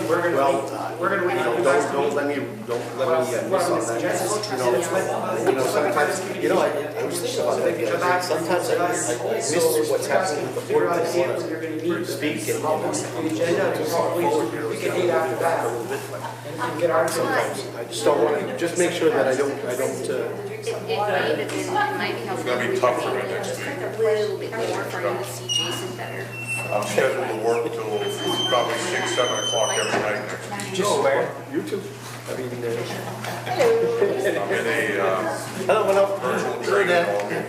We're gonna Well, wait. don't let me miss on that. Sometimes, I was thinking about that. Sometimes I miss what's happening with the board. I want to speak and the agenda, we can meet after that and get our sometimes I just don't want to, just make sure that I don't. It might be helpful. It's gonna be tough for me next week. A little bit more for you to see Jason better. I'm scheduled to work till probably 6, 7 o'clock every night next week. Just swear. You too. I mean, I'm in a I don't want virtual to training all week.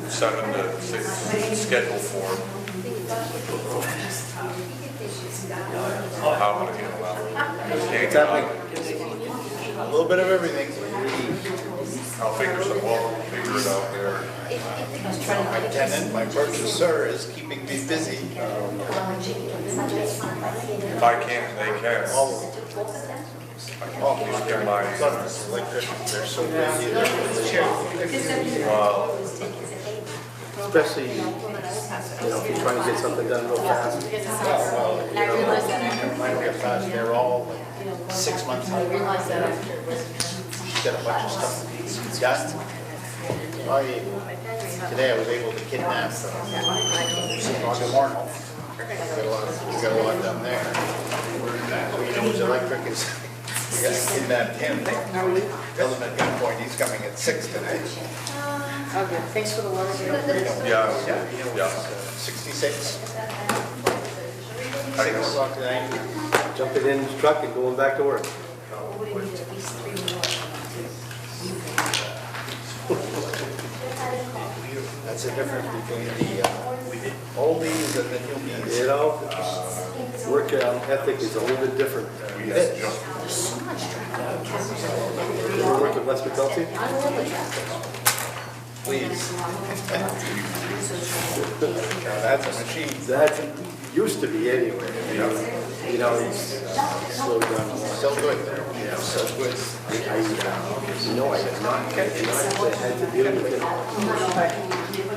7 to 6 schedule for how I'm gonna handle that. Can't get out. A little bit of everything. I'll figure it out there. My tenant, my purchaser is keeping me busy. If I can't, they can. All of them. I'll just get my, Electricians, they're so busy. especially, if you're trying to get something done real fast. Well, mine real fast, they're all like 6 months out. Got a bunch of stuff that needs to be done. Today I was able to kidnap Roger Marno. We got a lot done there. His electric is, we got to kidnap him. Tell him at gunpoint, he's coming at 6 tonight. Okay, thanks for the water. yeah. 66. 6 o'clock tonight. Jumping in his truck and going back to work. That's the difference between the oldies and the newbies. Work ethic is a little bit different. You ever work at West McNulty? Please. Now that's a machine. That used to be anyway. He's slowed down a lot. So good there. Yeah, so good. I have not had to deal with it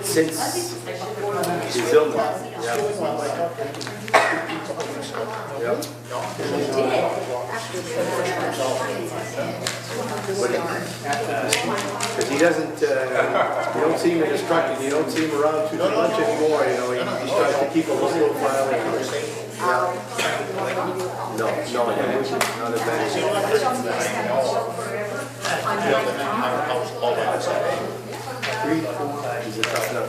since his illness. Because he doesn't, you don't see him in his truck and you don't see him around too much anymore, He tries to keep a low profile. No, not as bad. He's a tough nut.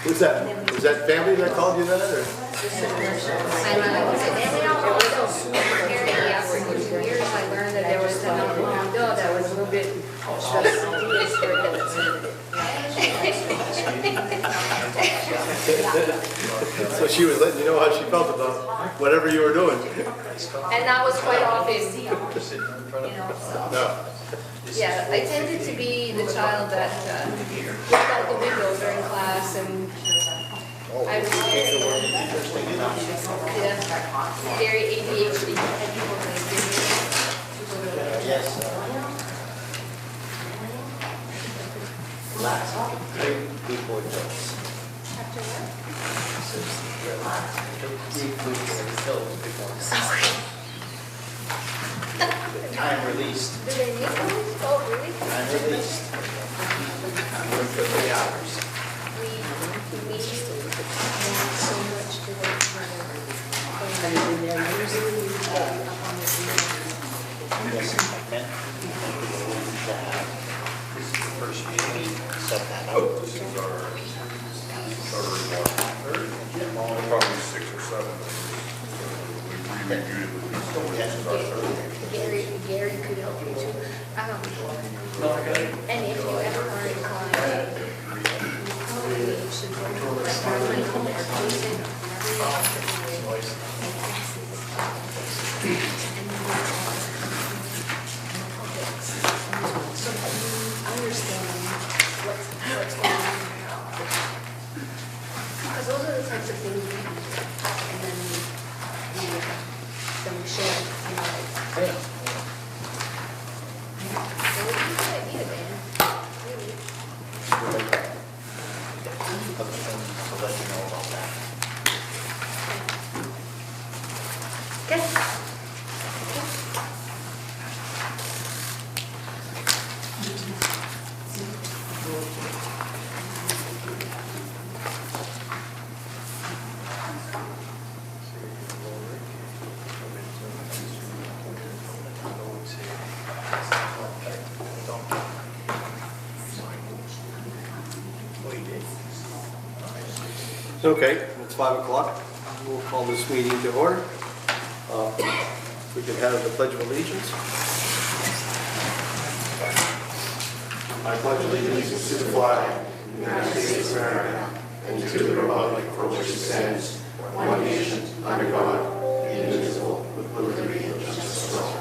Was that family that called you that, or? I learned that there was another window that was a little bit So she was letting you know how she felt about whatever you were doing. and that was quite obvious. No. Yeah, I tended to be the child that looked out the window during class, and I was very ADHD. Yes. Good boy jokes. Time released. Do they make those? Oh, really? Time released. I'm good for 3 hours. We so much to wait for. Yes, I meant to have first meeting, set that up. This is our probably 6 or 7. We re-reviewed it. This is our third. Gary could help you too. And if you ever are inclined, you should go to a restaurant and come there, Jason, so understand what's going on. Because those are the types of things we and then we share. Hey. So what do you think I need a van? Really? Other thing to let you know about that. Okay. Okay, it's 5 o'clock. We'll call this meeting to order. We can have the Pledge of Allegiance. I pledge allegiance to the flag of the United States of America and to the republic for which it stands, one nation, under God, indivisible, with liberty and justice for all.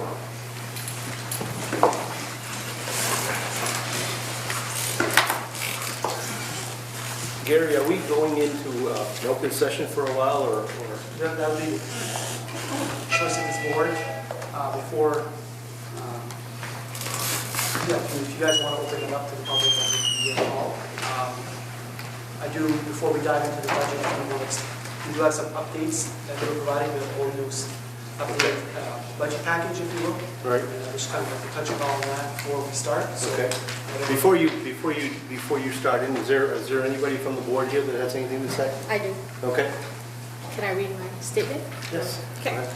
Gary, are we going into an open session for a while, or? That'll be choice of this board before, if you guys want to open it up to the public, I think you can call. I do, before we dive into the budget, we do have some updates that we're providing, the board news updated budget package, if you will. Right. Just kind of touch upon that before we start. So, Okay. Before you start in, is there anybody from the board here that has anything to say? I do. Okay. Can I read my statement? Yes. Okay.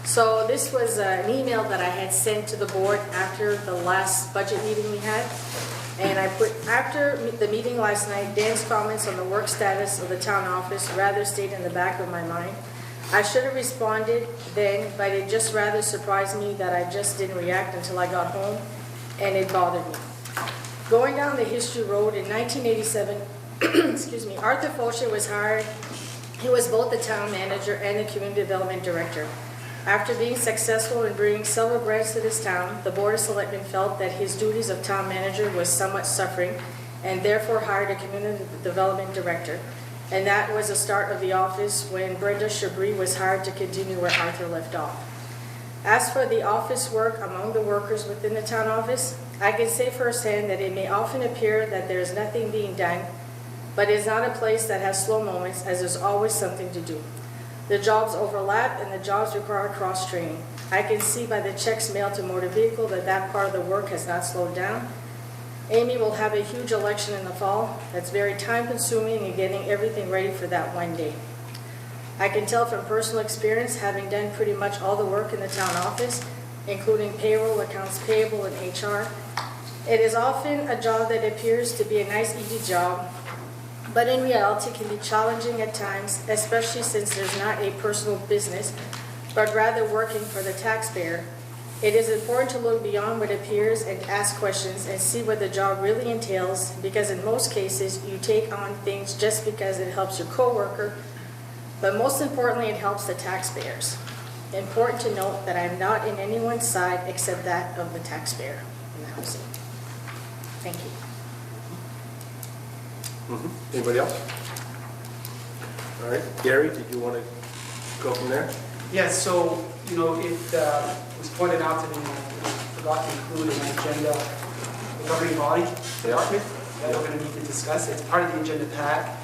So this was an email that I had sent to the board after the last budget meeting we had. And I put, after the meeting last night, Dan's comments on the work status of the town office rather stayed in the back of my mind. I should have responded then, but it just rather surprised me that I just didn't react until I got home, and it bothered me. Going down the history road in 1987, excuse me, Arthur Faucher was hired. He was both the town manager and the community development director. After being successful in bringing several grants to this town, the Board of Selectmen felt that his duties of town manager was somewhat suffering and therefore hired a community development director. And that was the start of the office when Brenda Chabris was hired to continue where Arthur left off. As for the office work among the workers within the town office, I can say firsthand that it may often appear that there is nothing being done, but it is not a place that has slow moments, as there's always something to do. The jobs overlap and the jobs require cross-training. I can see by the checks mailed to motor vehicle that that part of the work has not slowed down. Amy will have a huge election in the fall. That's very time-consuming and getting everything ready for that one day. I can tell from personal experience, having done pretty much all the work in the town office, including payroll, accounts payable, and HR. It is often a job that appears to be a nice, easy job, but in reality can be challenging at times, especially since there's not a personal business, but rather working for the taxpayer. It is important to look beyond what appears and ask questions and see what the job really entails, because in most cases you take on things just because it helps your coworker, but most importantly it helps the taxpayers. Important to note that I'm not in anyone's side except that of the taxpayer in the housing. Thank you. Anybody else? All right. Gary, did you want to go from there? Yes, so, it was pointed out to me, I forgot to include in my agenda, the governing body department that we're going to need to discuss. It's part of the agenda pack,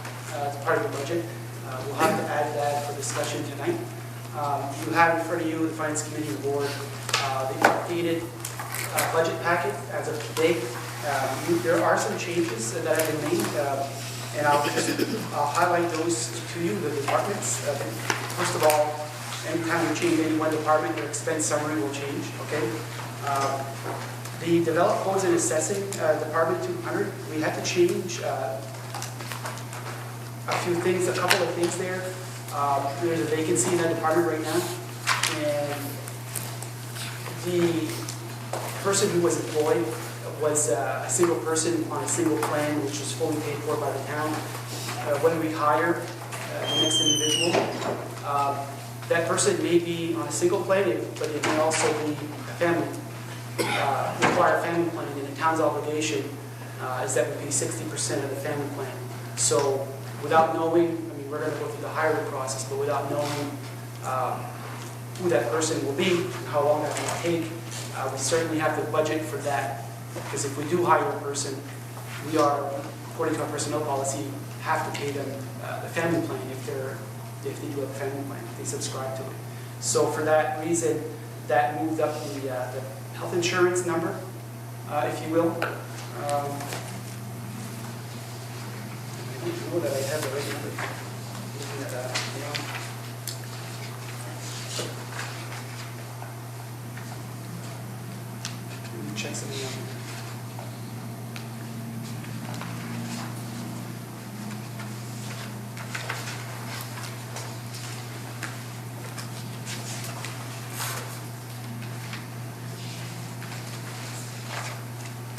it's part of the budget. We'll have to add that for discussion tonight. You have in front of you, the Finance Committee Board, the updated budget packet as of today. There are some changes that have been made, and I'll highlight those to you, the departments. First of all, anytime you change any one department, your expense summary will change, okay? The Develop, Codes, and Assessing Department 200, we had to change a few things, a couple of things there. There's a vacancy in that department right now, and the person who was employed was a single person on a single plan, which was fully paid for by the town. When we hire the next individual, that person may be on a single plan, but it may also be a family, require a family plan, and the town's obligation is that we pay 60% of the family plan. So without knowing, we're going to go through the hiring process, but without knowing who that person will be and how long that will take. We certainly have to budget for that, because if we do hire a person, we are, according to our personnel policy, have to pay them the family plan if they do have a family plan, if they subscribe to it. So for that reason, that moved up the health insurance number, if you will. I need to know that I have the right number. Looking at that, Let me check something out.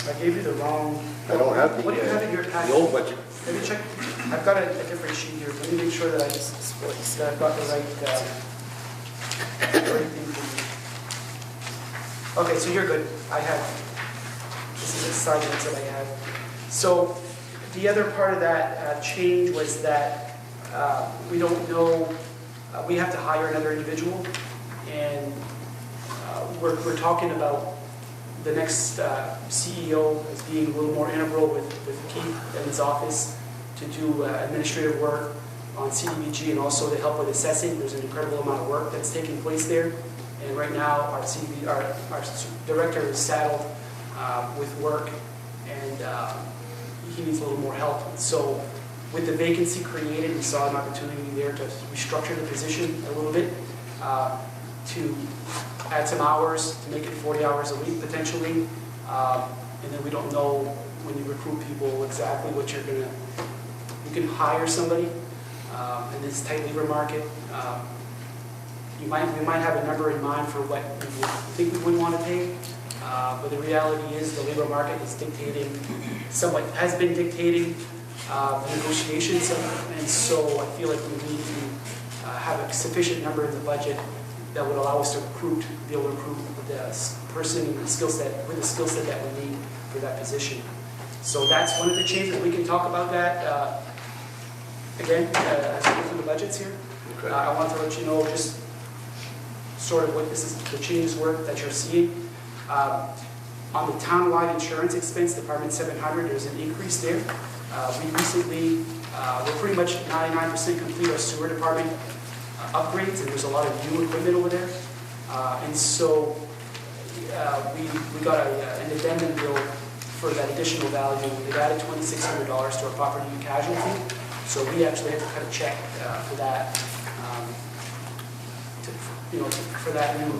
I gave you the wrong. I don't have the, What do you have in your packet? the old budget. Let me check. I've got a different sheet here. Let me make sure that I've got the right thing for you. Okay, so you're good. I have, this is the assignments that I have. So the other part of that change was that we don't know, we have to hire another individual, and we're talking about the next CEO as being a little more integral with Keith and his office to do administrative work on CDBG and also to help with assessing. There's an incredible amount of work that's taking place there. And right now, our director is saddled with work, and he needs a little more help. So with the vacancy created, we saw an opportunity there to restructure the position a little bit, to add some hours, to make it 40 hours a week potentially. And then we don't know when you recruit people exactly what you're gonna, you can hire somebody in this tight labor market. We might have a number in mind for what we think we would want to pay, but the reality is the labor market is dictating, somewhat has been dictating the negotiations, and so I feel like we need to have a sufficient number in the budget that would allow us to recruit, be able to recruit the person and the skill set, with the skill set that we need for that position. So that's one of the changes. We can talk about that again as we go through the budgets here. Okay. I want to let you know just sort of what this is, the changes were that you're seeing. On the townwide insurance expense, Department 700, there's an increase there. We recently, we're pretty much 99% complete our sewer department upgrades, and there's a lot of new equipment over there. And so we got an addendum bill for that additional value. They've added $2,600 to our property and casualty. So we actually had to cut a check for that, for that new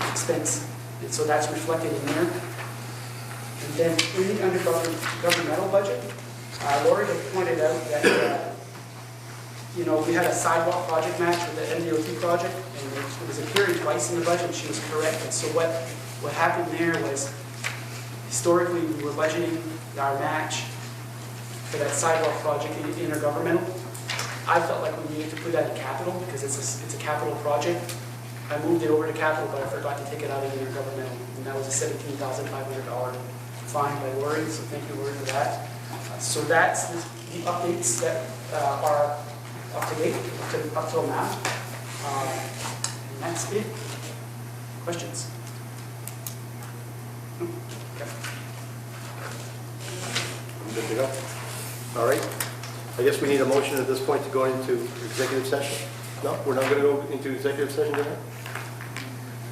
expense. And so that's reflected in there. And then in the governmental budget, Lori had pointed out that we had a sidewalk project match with the MDOT project, and it was appearing twice in the budget, and she was correct. And so what happened there was, historically, we were budgeting our match for that sidewalk project in intergovernmental. I felt like we needed to put that in capital because it's a capital project. I moved it over to capital, but I forgot to take it out of intergovernmental, and that was a $17,500 fine by Lori, so thank you, Lori, for that. So that's the updates that are up to date, up till now. And that's it. Questions? Okay. I'm good to go. All right. I guess we need a motion at this point to go into executive session. No, we're not going to go into executive session tonight?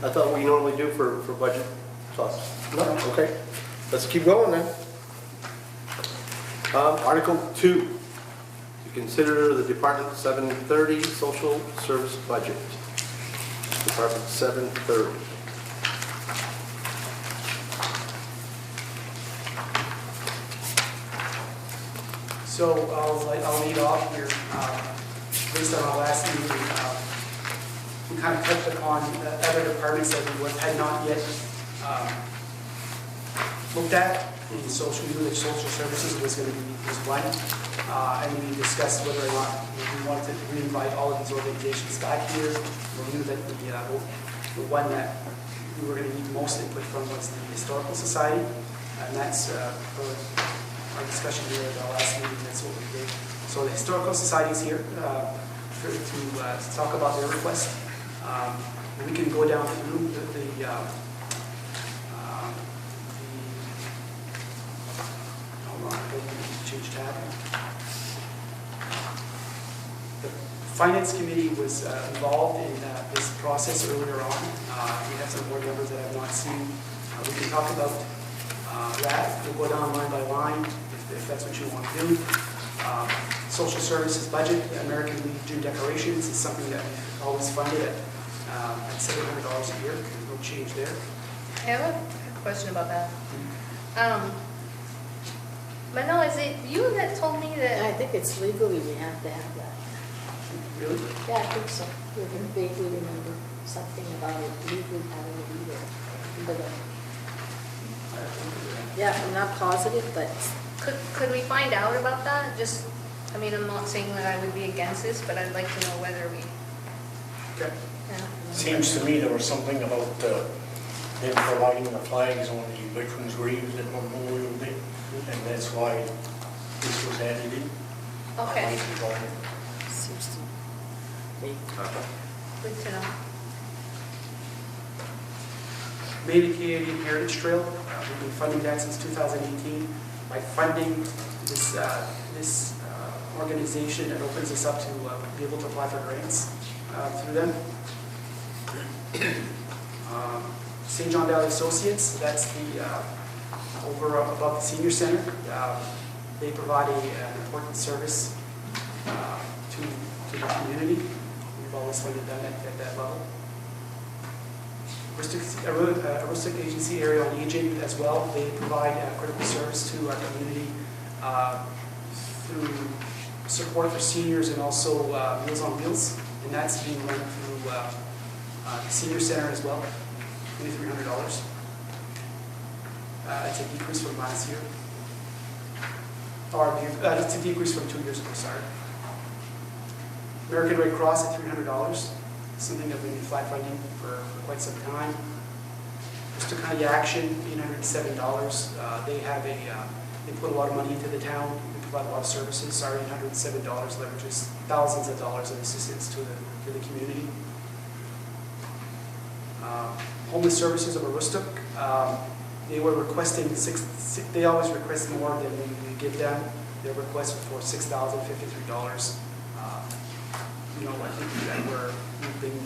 I thought we normally do for budget talks. No? Okay. Let's keep going then. Article 2, to consider the Department 730 social service budget. Department 730. So I'll lead off here. Based on our last meeting, we kind of touched upon other departments that we had not yet looked at. And so we knew that social services was going to be one. And we discussed whether or not we wanted to re-invite all of these organizations back here. We knew that the one that we were going to need most input from was the Historical Society. And that's for our discussion here at our last meeting, that's what we did. So the Historical Society is here to talk about their request. We can go down through hold on, I need to change tab. The Finance Committee was involved in this process earlier on. We have some board members that have not seen. We can talk about that. We'll go down line by line if that's what you want to do. Social services budget, American Legion decorations is something that we've always funded at $700 a year. There's no change there. I have a question about that. Manel, is it you that told me And that? I think it's legally we have to have that. Really? Yeah, I think so. We can vaguely remember something about it legally having to be there. But, yeah, I'm not positive, but Could we find out about that? Just, I mean, I'm not saying that I would be against this, but I'd like to know whether we, Okay. yeah. Seems to me there was something about them providing the flags on the veterans' graves at Memorial Day, and that's why this was added in. Okay, seems to be. good to know. Maine and Canadian Heritage Trail, we've been funding that since 2018. By funding this organization, it opens us up to be able to apply for grants through them. St. John Valley Associates, that's the over above the senior center. They provide an important service to the community. We've always funded them at that level. Aroostook Agency Area on Aging as well. They provide critical service to our community through support for seniors and also Meals on Wheels, and that's being run through the senior center as well. $2,300. It's a decrease from last year. Or it's a decrease from 2 years ago, sorry. American Red Cross at $300. Something that we've been flat funding for quite some time. Aroostook County Action, $807. They put a lot of money into the town. They provide a lot of services. Our $807 leverages thousands of dollars of assistance to the community. Homeless Services of Aroostook, they were requesting they always request more than we give them. Their request was for $6,053. I think that we've been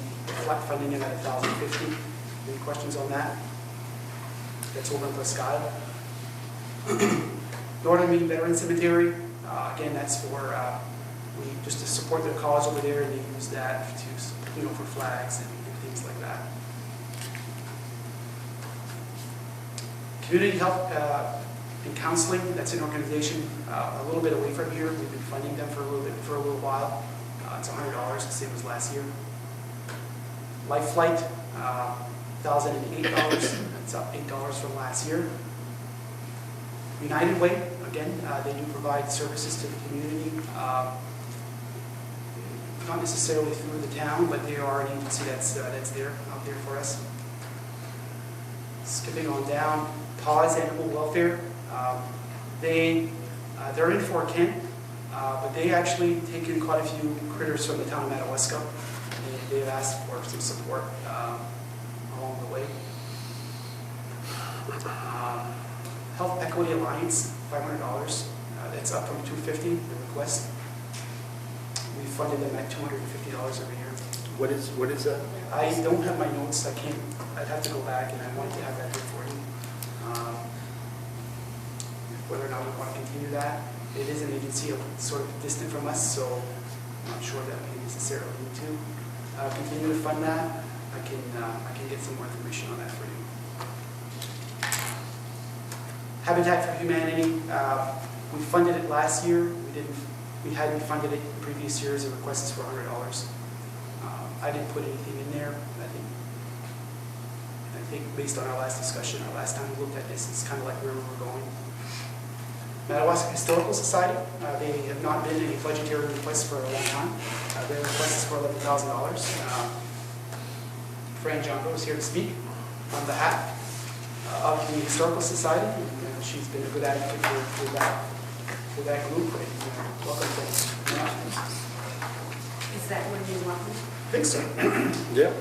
flat funding it at $1,050. Any questions on that? That's over in Pascal. Northern Maine Veteran Cemetery, again, that's for just to support their cause over there, and they use that to for flags and things like that. Community Health and Counseling, that's an organization a little bit away from here. We've been funding them for a little while. It's $100, the same as last year. Life Flight, $1,008. That's up $8 from last year. United Way, again, they do provide services to the community. Not necessarily through the town, but they are an agency that's out there for us. Skipping on down, Paws Animal Welfare. They're in Fort Kent. But they actually take in quite a few critters from the town of Madawaska. They've asked for some support along the way. Health Equity Alliance, $500. That's up from $250, the request. We funded them at $250 every year. What is that? I don't have my notes. I'd have to go back, and I wanted to have that here for you. Whether or not we want to continue that. It is an agency sort of distant from us, so I'm not sure that we necessarily need to continue to fund that. I can get some more information on that for you. Habitat for Humanity, we funded it last year. We hadn't funded it in previous years. The request is for $100. I didn't put anything in there. I think based on our last discussion, our last time we looked at this, it's kind of like where we were going. Madawaska Historical Society, they have not been any budgetary requests for a long time. Their request is for $11,000. Fran Jonko is here to speak on behalf of the Historical Society. And she's been a good advocate for that group. And, welcome, Fran. Is that when you want me? I think so. Yeah.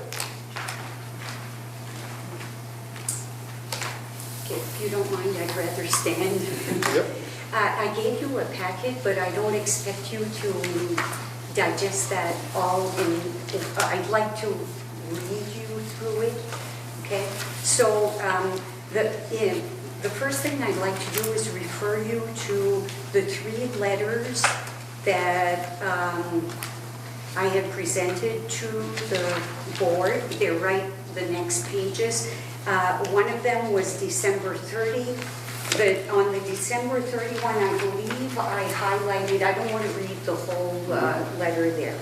If you don't mind, I'd rather stand. Yep. I gave you a packet, but I don't expect you to digest that all I'd like to read you through it, okay? So the first thing I'd like to do is refer you to the 3 letters that I had presented to the board. They're right the next pages. One of them was December 30. But on the December 31, I believe I highlighted, I don't want to read the whole letter there,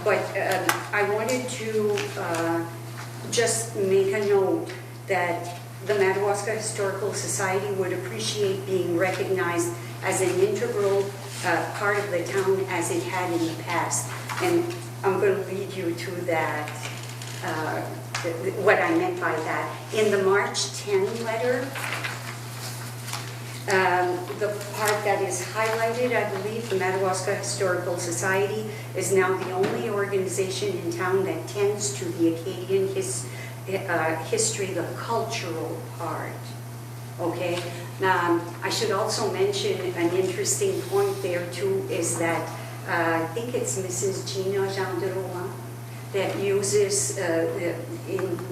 but I wanted to just make a note that the Madawaska Historical Society would appreciate being recognized as an integral part of the town as it had in the past. And I'm going to lead you to that, what I meant by that. In the March 10 letter, the part that is highlighted, I believe, the Madawaska Historical Society is now the only organization in town that tends to the Acadian history, the cultural part. Okay? I should also mention an interesting point there too is that I think it's Mrs. Gina Genderois that uses,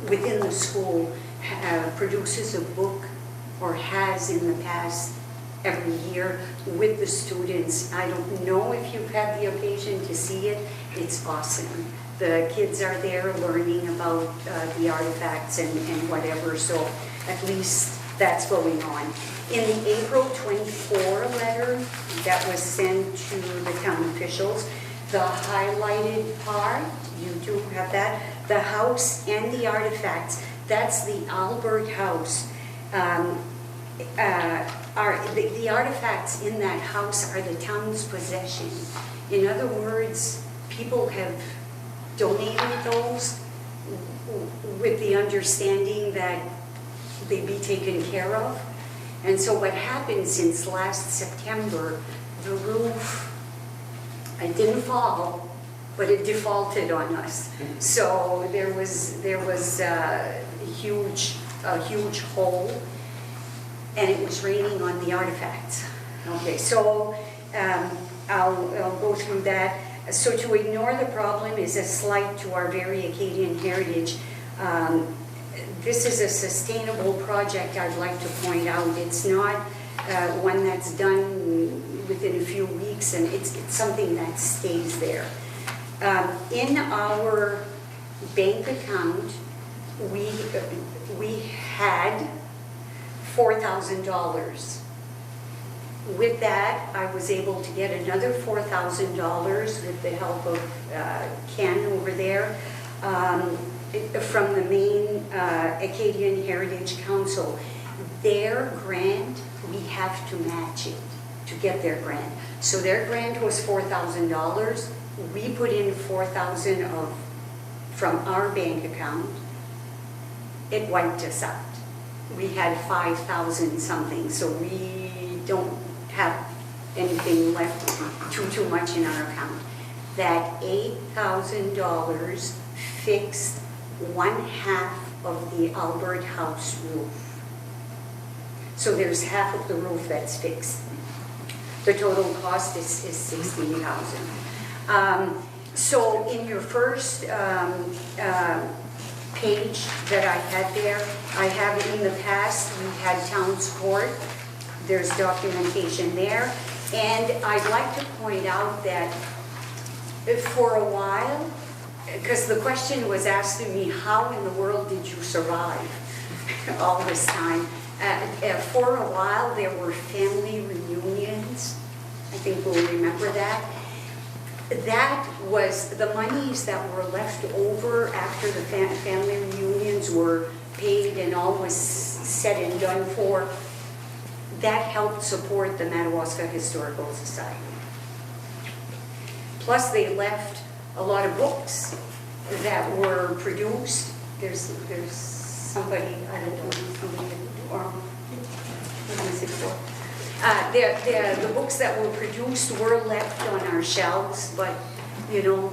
within the school, produces a book or has in the past every year with the students. I don't know if you've had the occasion to see it. It's awesome. The kids are there learning about the artifacts and whatever, so at least that's going on. In the April 24 letter that was sent to the town officials, the highlighted part, you do have that, the house and the artifacts, that's the Albert House. The artifacts in that house are the town's possession. In other words, people have donated those with the understanding that they be taken care of. And so what happened since last September, the roof, it didn't fall, but it defaulted on us. So there was a huge hole, and it was raining on the artifacts. Okay, so I'll go through that. So to ignore the problem is a slight to our very Acadian heritage. This is a sustainable project, I'd like to point out. It's not one that's done within a few weeks, and it's something that stays there. In our bank account, we had $4,000. With that, I was able to get another $4,000 with the help of Ken over there from the Maine Acadian Heritage Council. Their grant, we have to match it to get their grant. So their grant was $4,000. We put in $4,000 from our bank account. It wiped us out. We had 5,000 something, so we don't have anything left too much in our account. That $8,000 fixed 1/2 of the Albert House roof. So there's half of the roof that's fixed. The total cost is $16,000. So in your first page that I had there, I have in the past, we had Town's Court. There's documentation there. And I'd like to point out that for a while, because the question was asked to me, how in the world did you survive all this time? For a while, there were family reunions. I think we'll remember that. That was the monies that were left over after the family reunions were paid and all was said and done for. That helped support the Madawaska Historical Society. Plus, they left a lot of books that were produced. There's somebody, I don't know, what is it for? The books that were produced were left on our shelves, but, you know,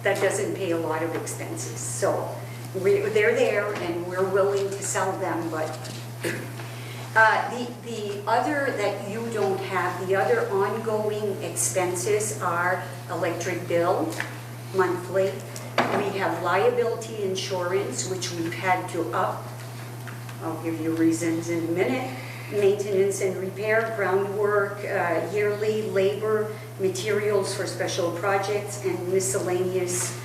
that doesn't pay a lot of expenses. So they're there, and we're willing to sell them, but The other that you don't have, the other ongoing expenses are electric bill monthly. We have liability insurance, which we've had to up. I'll give you reasons in a minute. Maintenance and repair, groundwork, yearly labor, materials for special projects, and miscellaneous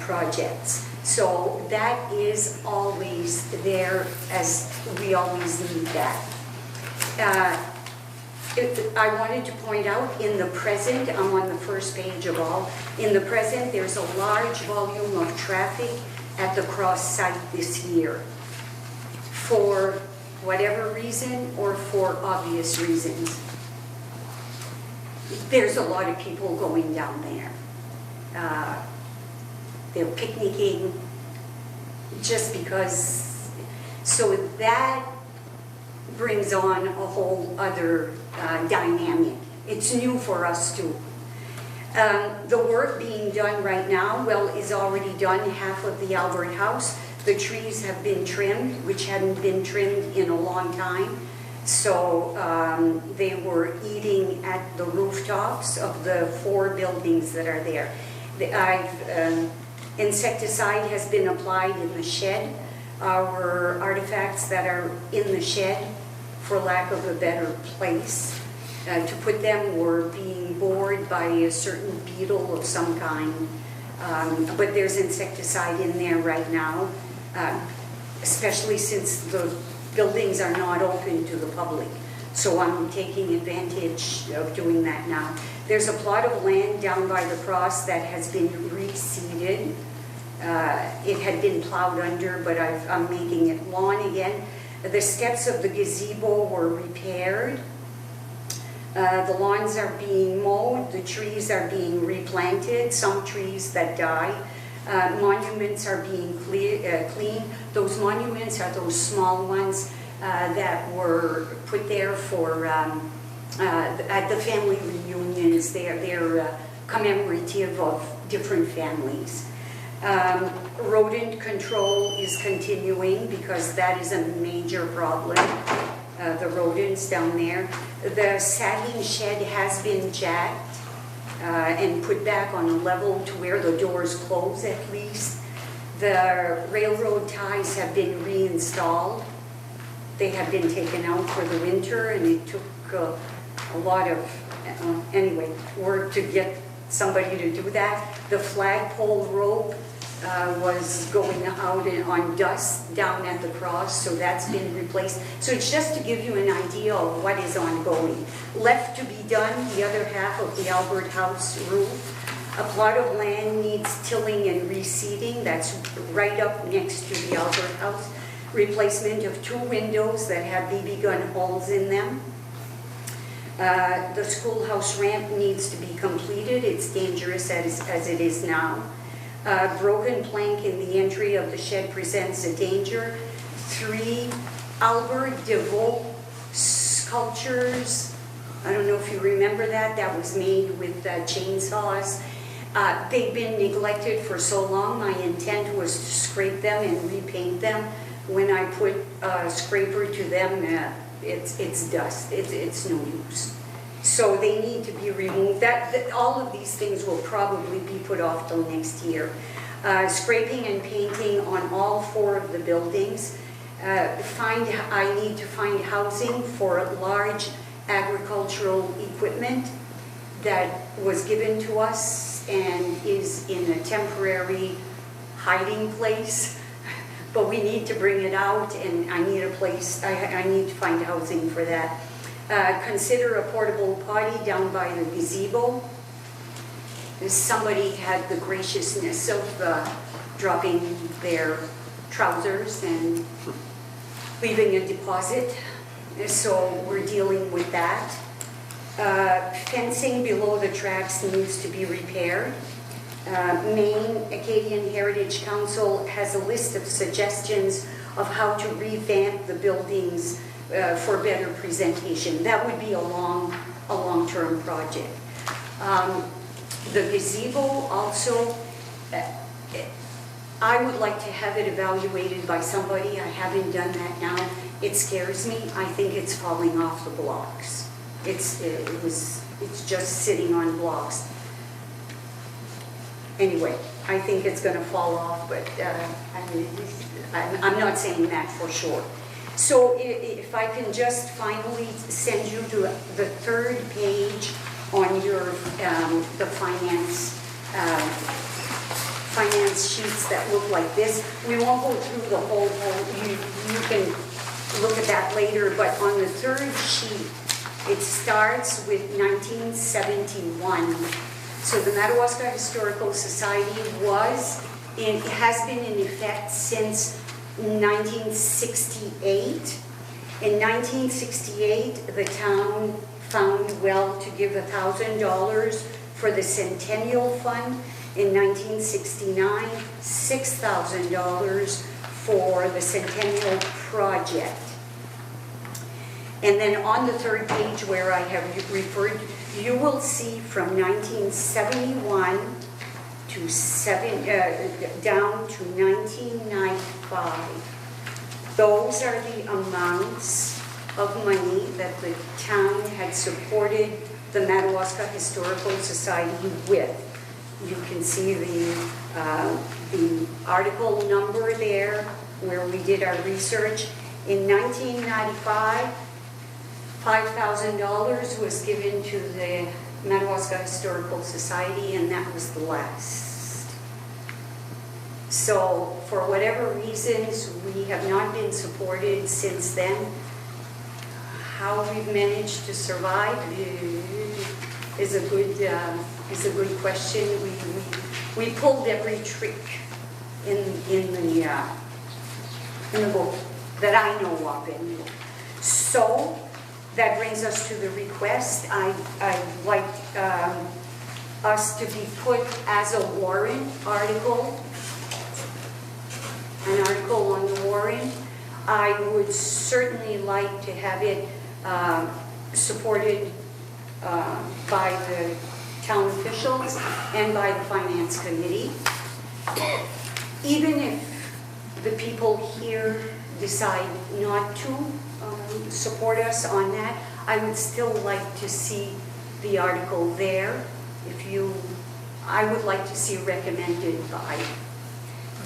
projects. So that is always there, as we always need that. I wanted to point out in the present, I'm on the first page of all, in the present there's a large volume of traffic at the cross site this year for whatever reason or for obvious reasons. There's a lot of people going down there. They're picnicking just because, so that brings on a whole other dynamic. It's new for us too. The work being done right now, well, is already done, half of the Albert House. The trees have been trimmed, which hadn't been trimmed in a long time. So they were eating at the rooftops of the 4 buildings that are there. Insecticide has been applied in the shed. Our artifacts that are in the shed, for lack of a better place to put them, were being bored by a certain beetle of some kind. But there's insecticide in there right now, especially since the buildings are not open to the public. So I'm taking advantage of doing that now. There's a plot of land down by the cross that has been reseeded. It had been plowed under, but I'm making it lawn again. The steps of the gazebo were repaired. The lawns are being mowed. The trees are being replanted, some trees that die. Monuments are being cleaned. Those monuments are those small ones that were put there for at the family reunions. They're commemorative of different families. Rodent control is continuing because that is a major problem, the rodents down there. The sagging shed has been jacked and put back on a level to where the doors close at least. The railroad ties have been reinstalled. They have been taken out for the winter, and it took a lot of, anyway, work to get somebody to do that. The flagpole rope was going out on dust down at the cross, so that's been replaced. So it's just to give you an idea of what is ongoing. Left to be done, the other half of the Albert House roof. A plot of land needs tilling and reseeding. That's right up next to the Albert House. Replacement of 2 windows that have BB gun holes in them. The schoolhouse ramp needs to be completed. It's dangerous as it is now. Broken plank in the entry of the shed presents a danger. 3 Albert DeVoe sculptures. I don't know if you remember that. That was made with chainsaws. They've been neglected for so long. My intent was to scrape them and repaint them. When I put a scraper to them, it's dust. It's no use. So they need to be removed. All of these things will probably be put off till next year. Scraping and painting on all 4 of the buildings. I need to find housing for large agricultural equipment that was given to us and is in a temporary hiding place. But we need to bring it out, and I need a place, I need to find housing for that. Consider a portable potty down by the gazebo. Somebody had the graciousness of dropping their trousers and leaving a deposit, so we're dealing with that. Fencing below the tracks needs to be repaired. Maine Acadian Heritage Council has a list of suggestions of how to revamp the buildings for better presentation. That would be a long-term project. The gazebo also, I would like to have it evaluated by somebody. I haven't done that now. It scares me. I think it's falling off the blocks. It's just sitting on blocks. Anyway, I think it's going to fall off, but I'm not saying that for sure. So if I can just finally send you to the third page on your the finance sheets that look like this. We won't go through the whole, you can look at that later, but on the third sheet, it starts with 1971. So the Madawaska Historical Society has been in effect since 1968. In 1968, the town found well to give $1,000 for the Centennial Fund. In 1969, $6,000 for the Centennial Project. And then on the third page where I have referred, you will see from 1971 to down to 1995. Those are the amounts of money that the town had supported the Madawaska Historical Society with. You can see the article number there where we did our research. In 1995, $5,000 was given to the Madawaska Historical Society, and that was the last. So for whatever reasons, we have not been supported since then. How we've managed to survive is a good question. We pulled every trick in the book that I know of anyway. So that brings us to the request. I'd like us to be put as a warrant article, an article on the warrant. I would certainly like to have it supported by the town officials and by the finance committee. Even if the people here decide not to support us on that, I would still like to see the article there. I would like to see recommended by.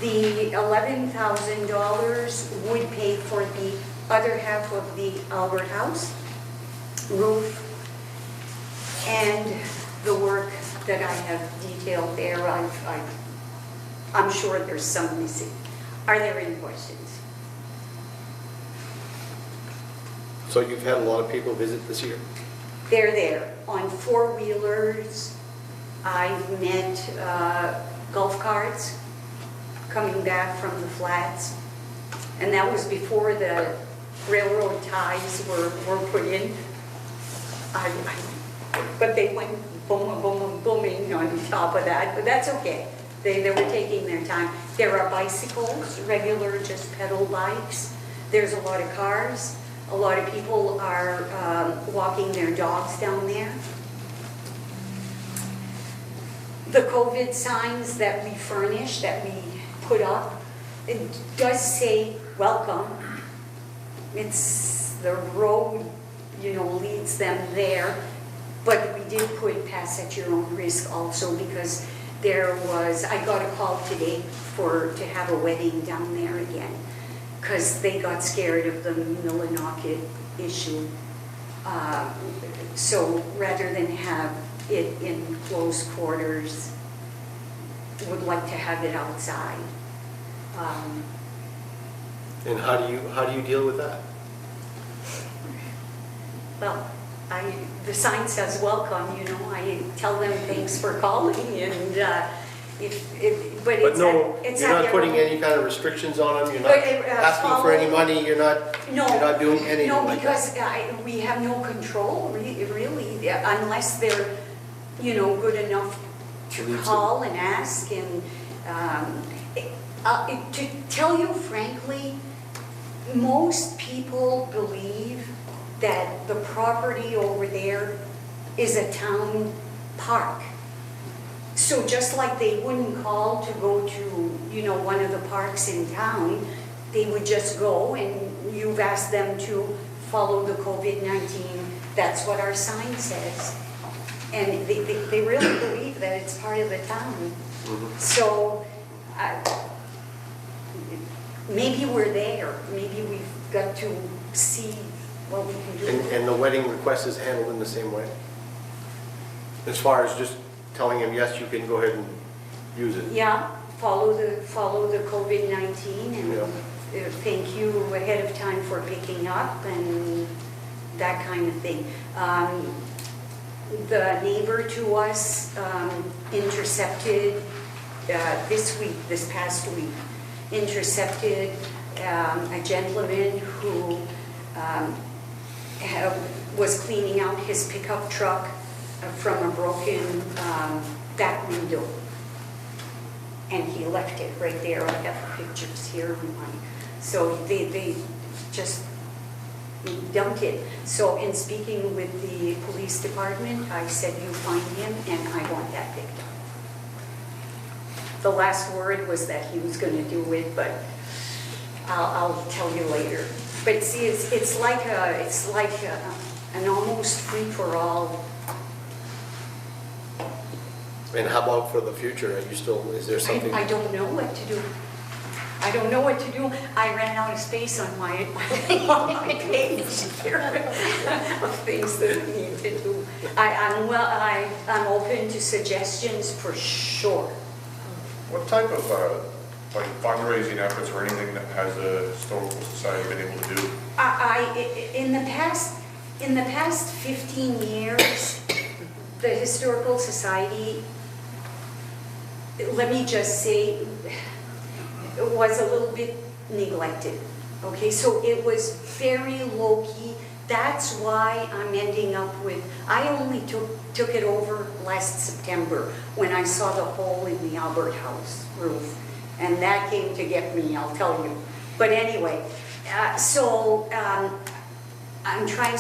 The $11,000 would pay for the other half of the Albert House roof and the work that I have detailed there. I'm sure there's some missing. Are there any questions? So you've had a lot of people visit this year? They're there on four-wheelers. I've met golf carts coming back from the flats. And that was before the railroad ties were put in. But they went boom, boom, booming on top of that, but that's okay. They were taking their time. There are bicycles, regular just pedal bikes. There's a lot of cars. A lot of people are walking their dogs down there. The COVID signs that we furnish, that we put up, it does say welcome. It's the road, leads them there. But we did put pass at your own risk also because I got a call today to have a wedding down there again because they got scared of the Millinocket issue. So rather than have it in close quarters, would like to have it outside. And how do you deal with that? Well, the sign says welcome, I tell them thanks for calling and but you're not putting own. any kind of restrictions on them, you're not asking for any money, you're not doing anything like that? No, because we have no control really, unless they're, good enough to call and ask and to tell you frankly, most people believe that the property over there is a town park. So just like they wouldn't call to go to you know, one of the parks in town, they would just go and you've asked them to follow the COVID-19, that's what our sign says. And they really believe that it's part of the town. So maybe we're there, maybe we've got to see what we can do. And the wedding request is handled in the same way? As far as just telling him, yes, you can go ahead and use it? Yeah, follow the COVID-19 and thank you ahead of time for picking up and that kind of thing. The neighbor to us intercepted this past week, intercepted a gentleman who was cleaning out his pickup truck from a broken back window. And he left it right there. I have pictures here. So they just dumped it. So in speaking with the police department, I said, you find him and I want that picked up. The last word was that he was going to do it, but I'll tell you later. But see, it's like an almost free-for-all. And how about for the future? Are you still, is there something? I don't know what to do. I don't know what to do. I ran out of space on my page here of things that I need to do. I'm open to suggestions for sure. What type of like fundraising efforts or anything that has the Historical Society been able to do? In the past 15 years, the Historical Society, let me just say, was a little bit neglected. Okay, so it was very low-key. That's why I'm ending up with, I only took it over last September when I saw the hole in the Albert House roof. And that came to get me, I'll tell you. But anyway, I'm trying,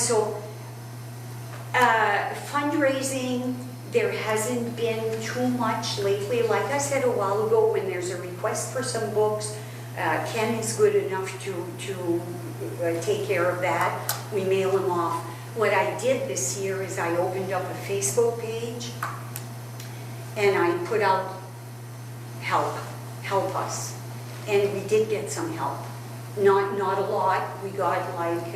fundraising, there hasn't been too much lately. Like I said a while ago, when there's a request for some books, Ken is good enough to take care of that. We mail them off. What I did this year is I opened up a Facebook page and I put out help us. And we did get some help. Not a lot. We got like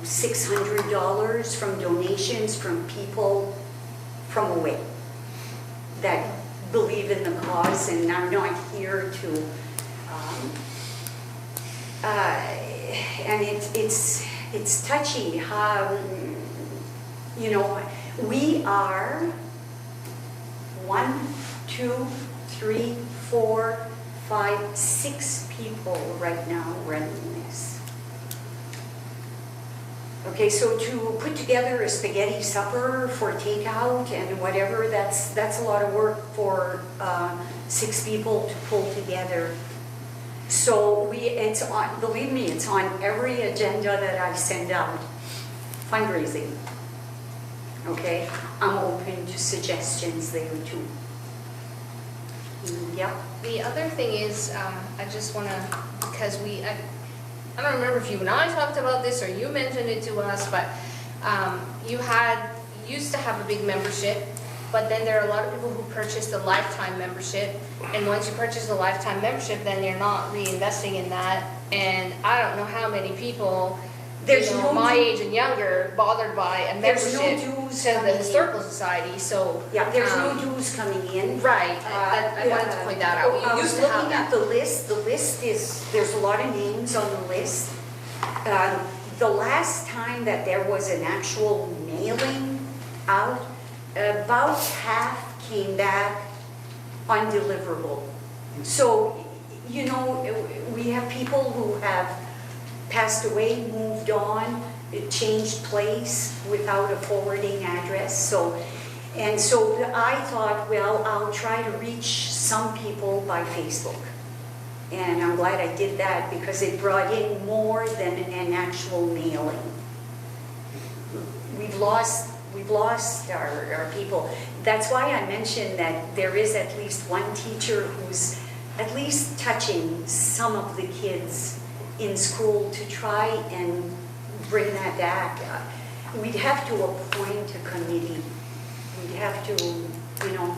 $600 from donations from people from away that believe in the cause and are not here to, and it's touchy how, you know, we are 1, 2, 3, 4, 5, 6 people right now running this. Okay, so to put together a spaghetti supper for takeout and whatever, that's a lot of work for 6 people to pull together. So it's on, believe me, it's on every agenda that I send out. Fundraising. Okay, I'm open to suggestions there too. Yeah. The other thing is, I just want to, because I don't remember if you and I talked about this or you mentioned it to us, but you used to have a big membership, but then there are a lot of people who purchased a lifetime membership, and once you purchase a lifetime membership, then you're not reinvesting in that, and I don't know how many people, my age and younger, bothered by a membership to the Historical Society, so... Yeah, there's no dues coming in. Right, I wanted to point that out. I was looking at the list. The list is, there's a lot of names on the list. The last time that there was an actual mailing out, about half came back undeliverable. So, you know, we have people who have passed away, moved on, changed place without a forwarding address. So I thought, well, I'll try to reach some people by Facebook. And I'm glad I did that because it brought in more than an actual mailing. We've lost our people. That's why I mentioned that there is at least one teacher who's at least touching some of the kids in school to try and bring that back. We'd have to appoint a committee. We'd have to, you know,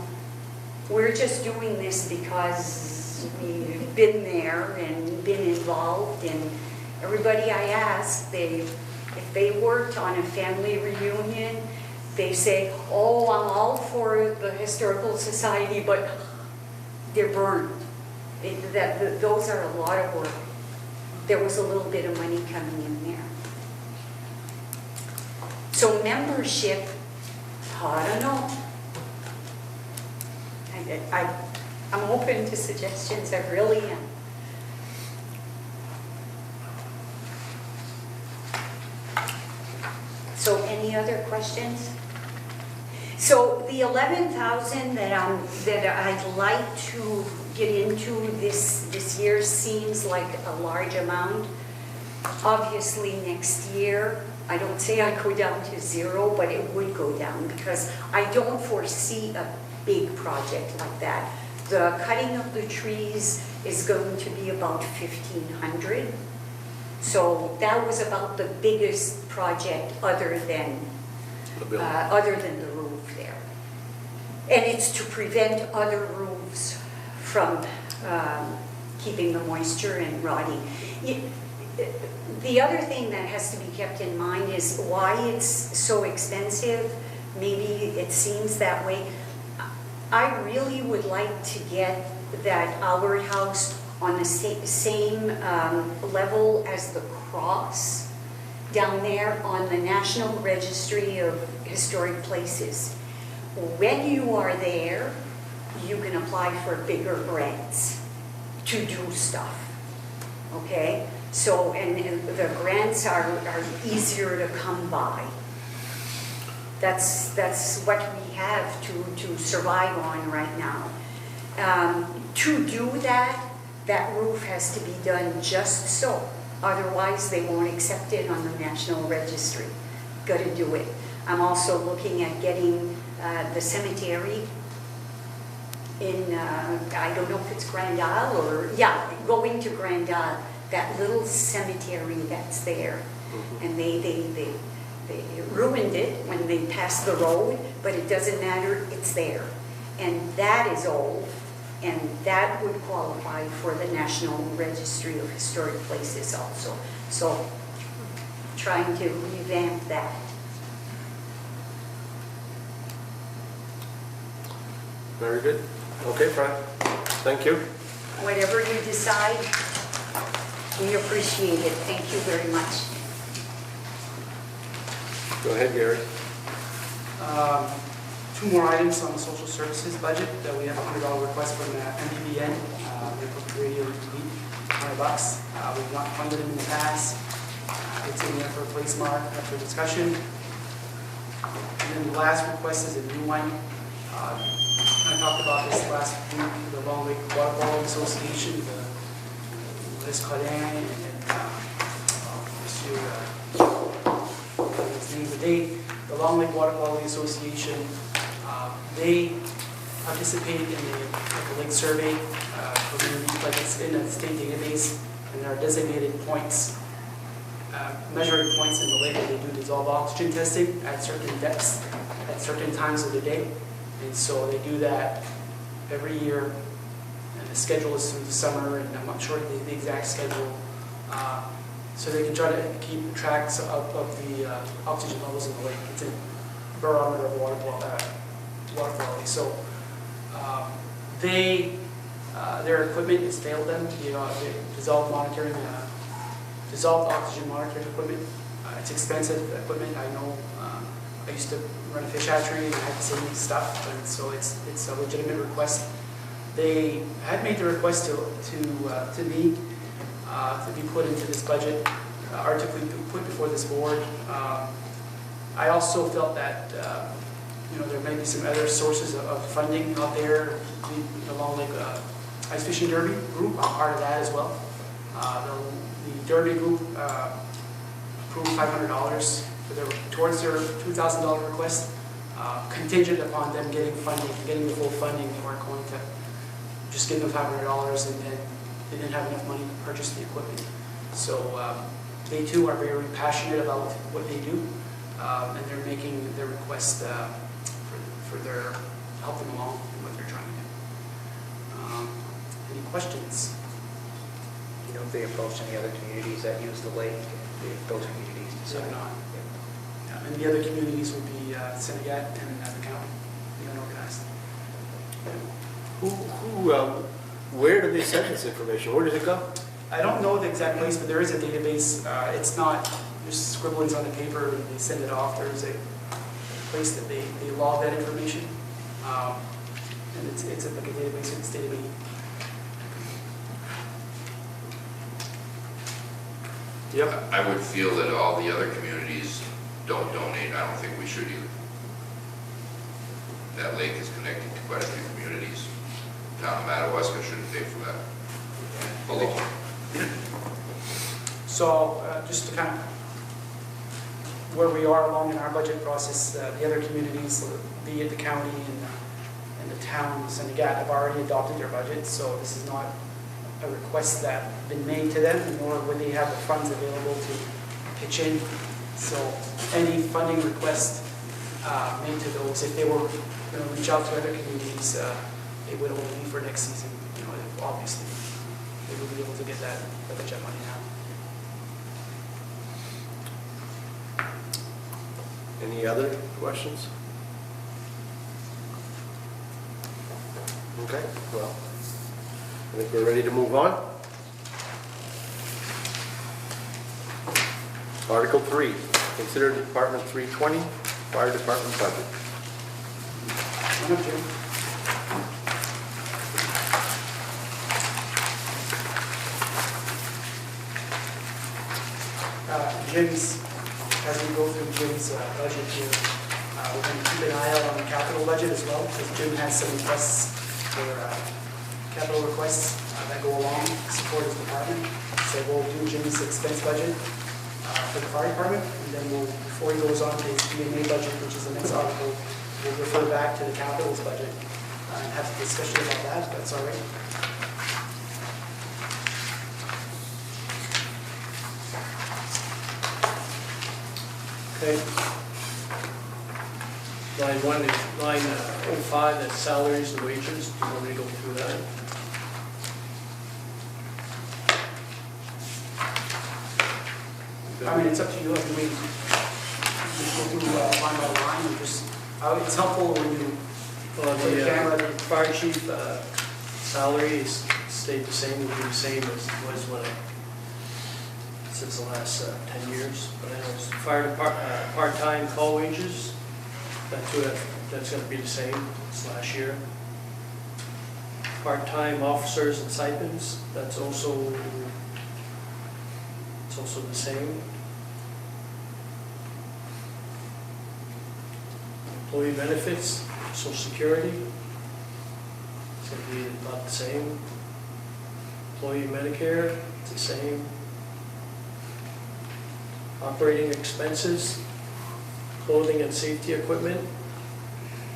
we're just doing this because we've been there and been involved, and everybody I ask, if they worked on a family reunion, they say, oh, I'm all for the Historical Society, but they're burned. Those are a lot of work. There was a little bit of money coming in there. So membership, I don't know. I'm open to suggestions, I really am. So any other questions? So the 11,000 that I'd like to get into this year seems like a large amount. Obviously next year, I don't say I'd go down to zero, but it would go down because I don't foresee a big project like that. The cutting of the trees is going to be about 1,500. So that was about the biggest project other than the roof there. And it's to prevent other roofs from keeping the moisture and rotting. The other thing that has to be kept in mind is why it's so expensive. Maybe it seems that way. I really would like to get that Albert House on the same level as the cross down there on the National Registry of Historic Places. When you are there, you can apply for bigger grants to do stuff, okay? So, and the grants are easier to come by. That's what we have to survive on right now. To do that roof has to be done just so. Otherwise, they won't accept it on the National Registry. Got to do it. I'm also looking at getting the cemetery in, I don't know if it's Grand Isle or, yeah, going to Grand Isle, that little cemetery that's there. And they ruined it when they passed the road, but it doesn't matter, it's there. And that is old, and that would qualify for the National Registry of Historic Places also. So, trying to revamp that. Very good. Okay, Fran. Thank you. Whatever you decide, we appreciate it. Thank you very much. Go ahead, Gary. Two more items on the social services budget. We have a $100 request from MPBN. They're for radio and TV, $100. We've not funded them in the past. It's in there for a place mark after discussion. And then the last request is a new one. I talked about this last week, the Long Lake Water Quality Association, the Liz Caden, and his name today, the Long Lake Water Quality Association. They participated in the lake survey for like it's in a state database, and there are designated points, measuring points in the lake where they do dissolved oxygen testing at certain depths, at certain times of the day. And so they do that every year, and the schedule is through the summer, and I'm not sure the exact schedule. So they can try to keep track of the oxygen levels in the lake. It's a barometer of water quality. So their equipment has failed them. The dissolved oxygen monitoring equipment. It's expensive equipment. I know. I used to run a fish hatchery and I had the same stuff, and so it's a legitimate request. They had made the request to me to be put into this budget, or to be put before this board. I also felt that there may be some other sources of funding out there. The Long Lake Ice Fishing Derby group, I'm part of that as well. The Derby group approved $500 towards their $2,000 request, contingent upon them getting funding, getting the full funding. They weren't going to just give them $500, and then they didn't have enough money to purchase the equipment. So they too are very passionate about what they do, and they're making their request for their, help them along in what they're trying to do. Any questions? You know if they approach any other communities that use the lake, if those communities So decide? not. Yeah, and the other communities would be Senegat and the county, the unorganized. Where do they send this information? Where does it go? I don't know the exact place, but there is a database. It's not just scribblings on the paper and they send it off. There's a place that they log that information. And it's like a database in the state of Maine. Yep. I would feel that all the other communities don't donate. I don't think we should either. That lake is connected to quite a few communities. Town of Madawaska shouldn't pay for that. Alone. So just to kind of where we are along in our budget process, the other communities, be it the county and the town of Senegat, have already adopted their budget. So this is not a request that's been made to them, nor would they have the funds available to pitch in. So any funding request made to those, if they were going to reach out to other communities, it would only be for next season. You know, obviously, they would be able to get that budget money now. Any other questions? Okay, well, I think we're ready to move on. Article 3, consider Department 320, Fire Department budget. One of Jim. Jim's, as we go through Jim's budget here, we're going to keep an eye out on the capital budget as well, because Jim has some requests for capital requests that go along to support his department. So we'll do Jim's expense budget for the fire department, and then we'll, before he goes on to his B&A budget, which is the next article, we'll refer back to the capital's budget and have a discussion about that, if that's all right. Okay. Line 1 is line 05, that's salaries and wages. Do you want me to go through that? I mean, it's up to you. I mean, we go through line by line and just, it's helpful when you Well, put the camera. the fire chief salary is stayed the same, will be the same as it was when since the last 10 years. But I know it's fire department, part-time call wages, that's going to be the same as last year. Part-time officers and stipends, it's also the same. Employee benefits, Social Security, it's going to be about the same. Employee Medicare, it's the same. Operating expenses, clothing and safety equipment,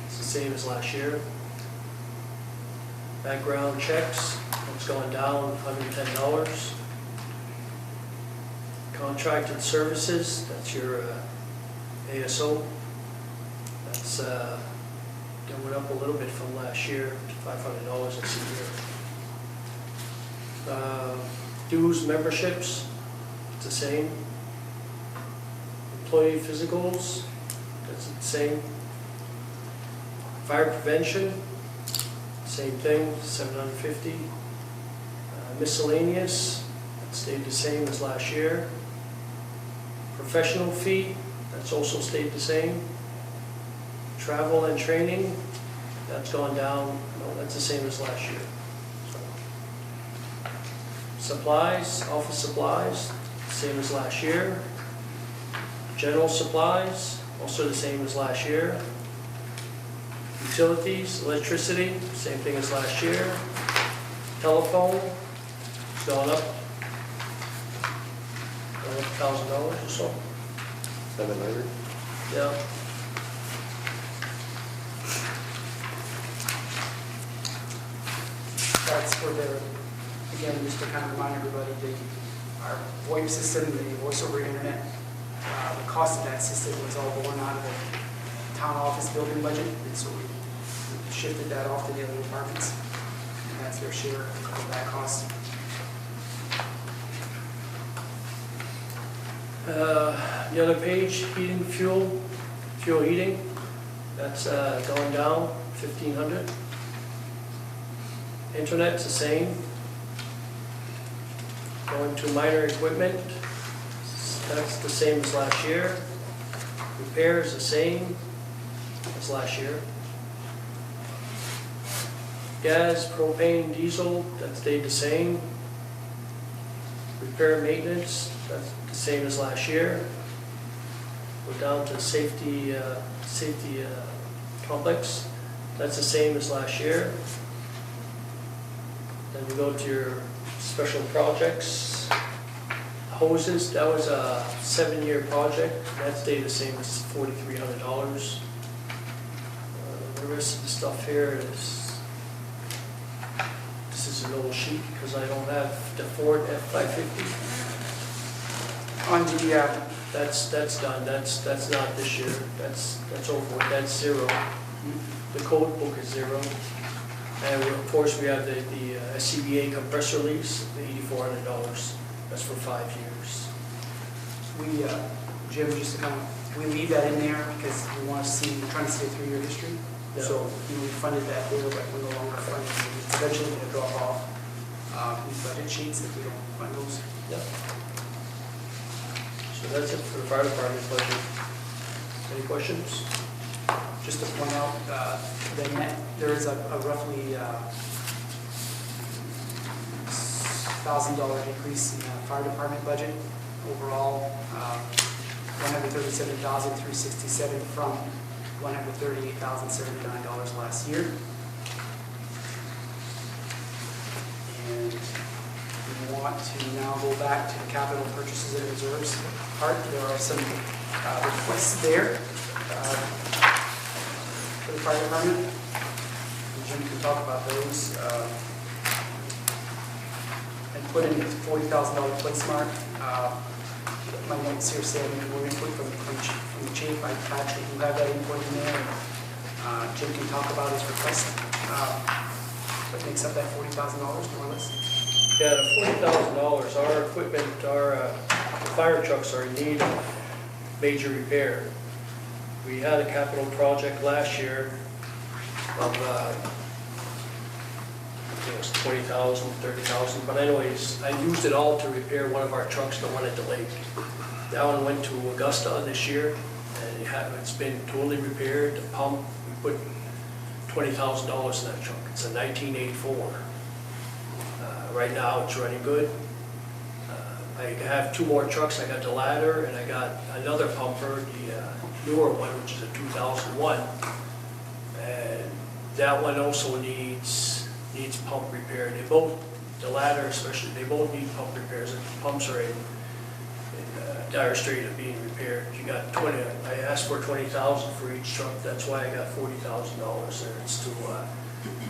it's the same as last year. Background checks, it's gone down $110. Contracted services, that's your ASO. That's going up a little bit from last year to $500 this year. Dues memberships, it's the same. Employee physicals, that's the same. Fire prevention, same thing, $750. Miscellaneous, that stayed the same as last year. Professional fee, that's also stayed the same. Travel and training, that's gone down, no, that's the same as last year. Supplies, office supplies, same as last year. General supplies, also the same as last year. Utilities, electricity, same thing as last year. Telephone, it's gone up. $1,000 or so. 700. Yeah. for their, again, just to kind of remind everybody, our VoIP system, the voice over internet, the cost of that system was all borne out of the town office building budget, and so we shifted that off to the other departments, and that's their share of that cost. The other page, heating, fuel heating, that's going down, 1,500. Internet's the same. Going to minor equipment, that's the same as last year. Repair is the same as last year. Gas, propane, diesel, that stayed the same. Repair and maintenance, that's the same as last year. We're down to safety complex, that's the same as last year. Then we go to your special projects. Hoses, that was a 7-year project, that stayed the same as $4,300. The rest of the stuff here is, this is an old sheet because I don't have the Ford F-550. On the, That's done, that's not this year, that's over, that's zero. The code book is zero. And of course, we have the SCBA compressor lease, the $8,400, that's for 5 years. we, Jim, just to kind of, we leave that in there because we want to see, we're trying to see a 3-year history. Yeah. So, we funded that there, but we're no longer funding it. It's eventually going to drop off these budget sheets if we don't fund those. Yeah. So that's it for the fire department budget. Any questions? Just to point out, the net, there is a roughly $1,000 decrease in the fire department budget overall, $137,367 from $138,079 last year. And we want to now go back to the capital purchases and reserves part. There are some requests there for the fire department. And Jim can talk about those. And put in the $40,000 place mark. My notes here say we're input from the chief. Patrick, you have that input in there. And, Jim can talk about his request. That makes up that $40,000 more or less. Yeah, the $40,000, our equipment, our fire trucks are in need of major repair. We had a capital project last year of, I think it was 20,000, 30,000, but anyways, I used it all to repair one of our trucks, the one at the lake. That one went to Augusta this year, and it's been totally repaired. The pump, we put $20,000 in that truck. It's a 1984. Right now, it's running good. I have 2 more trucks. I got the ladder, and I got another pumper, the newer one, which is a 2001. And that one also needs pump repair. They both, the ladder especially, they both need pump repairs. The pumps are in dire strait of being repaired. You got 20. I asked for 20,000 for each truck. That's why I got $40,000 there. It's to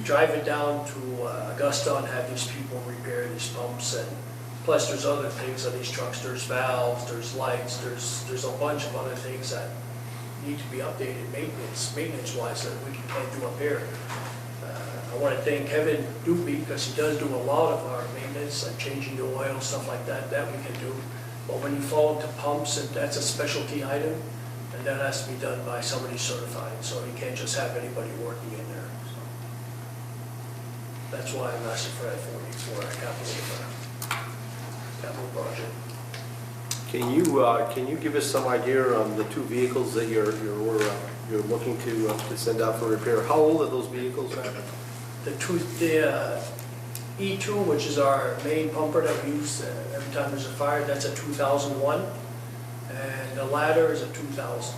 drive it down to Augusta and have these people repair these pumps. And plus, there's other things on these trucks. There's valves, there's lights, there's a bunch of other things that need to be updated maintenance-wise that we can't do up here. I want to thank Kevin Doopy because he does do a lot of our maintenance, like changing the oil, stuff like that we can do. But when you fall into pumps, and that's a specialty item, and that has to be done by somebody certified. So you can't just have anybody working in there. So that's why I'm asking for that 40 for a capital project. Can you give us some idea on the 2 vehicles that you're looking to send out for repair? How old are those vehicles now? The E2, which is our main pumper that we use every time there's a fire, that's a 2001, and the ladder is a 2000.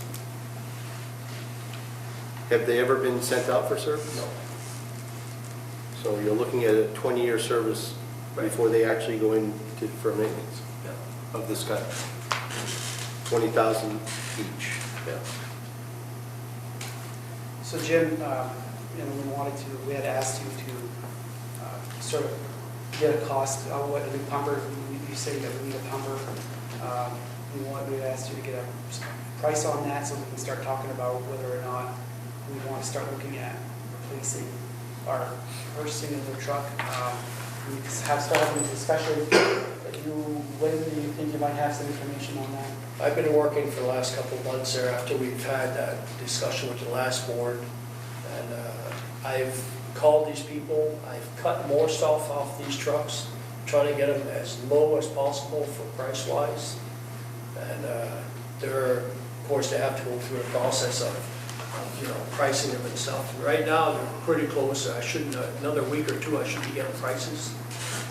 Have they ever been sent out for service? No. So you're looking at a 20-year service before they actually go in for maintenance of this kind? 20,000 each. Yeah. So Jim, we had asked you to sort of get a cost of what a new pumper, you say that we need a pumper. We'd ask you to get a price on that so we can start talking about whether or not we want to start looking at replacing our purchasing a new truck. We have started a discussion, but when do you think you might have some information on that? I've been working for the last couple of months there after we've had that discussion with the last board. And I've called these people, I've cut more stuff off these trucks, trying to get them as low as possible for price-wise. And they're, of course, they have to go through a process of pricing them and stuff. And right now, they're pretty close. I shouldn't, another week or two, I should be getting prices.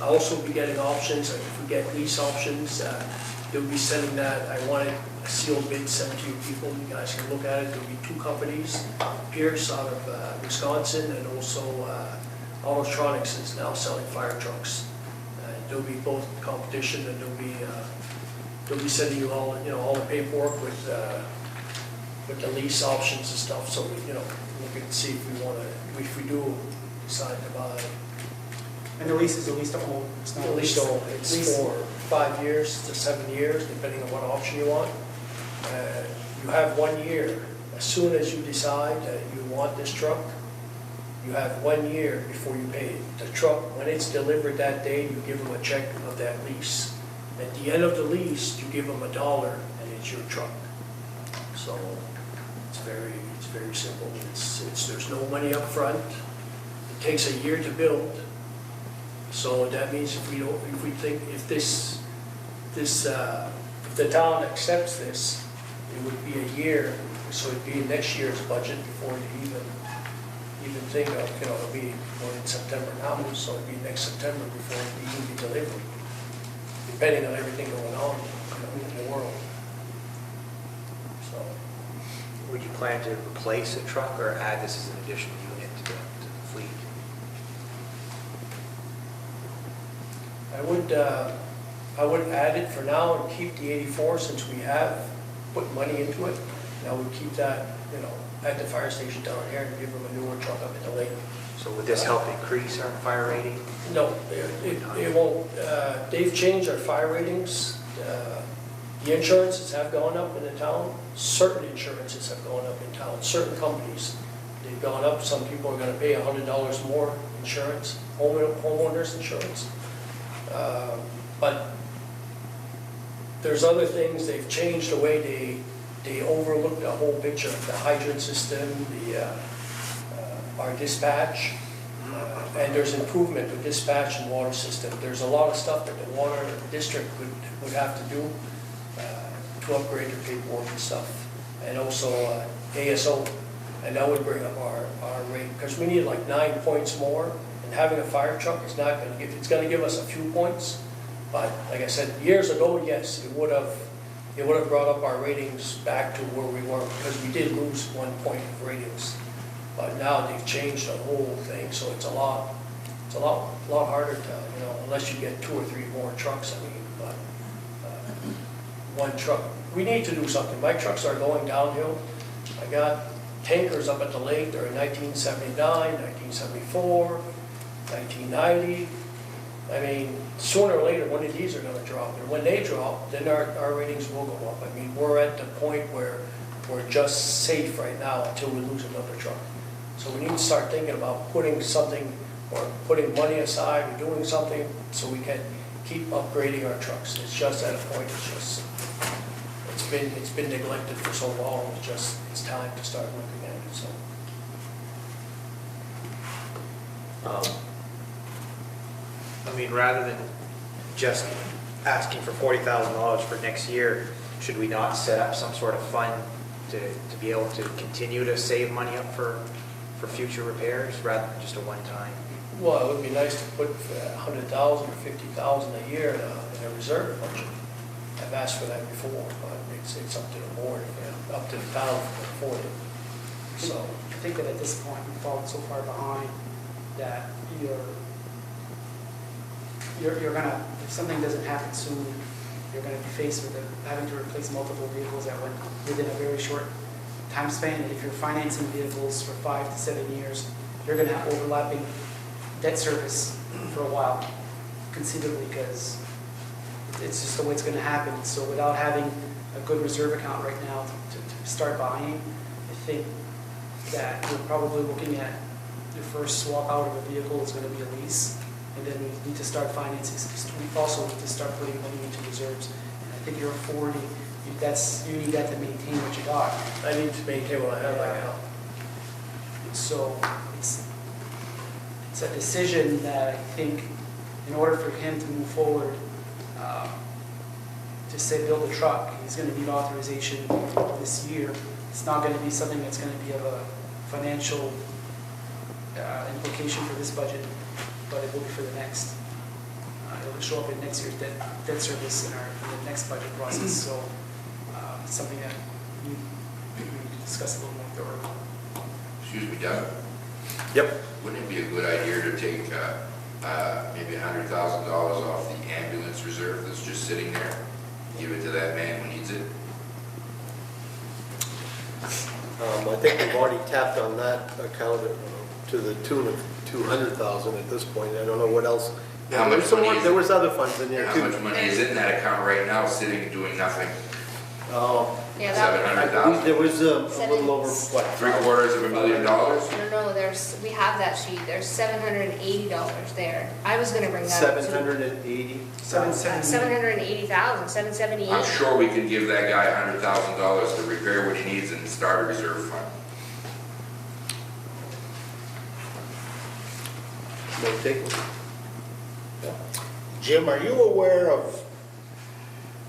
I'll also be getting options, like if we get lease options, they'll be sending that. I wanted a sealed bid sent to you people. You guys can look at it. There'll be 2 companies, Pierce out of Wisconsin, and also Autotronics is now selling fire trucks. There'll be both competition, and they'll be sending you all, all the paperwork with the lease options and stuff. So we, we can see if we do decide to buy. And the lease is a lease to own. It's not a Lease to own. It's for 5 years to 7 years, depending on what option you want. You have 1 year. As soon as you decide that you want this truck, you have 1 year before you pay it. The truck, when it's delivered that day, you give them a check of that lease. At the end of the lease, you give them $1 and it's your truck. So it's very simple. There's no money up front. It takes a year to build. So that means if the town accepts this, it would be a year. So it'd be next year's budget before you even think of, it'll be in September now, so it'd be next September before it even be delivered, depending on everything going on in the world. So, Would you plan to replace a truck or add this as an additional unit to the fleet? I would add it for now and keep the 84 since we have put money into it. And I would keep that, at the fire station down here and give them a newer truck up at the lake. So would this help increase our fire rating? No, it won't. They've changed our fire ratings. The insurances have gone up in the town. Certain insurances have gone up in town. Certain companies, they've gone up. Some people are going to pay $100 more insurance, homeowners insurance. But there's other things. They've changed the way they overlook the whole picture, the hydrant system, our dispatch, and there's improvement with dispatch and water system. There's a lot of stuff that the water district would have to do to upgrade their paperwork and stuff, and also ASO, and that would bring up our rate, because we need like 9 points more, and having a fire truck is not going to give, it's going to give us a few points, but like I said, years ago, yes, it would have brought up our ratings back to where we were, because we did lose 1 point of ratings. But now they've changed the whole thing, so it's a lot harder to, unless you get 2 or 3 more trucks, I mean, but one truck. We need to do something. My trucks are going downhill. I got tankers up at the lake. They're in 1979, 1974, 1990. I mean, sooner or later, one of these are going to drop. And when they drop, then our ratings will go up. I mean, we're at the point where we're just safe right now until we lose another truck. So we need to start thinking about putting something, or putting money aside, or doing something so we can keep upgrading our trucks. It's just at a point, it's been neglected for so long, it's time to start looking at it, so. I mean, rather than just asking for $40,000 for next year, should we not set up some sort of fund to be able to continue to save money up for future repairs rather than just a one-time? Well, it would be nice to put $100,000 or $50,000 a year in a reserve budget. I've asked for that before, but it's up to the board, up to the town to afford it. So I think that at this point, we've fallen so far behind that you're gonna, if something doesn't happen soon, you're gonna be faced with having to replace multiple vehicles within a very short time span. And if you're financing vehicles for 5 to 7 years, you're gonna have overlapping debt service for a while, conceivably, because it's just the way it's going to happen. So without having a good reserve account right now to start buying, I think that we're probably looking at the first swap out of a vehicle is going to be a lease, and then we need to start financing. We also need to start putting money into reserves. And I think you're at 40. You need that to maintain what you got. I need to maintain what I have right now. So it's a decision that I think, in order for him to move forward, to say build a truck, he's going to need authorization this year. It's not going to be something that's going to be of a financial implication for this budget, but it will be for the next. It'll show up in next year's debt service in the next budget process. So it's something that we can discuss a little more thoroughly. Excuse me, Doug, Yep. wouldn't it be a good idea to take maybe $100,000 off the ambulance reserve that's just sitting there? Give it to that man who needs it? I think we've already tapped on that account to the tune of 200,000 at this point. I don't know what else. How much money is it? There was other funds in there How too. much money is in that account right now, sitting and doing nothing? Yeah, that, I believe 700,000? there was a little over, what? $750,000? no, we have that sheet, there's $780 there. I was gonna bring that up. 780? 780,000, 778. I'm sure we can give that guy $100,000 to repair what he needs and start a reserve fund. No take. Jim, are you aware of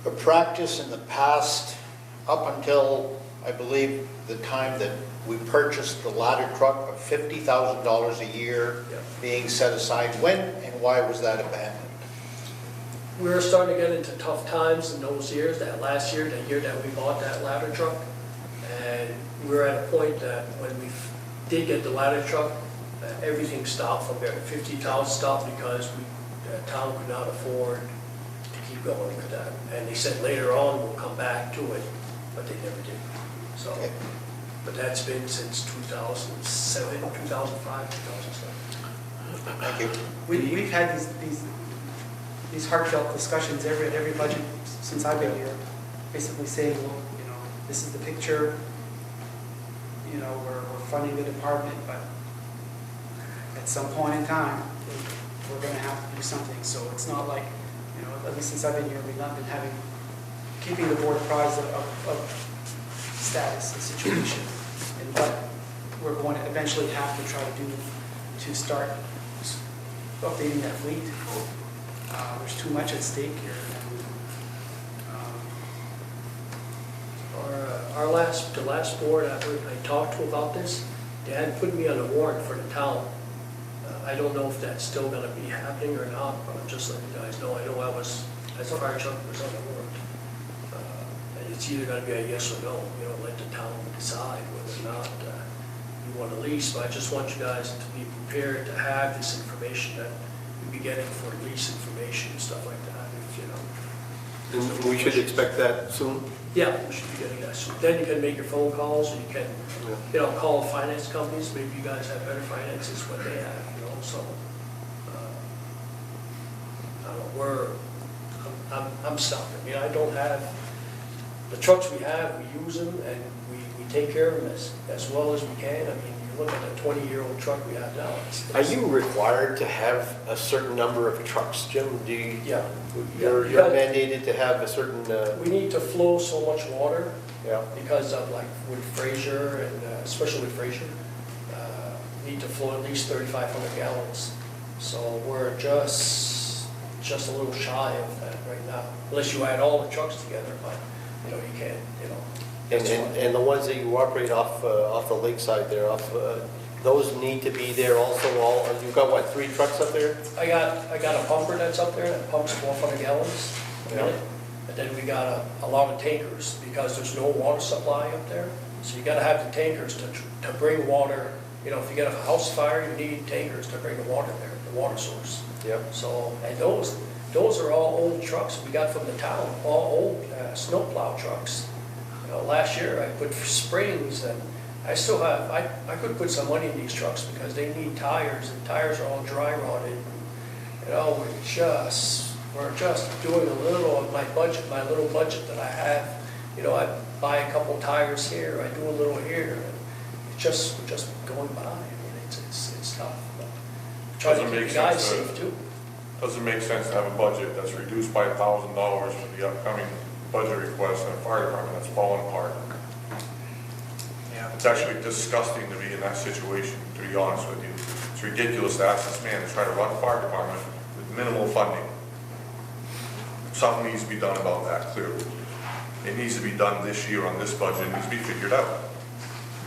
a practice in the past, up until, I believe, the time that we purchased the ladder truck of $50,000 a year being set aside? When and why was that abandoned? We were starting to get into tough times in those years, that last year, the year that we bought that ladder truck. And we were at a point that when we did get the ladder truck, everything stopped from there. 50,000 stopped because the town could not afford to keep going with that. And they said later on we'll come back to it, but they never did. So, Okay. but that's been since 2007, 2005, 2007. Thank you. We've had these heartfelt discussions at every budget since I've been here, basically saying, well, this is the picture, we're funding the department, but at some point in time, we're going to have to do something. So it's not like, at least since I've been here, we've not been keeping the board apprised of status and situation, and what we're going to eventually have to try to do to start updating that fleet. There's too much at stake here. The last board I talked to about this, they had put me on a warrant for the town. I don't know if that's still going to be happening or not, but I'm just letting you guys know. I know I was, as a fire truck, was on the warrant. And it's either going to be a yes or no. Let the town decide whether or not you want to lease. But I just want you guys to be prepared to have this information that you'll be getting for lease information and stuff like that. And we should expect that soon? Yeah, you should be getting that soon. Then you can make your phone calls, and you can, call finance companies. Maybe you guys have better finances than what they have, so. I don't know, I'm stuck. I don't have, the trucks we have, we use them, and we take care of them as well as we can. You look at the 20-year-old truck we have now. Are you required to have a certain number of trucks, Jim? Yeah. You're mandated to have a certain... We need to flow so much water Yeah. because of with Fraser, and especially with Fraser, we need to flow at least 3,500 gallons. So we're just a little shy of that right now, unless you add all the trucks together, but you can't, And the ones that you operate off the lakeside there, those need to be there also. You've got what, 3 trucks up there? I got a pumper that's up there that pumps 400 gallons a minute. And then we got a lot of tankers because there's no water supply up there. So you got to have the tankers to bring water. If you get a house fire, you need tankers to bring the water there, the water source. Yep. So, and those are all old trucks we got from the town, all old snowplow trucks. Last year I put springs and I still have, I could put some money in these trucks because they need tires, and tires are all dry rotted. You know, we're just doing a little of my budget, my little budget that I have. You know, I buy a couple tires here, I do a little here, and it's just, we're just going by. I mean, it's tough. But try to Doesn't keep make the guys sense safe too. Doesn't make sense to have a budget that's reduced by $1,000 for the upcoming budget request in a fire department that's falling apart. Yeah. It's actually disgusting to be in that situation, to be honest with you. It's ridiculous to ask this man to try to run a fire department with minimal funding. Something needs to be done about that, clearly. It needs to be done this year on this budget, it needs to be figured out.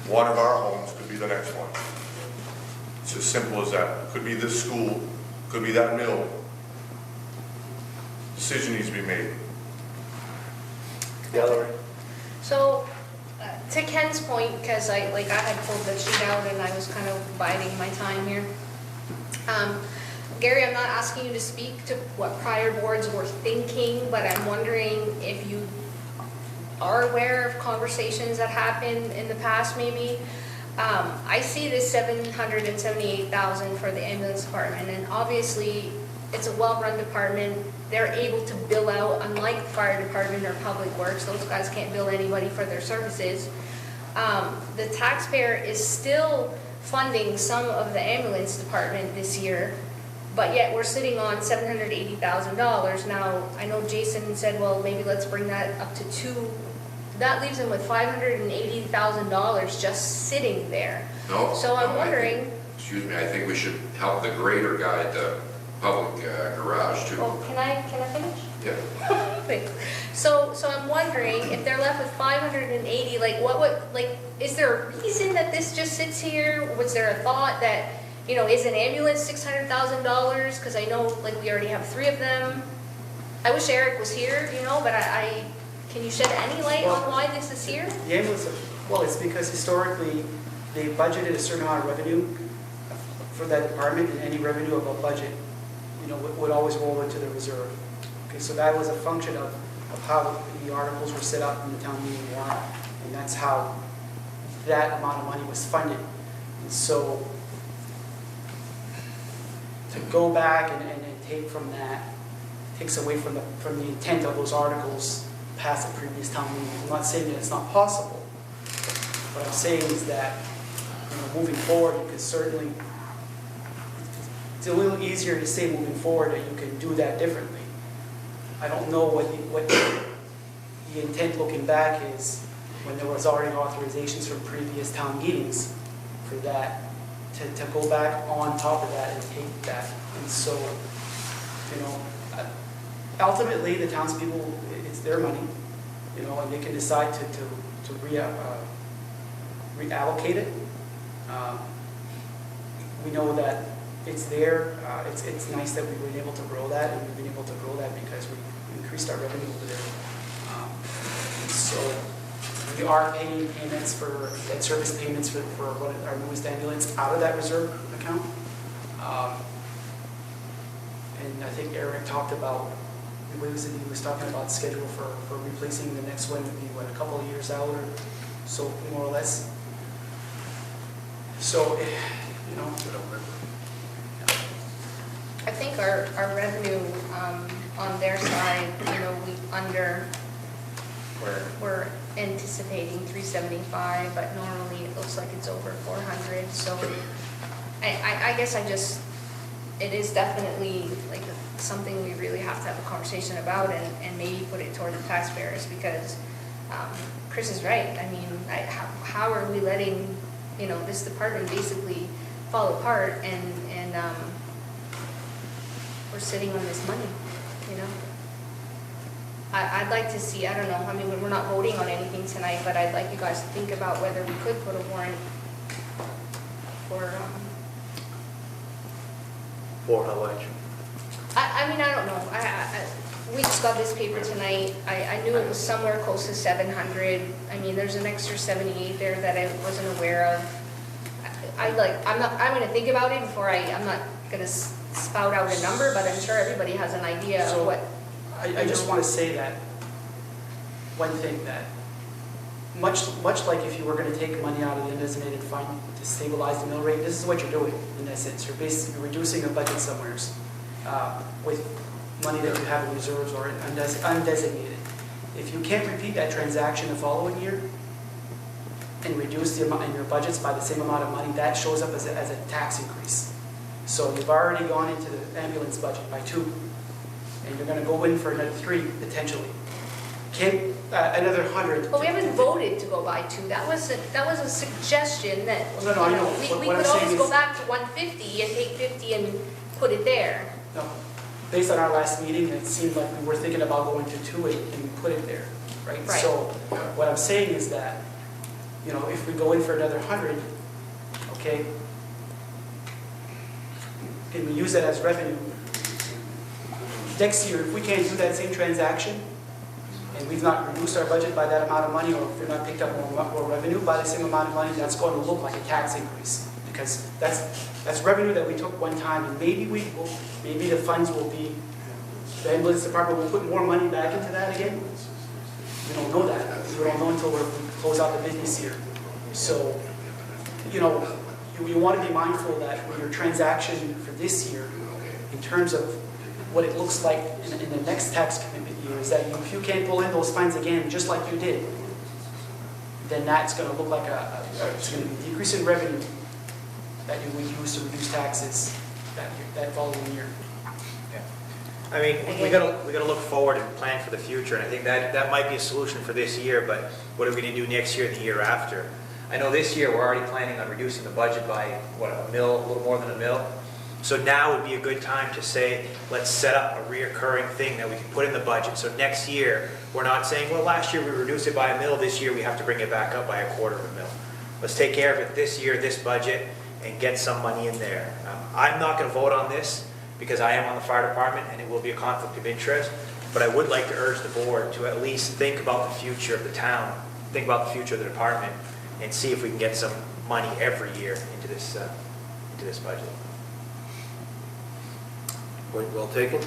One of our homes could be the next one. It's as simple as that. Could be this school, could be that mill. Decision needs to be made. Gallery. So, to Ken's point, because I had pulled the sheet out and I was kind of biding my time here. Gary, I'm not asking you to speak to what prior boards were thinking, but I'm wondering if you are aware of conversations that happened in the past, maybe. I see this $778,000 for the ambulance department, and obviously it's a well-run department. They're able to bill out, unlike the fire department or public works. Those guys can't bill anybody for their services. The taxpayer is still funding some of the ambulance department this year, but yet we're sitting on $780,000. Now, I know Jason said, well, maybe let's bring that up to $2. That leaves them with $580,000 just sitting there. No. So I'm no, wondering. Excuse me, I think we should help the grader guy at the public garage too. Oh, can I finish? Yeah. Thanks. So I'm wondering if they're left with 580, like what would, like, is there a reason that this just sits here? Was there a thought that, you know, is an ambulance $600,000? Because I know, like, we already have 3 of them. I wish Eric was here, you know, but can you shed any light on why this is here? The ambulance, well, it's because historically, they budgeted a certain amount of revenue for that department, and any revenue above budget, you know, would always roll into the reserve. Okay, so that was a function of how the articles were set up in the town meeting warrant, and that's how that amount of money was funded. And so, to go back and take from that, takes away from the intent of those articles past the previous town meeting. I'm not saying that it's not possible. What I'm saying is that, you know, moving forward, you could certainly, it's a little easier to say moving forward that you can do that differently. I don't know what the intent looking back is when there was already authorizations from previous town meetings for that, to go back on top of that and take that. And so, you know, ultimately the townspeople, it's their money, you know, and they can decide to reallocate it. We know that it's there. It's nice that we've been able to grow that, and we've been able to grow that because we increased our revenue over there. So we are paying payments for debt service payments for what our newest ambulance out of that reserve account. And I think Eric talked about, he was talking about schedule for replacing the next one would be, what, a couple of years out or so, more or less. So, you know. I think our revenue on their side, you know, we're anticipating 375, but normally it looks like it's over 400. So I guess it is definitely like something we really have to have a conversation about and maybe put it toward the taxpayers, because Chris is right. I mean, how are we letting, you know, this department basically fall apart and we're sitting on this money, you know? I'd like to see, I don't know, I mean, we're not voting on anything tonight, but I'd like you guys to think about whether we could put a warrant for how much? I mean, I don't know. We just got this paper tonight. I knew it was somewhere close to 700. I mean, there's an extra 78 there that I wasn't aware of. I'm going to think about it before I'm not going to spout out a number, but I'm sure everybody has an idea of what. I just want to say that one thing, that much like if you were going to take money out of the undesignated fund to stabilize the mill rate, this is what you're doing in essence. You're basically reducing a budget somewheres with money that you have in reserves or undesignated. If you can't repeat that transaction the following year and reduce the amount in your budgets by the same amount of money, that shows up as a tax increase. So you've already gone into the ambulance budget by 2, and you're going to go in for another 3 potentially. Another 100. But we haven't voted to go by 2. That was a suggestion that, No, I know. we What I'm could saying always is- go back to 150 and take 50 and put it there. No. Based on our last meeting, it seemed like we were thinking about going to 2 and we put it there, right? Right. So what I'm saying is that, if we go in for another 100, okay, and we use that as revenue, next year, if we can't do that same transaction, and we've not reduced our budget by that amount of money, or if we've not picked up more revenue by the same amount of money, that's going to look like a tax increase. Because that's revenue that we took one time, and maybe the funds will be, the ambulance department will put more money back into that again. We don't know that. We don't know until we close out the business year. So, you want to be mindful that your transaction for this year, in terms of what it looks like in the next tax commitment year, is that if you can't pull in those funds again, just like you did, then that's going to look like it's going to be a decrease in revenue that you would use to reduce taxes that following year. I mean, we gotta look forward and plan for the future, and I think that might be a solution for this year, but what are we gonna do next year and the year after? I know this year we're already planning on reducing the budget by, a little more than $1 million. So now would be a good time to say, let's set up a reoccurring thing that we can put in the budget. So next year, we're not saying, well, last year we reduced it by $1 million, this year we have to bring it back up by $250,000. Let's take care of it this year, this budget, and get some money in there. I'm not gonna vote on this, because I am on the fire department and it will be a conflict of interest, but I would like to urge the board to at least think about the future of the town, think about the future of the department, and see if we can get some money every year into this budget. Point well taken.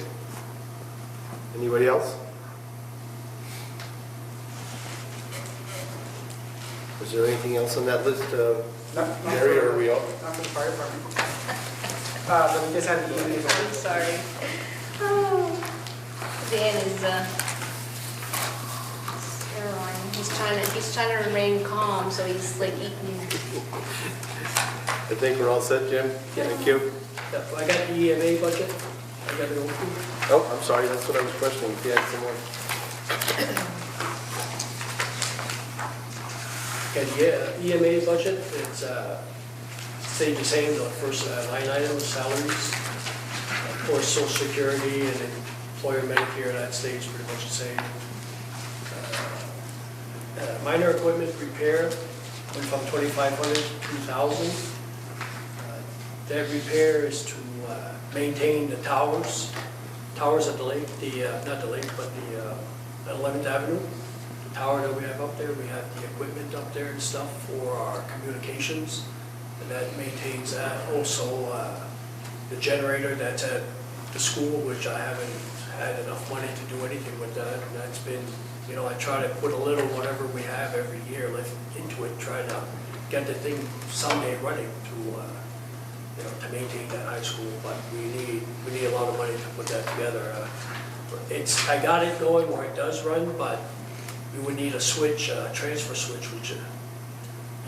Anybody else? Was there anything else on that list, Gary, or are we all? Not for the fire department. But we just had the evening. I'm sorry. Oh, Dan is, never mind. He's trying to remain calm, so he's like eating. I think we're all set, Jim? Thank you. Yep, I got the EMA budget. I got it open. Oh, I'm sorry, that's what I was questioning. If you had some more. Okay, the EMA budget, it's stayed the same. The first line item was salaries. Of course, Social Security and employer Medicare, that stays pretty much the same. Minor equipment repair went from 2,500 to 2,000. That repair is to maintain the towers at the lake, not the lake, but the 11th Avenue. The tower that we have up there, we have the equipment up there and stuff for our communications, and that maintains that. Also, the generator that's at the school, which I haven't had enough money to do anything with that, and that's been, I try to put a little whatever we have every year into it, try to get the thing someday running to maintain that high school, but we need a lot of money to put that together. I got it going where it does run, but we would need a switch, transfer switch, which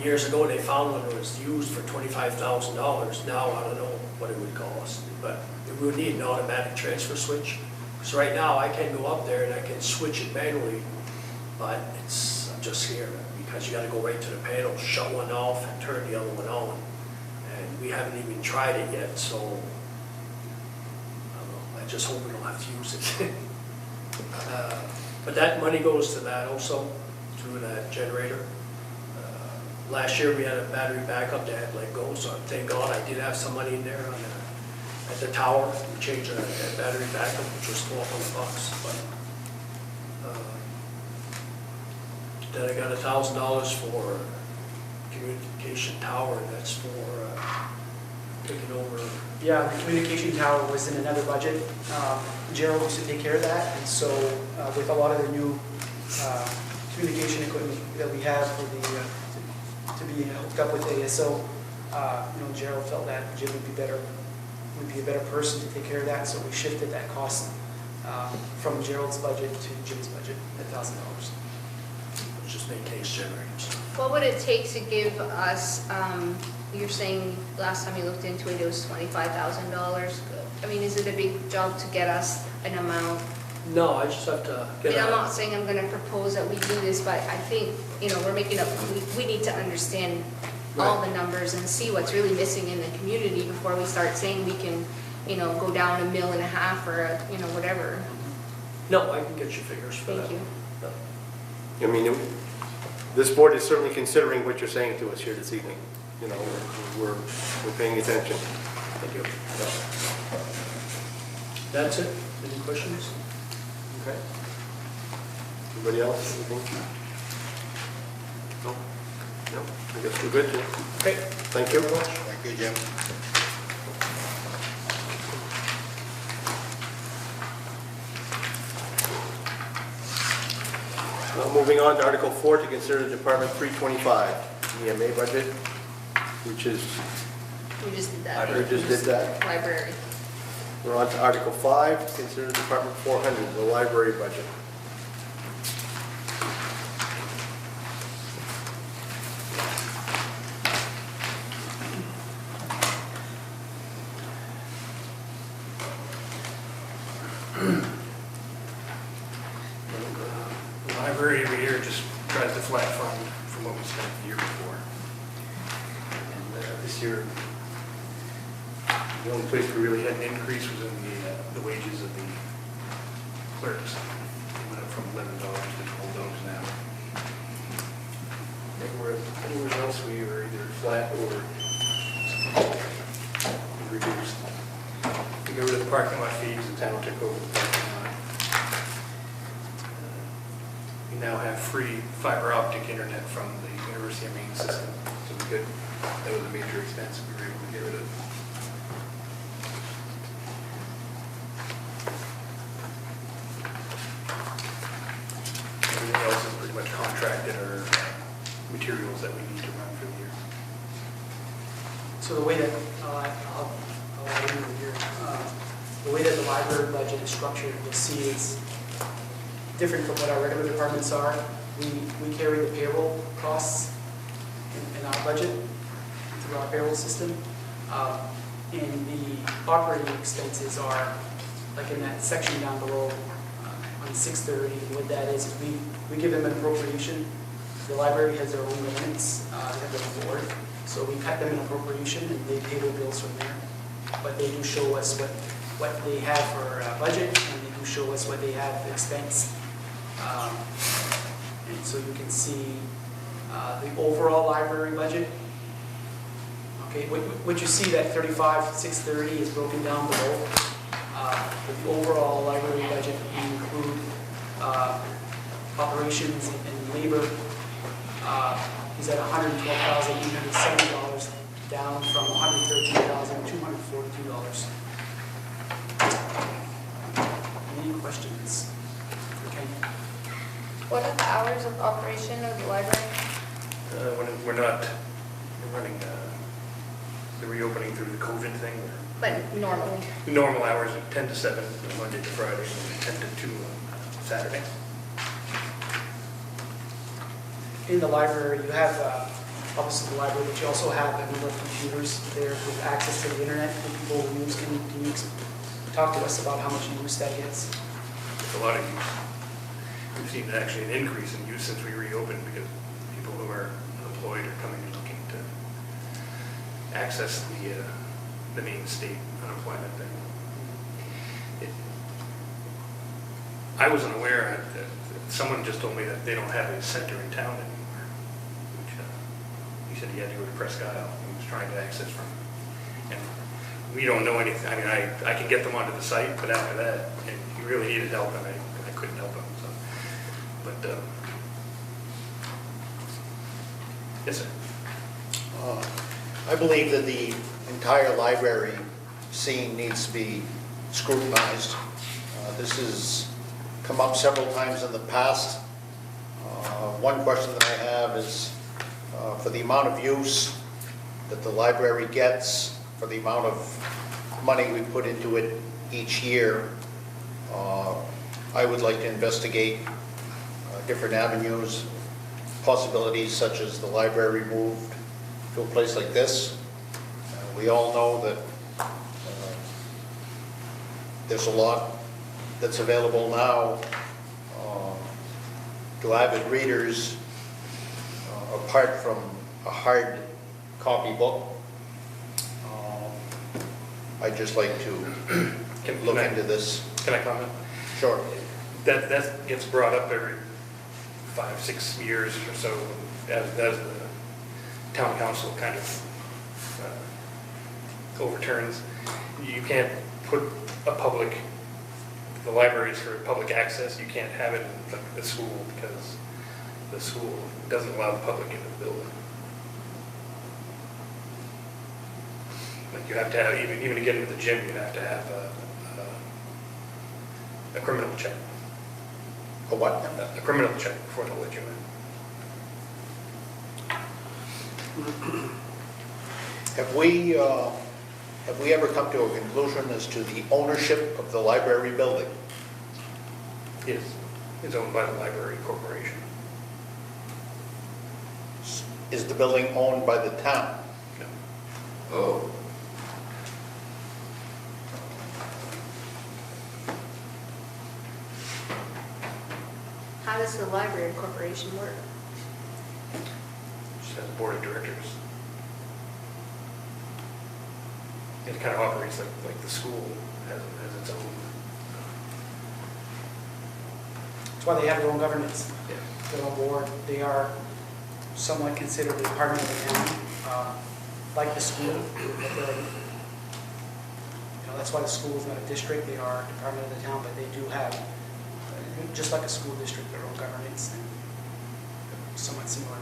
years ago they found one that was used for $25,000. Now I don't know what it would cost, but we would need an automatic transfer switch. Because right now I can go up there and I can switch it manually, but I'm just scared because you got to go right to the panel, shut one off, and turn the other one on. And we haven't even tried it yet, so I don't know. I just hope we don't have to use it. But that money goes to that also, through that generator. Last year we had a battery backup that had to let go, so thank God I did have some money in there at the tower. We changed that battery backup, which was $1,200. But then I got $1,000 for communication tower, and that's for taking over. Yeah, the communication tower was in another budget. Gerald used to take care of that, and so with a lot of the new communication equipment that we have for the, to be hooked up with ASO. Gerald felt that Jim would be a better person to take care of that, so we shifted that cost from Gerald's budget to Jim's budget at $1,000. It just maintains generators. What would it take to give us, you're saying last time you looked into it, it was $25,000. I mean, is it a big job to get us an amount? No, I just have to I get mean, I'm a, not saying I'm gonna propose that we do this, but I think, we're making up, we need to understand all the numbers and see what's really missing in the community before we start saying we can, go down $1.5 million or, whatever. no, I can get you figures for that. Thank you. I mean, this board is certainly considering what you're saying to us here this evening. We're paying attention. Thank you. That's it? Any questions? Okay. Anybody else? Anything? No? No? I guess we're good, Jim. Okay. Thank you. Thank you, Jim. Now, moving on to Article 4, to consider Department 325, EMA budget, which is, We just did that. we just did that. Library. We're on to Article 5, to consider Department 400, the library budget. The library every year just tries to flat fund from what we spent the year before. And this year, the only place we really had an increase was in the wages of the clerks. They went up from $11 to $12 an hour. Anywhere else, we were either flat or reduced. We got rid of the parking lot fees, the town took over the parking lot. We now have free fiber optic internet from the University of Maine system, so that was a major expense we were able to get rid of. Everything else is pretty much contracted or materials that we need to run for the year. So the way that, I'll add in over here, the way that the library budget is structured, you'll see it's different from what our regular departments are. We carry the payroll costs in our budget through our payroll system. And the operating expenses are like in that section down below on 630. What that is we give them an appropriation. The library has their own limits, they have their own board. So we cut them an appropriation and they pay their bills from there. But they do show us what they have for budget, and they do show us what they have expense. And so you can see the overall library budget. Okay, what you see, that 35,630 is broken down below. But the overall library budget, we include operations and labor is at $112,870, down from $113,242. Any questions for Ken? What are the hours of operation of the library? We're running the reopening through the COVID thing. But normally? Normal hours are 10 to 7, Monday to Friday, and 10 to 2 on Saturday. In the library, you have, obviously the library, but you also have a number of computers there with access to the internet that people use. Can you talk to us about how much use that gets? It's a lot of use. We've seen actually an increase in use since we reopened because people who are unemployed are coming and looking to access the main state unemployment thing. I wasn't aware that someone just told me that they don't have a center in town anymore. Which, he said he had to go to Presque Isle. He was trying to access from. And we don't know anything. I mean, I can get them onto the site, but after that, and he really needed help, and I couldn't help him. So, but yes, sir. I believe that the entire library scene needs to be scrutinized. This has come up several times in the past. One question that I have is, for the amount of use that the library gets, for the amount of money we put into it each year, I would like to investigate different avenues, possibilities such as the library moved to a place like this. We all know that there's a lot that's available now to avid readers, apart from a hard copy book. I'd just like to look into this. Can I comment? Sure. That gets brought up every 5-6 years or so as the town council kind of overturns. You can't put the libraries for public access, you can't have it in the school because the school doesn't allow the public into the building. Like you have to have, even to get into the gym, you have to have a criminal check. A what? A criminal check before they'll let you in. Have we ever come to a conclusion as to the ownership of the library building? Yes, it's owned by the Library Corporation. Is the building owned by the town? No. Oh, How does the library corporation work? Just has a board of directors. It kind of operates like the school has its own. That's why they have their own governance, Yeah. their own board. They are somewhat considered a department of the town, like the school. But they're, that's why the school is not a district. They are a department of the town, but they do have, just like a school district, their own governance and somewhat similar.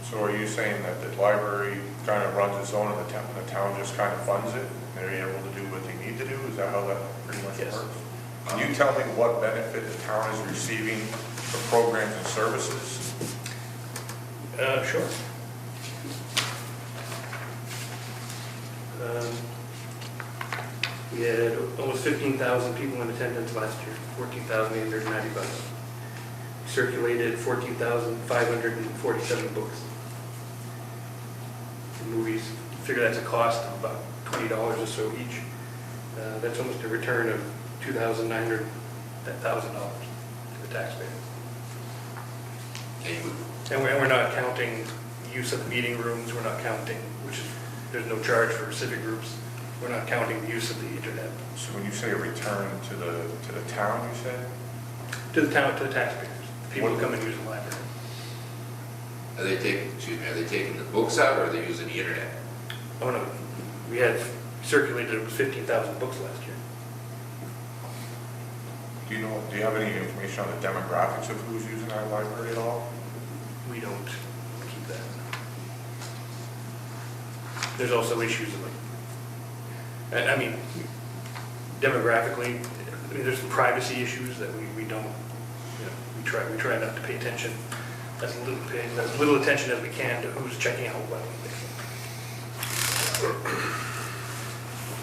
So are you saying that the library kind of runs its own and the town just kind of funds it? They're able to do what they need to do? Is that how that pretty much Yes. works? Can you tell me what benefit the town is receiving for programs and services? Sure. We had almost 15,000 people in attendance last year, 14,890 bucks. Circulated 14,547 books. The movies, figure that's a cost of about $20 or so each. That's almost a return of $2,900, $1,000 to the taxpayer. And we're not counting use of the meeting rooms, we're not counting, there's no charge for civic groups. We're not counting the use of the internet. So when you say a return to the town, you said? To the town, to the taxpayers, the people who come and use the library. are they taking the books out or are they using the internet? Oh no, we had circulated, it was 15,000 books last year. Do you have any information on the demographics of who's using our library at all? We don't keep that. There's also issues of demographically, there's some privacy issues that we don't, we try not to pay attention, as little attention as we can to who's checking out what.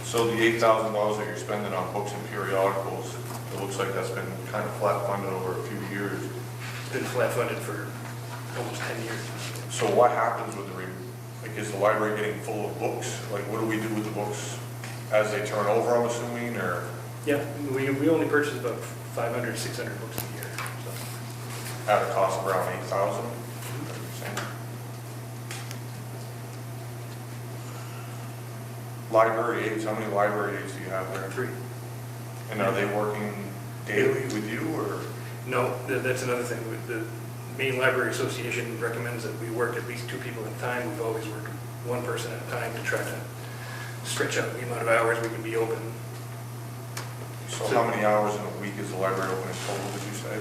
So the $8,000 that you're spending on books and periodicals, it looks like that's been kind of flat funded over a few years. It's been flat funded for almost 10 years. So what happens with is the library getting full of books? Like, what do we do with the books as they turn over, I'm assuming, or? Yeah, we only purchase about 500, 600 books a year. So. At a cost of around $8,000? Library aides, how many library aides do you have there? 3. And are they working daily with you, or? No, that's another thing. The Maine Library Association recommends that we work at least 2 people at a time. We've always worked one person at a time to try to stretch out the amount of hours we can be open. So how many hours in a week is the library open in total, did you say?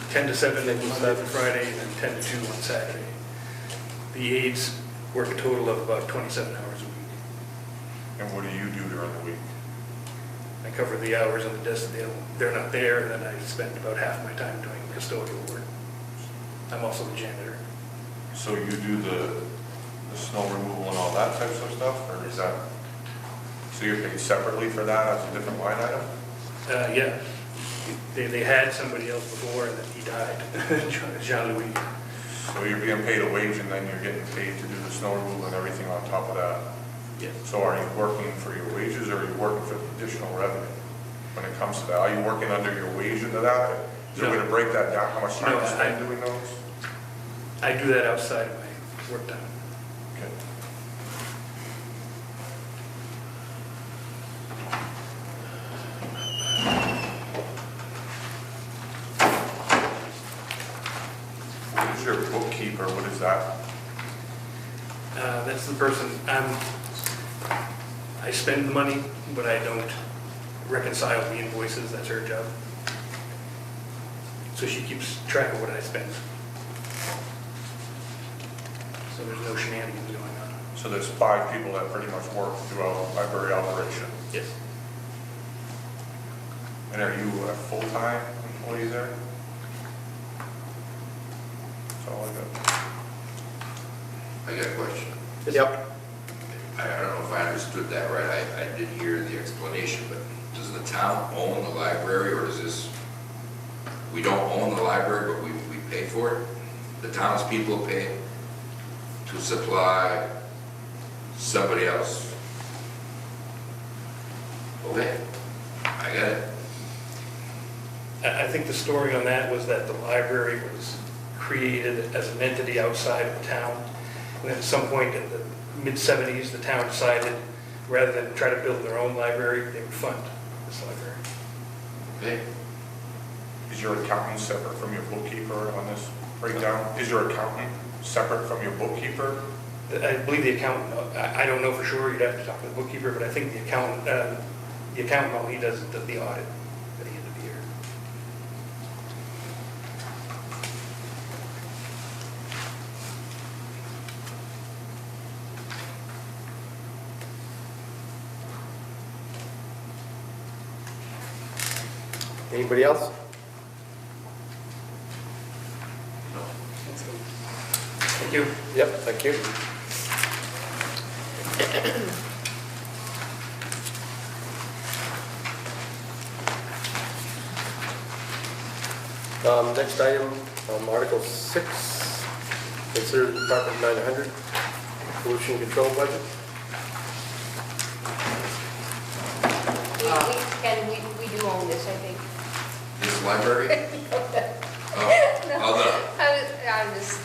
10 to 7 on Monday to Friday, and then 10 to 2 on Saturday. The aides work a total of about 27 hours a week. And what do you do during the week? I cover the hours of the desk, they're not there, and then I spend about half my time doing custodial work. I'm also the janitor. So you do the snow removal and all that types of stuff, or is that, so you're paid separately for that as a different line item? Yeah, they had somebody else before, and then he died, Jean Louis. So you're being paid a wage and then you're getting paid to do the snow removal and everything on top of that? Yeah. So are you working for your wages or are you working for the additional revenue when it comes to that? Are you working under your wage into that? Is there a way to break that down, how much time you spend doing those? I do that outside of my work time. Okay. What is your bookkeeper, what is that? That's the person, I spend the money, but I don't reconcile the invoices, that's her job. So she keeps track of what I spend. So there's no shenanigans going on. So there's 5 people that pretty much work throughout library operation. Yes. And are you a full-time employee there? That's all I got. I got a question. Yep. I don't know if I understood that right. I didn't hear the explanation, but does the town own the library, or does this, we don't own the library, but we pay for it? The townspeople pay to supply somebody else? Okay, I got it. I think the story on that was that the library was created as an entity outside of the town. And then at some point in the mid-70s, the town decided, rather than try to build their own library, they would fund this library. Okay. Is your accountant separate from your bookkeeper on this breakdown? Is your accountant separate from your bookkeeper? I believe the accountant, I don't know for sure, you'd have to talk to the bookkeeper, but I think the accountant, all he does is the audit at the end of the year. Anybody else? That's good. Thank you. Yep, thank you. Next item, Article 6, consider the Department 900 pollution control budget. We do own this, I think. This library? No, I'm just,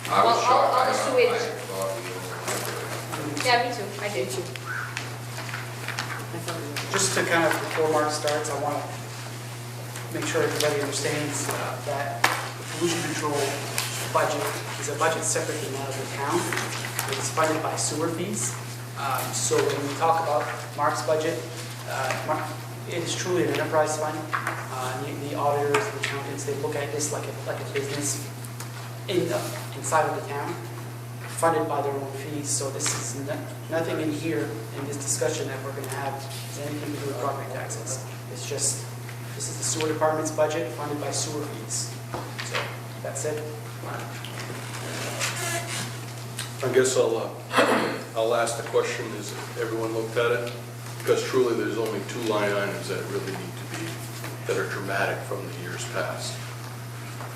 I was shocked. I'll I switch. thought we owned the library. Yeah, me too, I did. Just to kind of, before Mark starts, I want to make sure everybody understands that the pollution control budget is a budget separate from that of the town. It's funded by sewer fees. So when we talk about Mark's budget, it is truly an enterprise fund. The auditors, the accountants, they look at this like a business inside of the town, funded by their own fees. So this is nothing in here in this discussion that we're going to have has anything to do with property taxes. It's just, this is the sewer department's budget funded by sewer fees. So that's it. I guess I'll ask the question, has everyone looked at it? Because truly there's only 2 line items that really need to be, that are dramatic from the years past.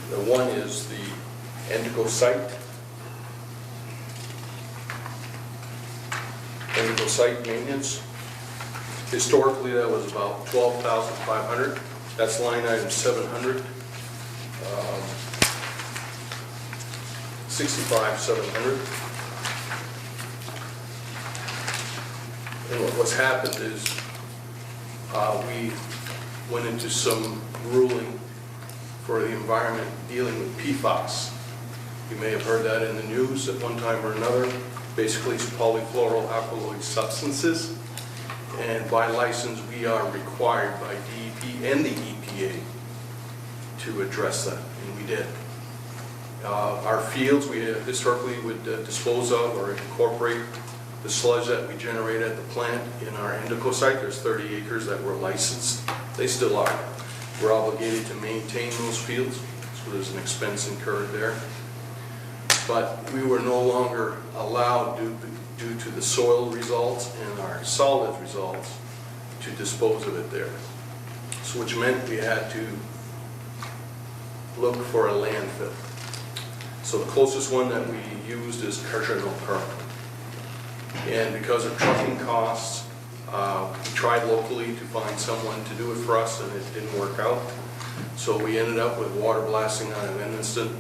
The one is the Endigo site. Endigo site maintenance. Historically, that was about $12,500. That's line item 700. 65,700. And what's happened is we went into some ruling for the environment dealing with PFAS. You may have heard that in the news at one time or another. Basically, it's polyfluoroalkyl substances. And by license, we are required by DEP and the EPA to address that, and we did. Our fields, we historically would dispose of or incorporate The sludge that we generate at the plant in our Indico site, there's 30 acres that were licensed. They still are. We're obligated to maintain those fields, so there's an expense incurred there. But we were no longer allowed, due to the soil results and our solids results, to dispose of it there. So which meant we had to look for a landfill. So the closest one that we used is Carchano Park. And because of trucking costs, we tried locally to find someone to do it for us, and it didn't work out. So we ended up with water blasting out of Edmundston,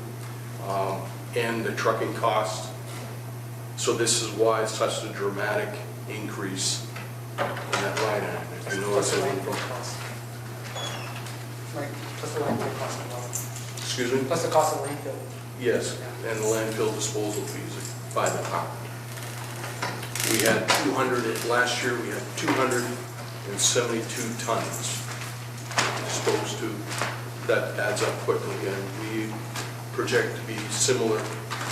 and the trucking cost. So this is why it's such a dramatic increase in that line item. If you notice, it went from, Right, plus the landfill cost as well. excuse me? Plus the cost of landfill. Yes, and the landfill disposal fees by the pound. We had 200, last year we had 272 tons disposed to. That adds up quickly, and we project to be similar,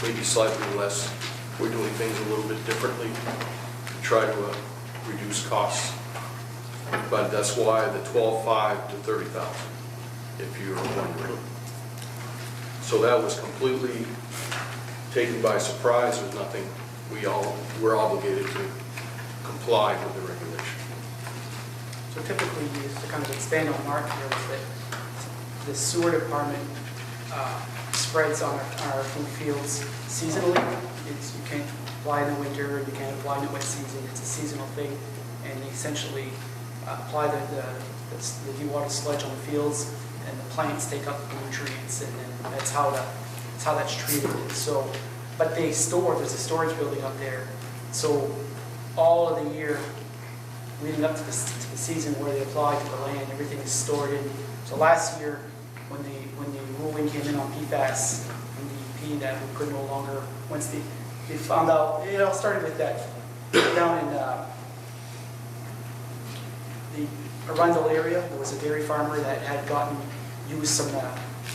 maybe slightly less. We're doing things a little bit differently to try to reduce costs. But that's why the 12.5 to 30,000, if you're wondering. So that was completely taken by surprise. There's nothing, we're obligated to comply with the regulation. So typically, to kind of expand on Mark here, is that the sewer department spreads on our food fields seasonally. You can't apply in the winter, you can't apply in the wet season. It's a seasonal thing, and they essentially apply the dewatered sludge on the fields, and the plants take up the nutrients, and then that's how that's treated. So, but there's a storage building up there. So all of the year leading up to the season where they apply to the land, everything is stored in. So last year, when the ruling came in on PFAS from the EP, that we could no longer, once they found out, it all started with that down in the Arundel area. There was a dairy farmer that had used some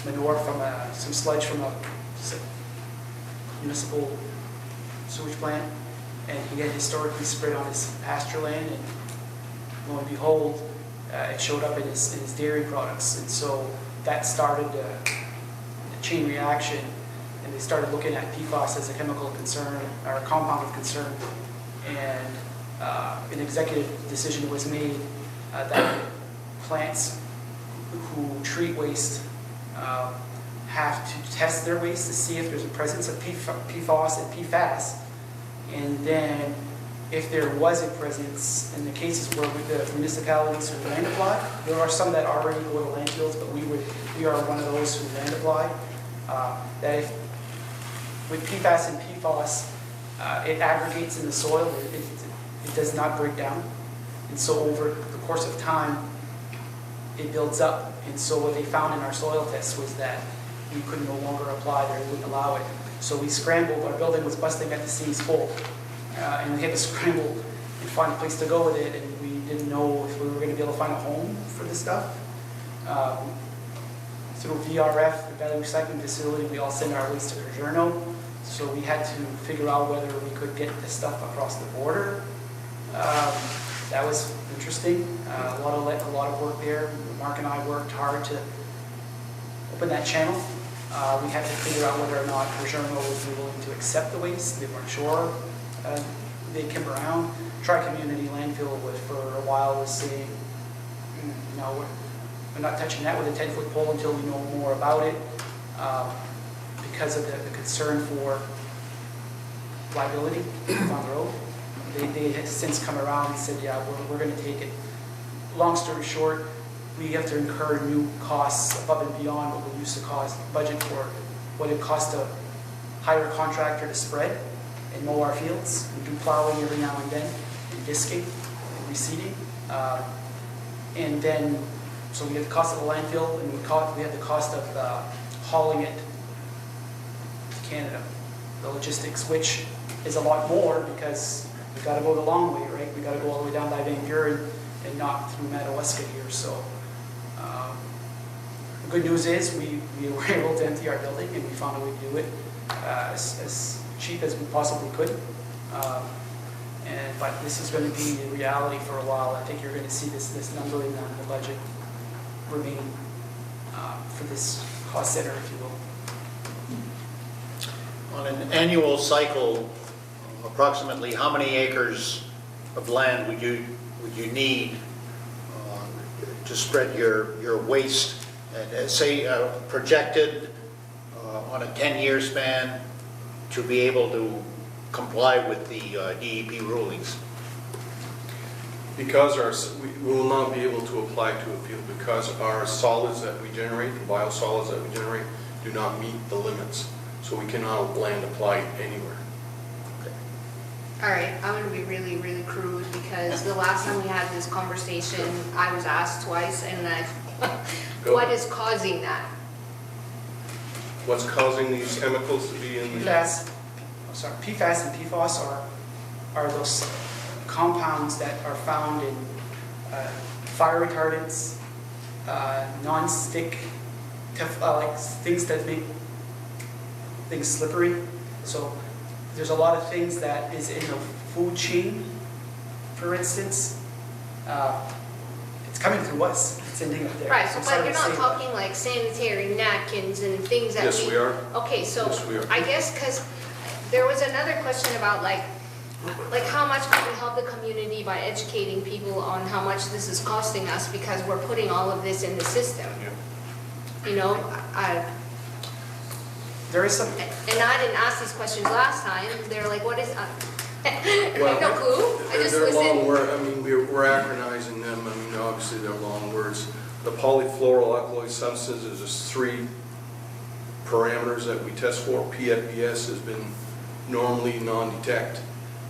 manure from some sludge from a municipal sewage plant, and he had historically spread on his pasture land, and lo and behold, it showed up in his dairy products. And so that started a chain reaction, and they started looking at PFAS as a chemical concern or a compound of concern. And an executive decision was made that plants who treat waste have to test their waste to see if there's a presence of PFAS and PFAS. And then if there was a presence, in the cases where the municipalities who land apply, there are some that already go to landfills, but we are one of those who land apply. That if, with PFAS and PFAS, it aggregates in the soil, it does not break down. And so over the course of time, it builds up. And so what they found in our soil tests was that we could no longer apply there, we wouldn't allow it. So we scrambled, our building was busting at the seams full. And we had to scramble and find a place to go with it, and we didn't know if we were going to be able to find a home for this stuff. Through VRF, the Value Recycling Facility, we all send our waste to Carchano, so we had to figure out whether we could get this stuff across the border. That was interesting. A lot of work there. Mark and I worked hard to open that channel. We had to figure out whether or not Carchano would be willing to accept the waste. They weren't sure. They came around. Tri-community landfill for a while was saying, no, we're not touching that with a 10-foot pole until we know more about it, because of the concern for liability down the road. They had since come around and said, yeah, we're going to take it. Long story short, we have to incur new costs above and beyond what we used to budget for what it cost to hire a contractor to spread and mow our fields and do plowing every now and then, and disking and reseeding. And then, so we had the cost of the landfill, and we had the cost of hauling it to Canada, the logistics, which is a lot more because we got to go the long way, right? We got to go all the way down by Van Buren and not through Madawaska here. So the good news is we were able to empty our building, and we found a way to do it as cheap as we possibly could. But this is going to be the reality for a while. I think you're going to see this number in the budget remain for this cost center, if you will. On an annual cycle, approximately how many acres of land would you need to spread your waste, and say projected on a 10-year span to be able to comply with the DEP rulings? Because we will not be able to apply to a field because our solids that we generate, the biosolids that we generate, do not meet the limits. So we cannot land apply anywhere. All right, I'm gonna be really, really crude because the last time we had this conversation, I was asked twice and what is causing that? What's causing these chemicals to be in the... PFAS and PFOS are those compounds that are found in fire retardants, non-stick, like things that make things slippery. So there's a lot of things that is in the food chain, for instance. It's coming through us. It's ending up there. Right, So so I'm but sorry you're to not say talking like sanitary napkins and things that Yes, we are. Okay, so Yes, we are. I guess because there was another question about like how much can we help the community by educating people on how much this is costing us because we're putting all of this in the system. You know, there is some. And I didn't ask these questions last time. They're like, what is? I Well, have no clue. I just they're long listened. words. I mean, we're acronizing them. I mean, obviously they're long words. The polyfluoroalkyl substances is 3 parameters that we test for. PFBS has been normally non-detect,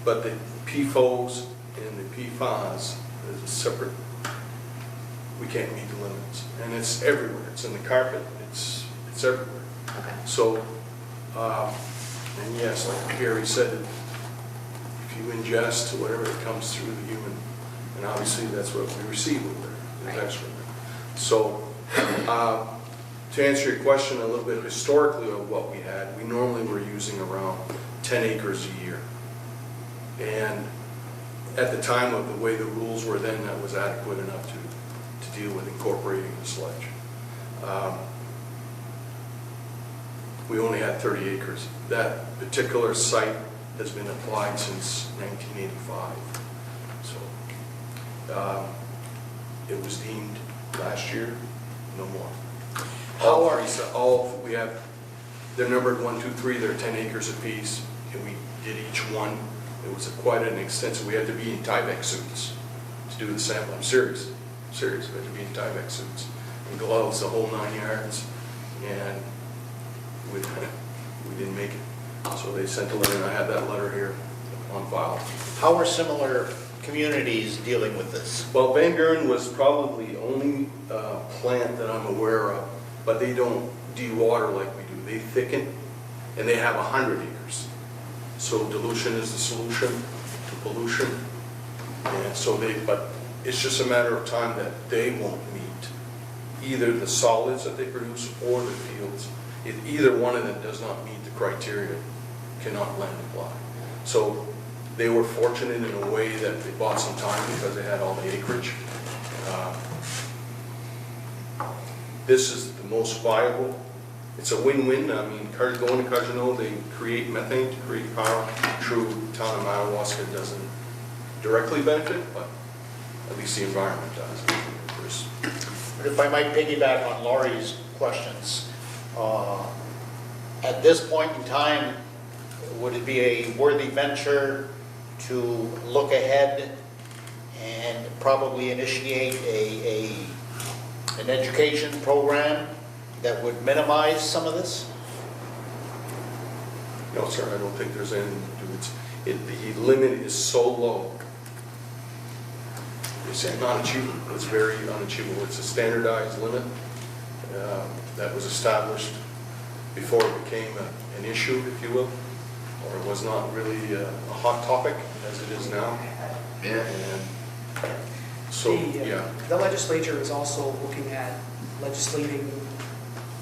but the PFOs and the PFAS is a separate. We can't meet the limits, and it's everywhere. It's in the carpet. It's everywhere. Okay. So, and yes, like Gary said, if you ingest whatever it comes through the human, and obviously that's what we receive with the excrement. So, to answer your question a little bit historically of what we had, we normally were using around 10 acres a year. And at the time of the way the rules were then, that was adequate enough to deal with incorporating the sludge. We only had 30 acres. That particular site has been applied since 1985. So it was deemed last year, no more. All we have, they're numbered 1, 2, 3, they're 10 acres apiece, and we did each one. It was quite an extensive, we had to be in Tyvek suits to do the sample. I'm serious, we had to be in Tyvek suits and gloves, the whole 9 yards, and we didn't make it. So they sent a letter, and I have that letter here on file. How are similar communities dealing with this? Well, Van Buren was probably the only plant that I'm aware of, but they don't de-water like we do. They thicken, and they have 100 acres. So dilution is the solution to pollution. And so but it's just a matter of time that they won't meet either the solids that they produce or the fields. If either one of them does not meet the criteria, cannot land apply. So they were fortunate in a way that they bought some time because they had all the acreage. This is the most viable. It's a win-win. I mean, going to Cajano, they create methane to create power. True, town of Madawaska doesn't directly benefit, but at least the environment does. But if I might piggyback on Laurie's questions, at this point in time, would it be a worthy venture to look ahead and probably initiate an education program that would minimize some of this? No, sir, I don't think there's anything to do. The limit is so low. It's not achievable. It's very unachievable. It's a standardized limit that was established before it became an issue, if you will, or it was not really a hot topic as it is now. Yeah. And so, yeah. The legislature is also looking at legislating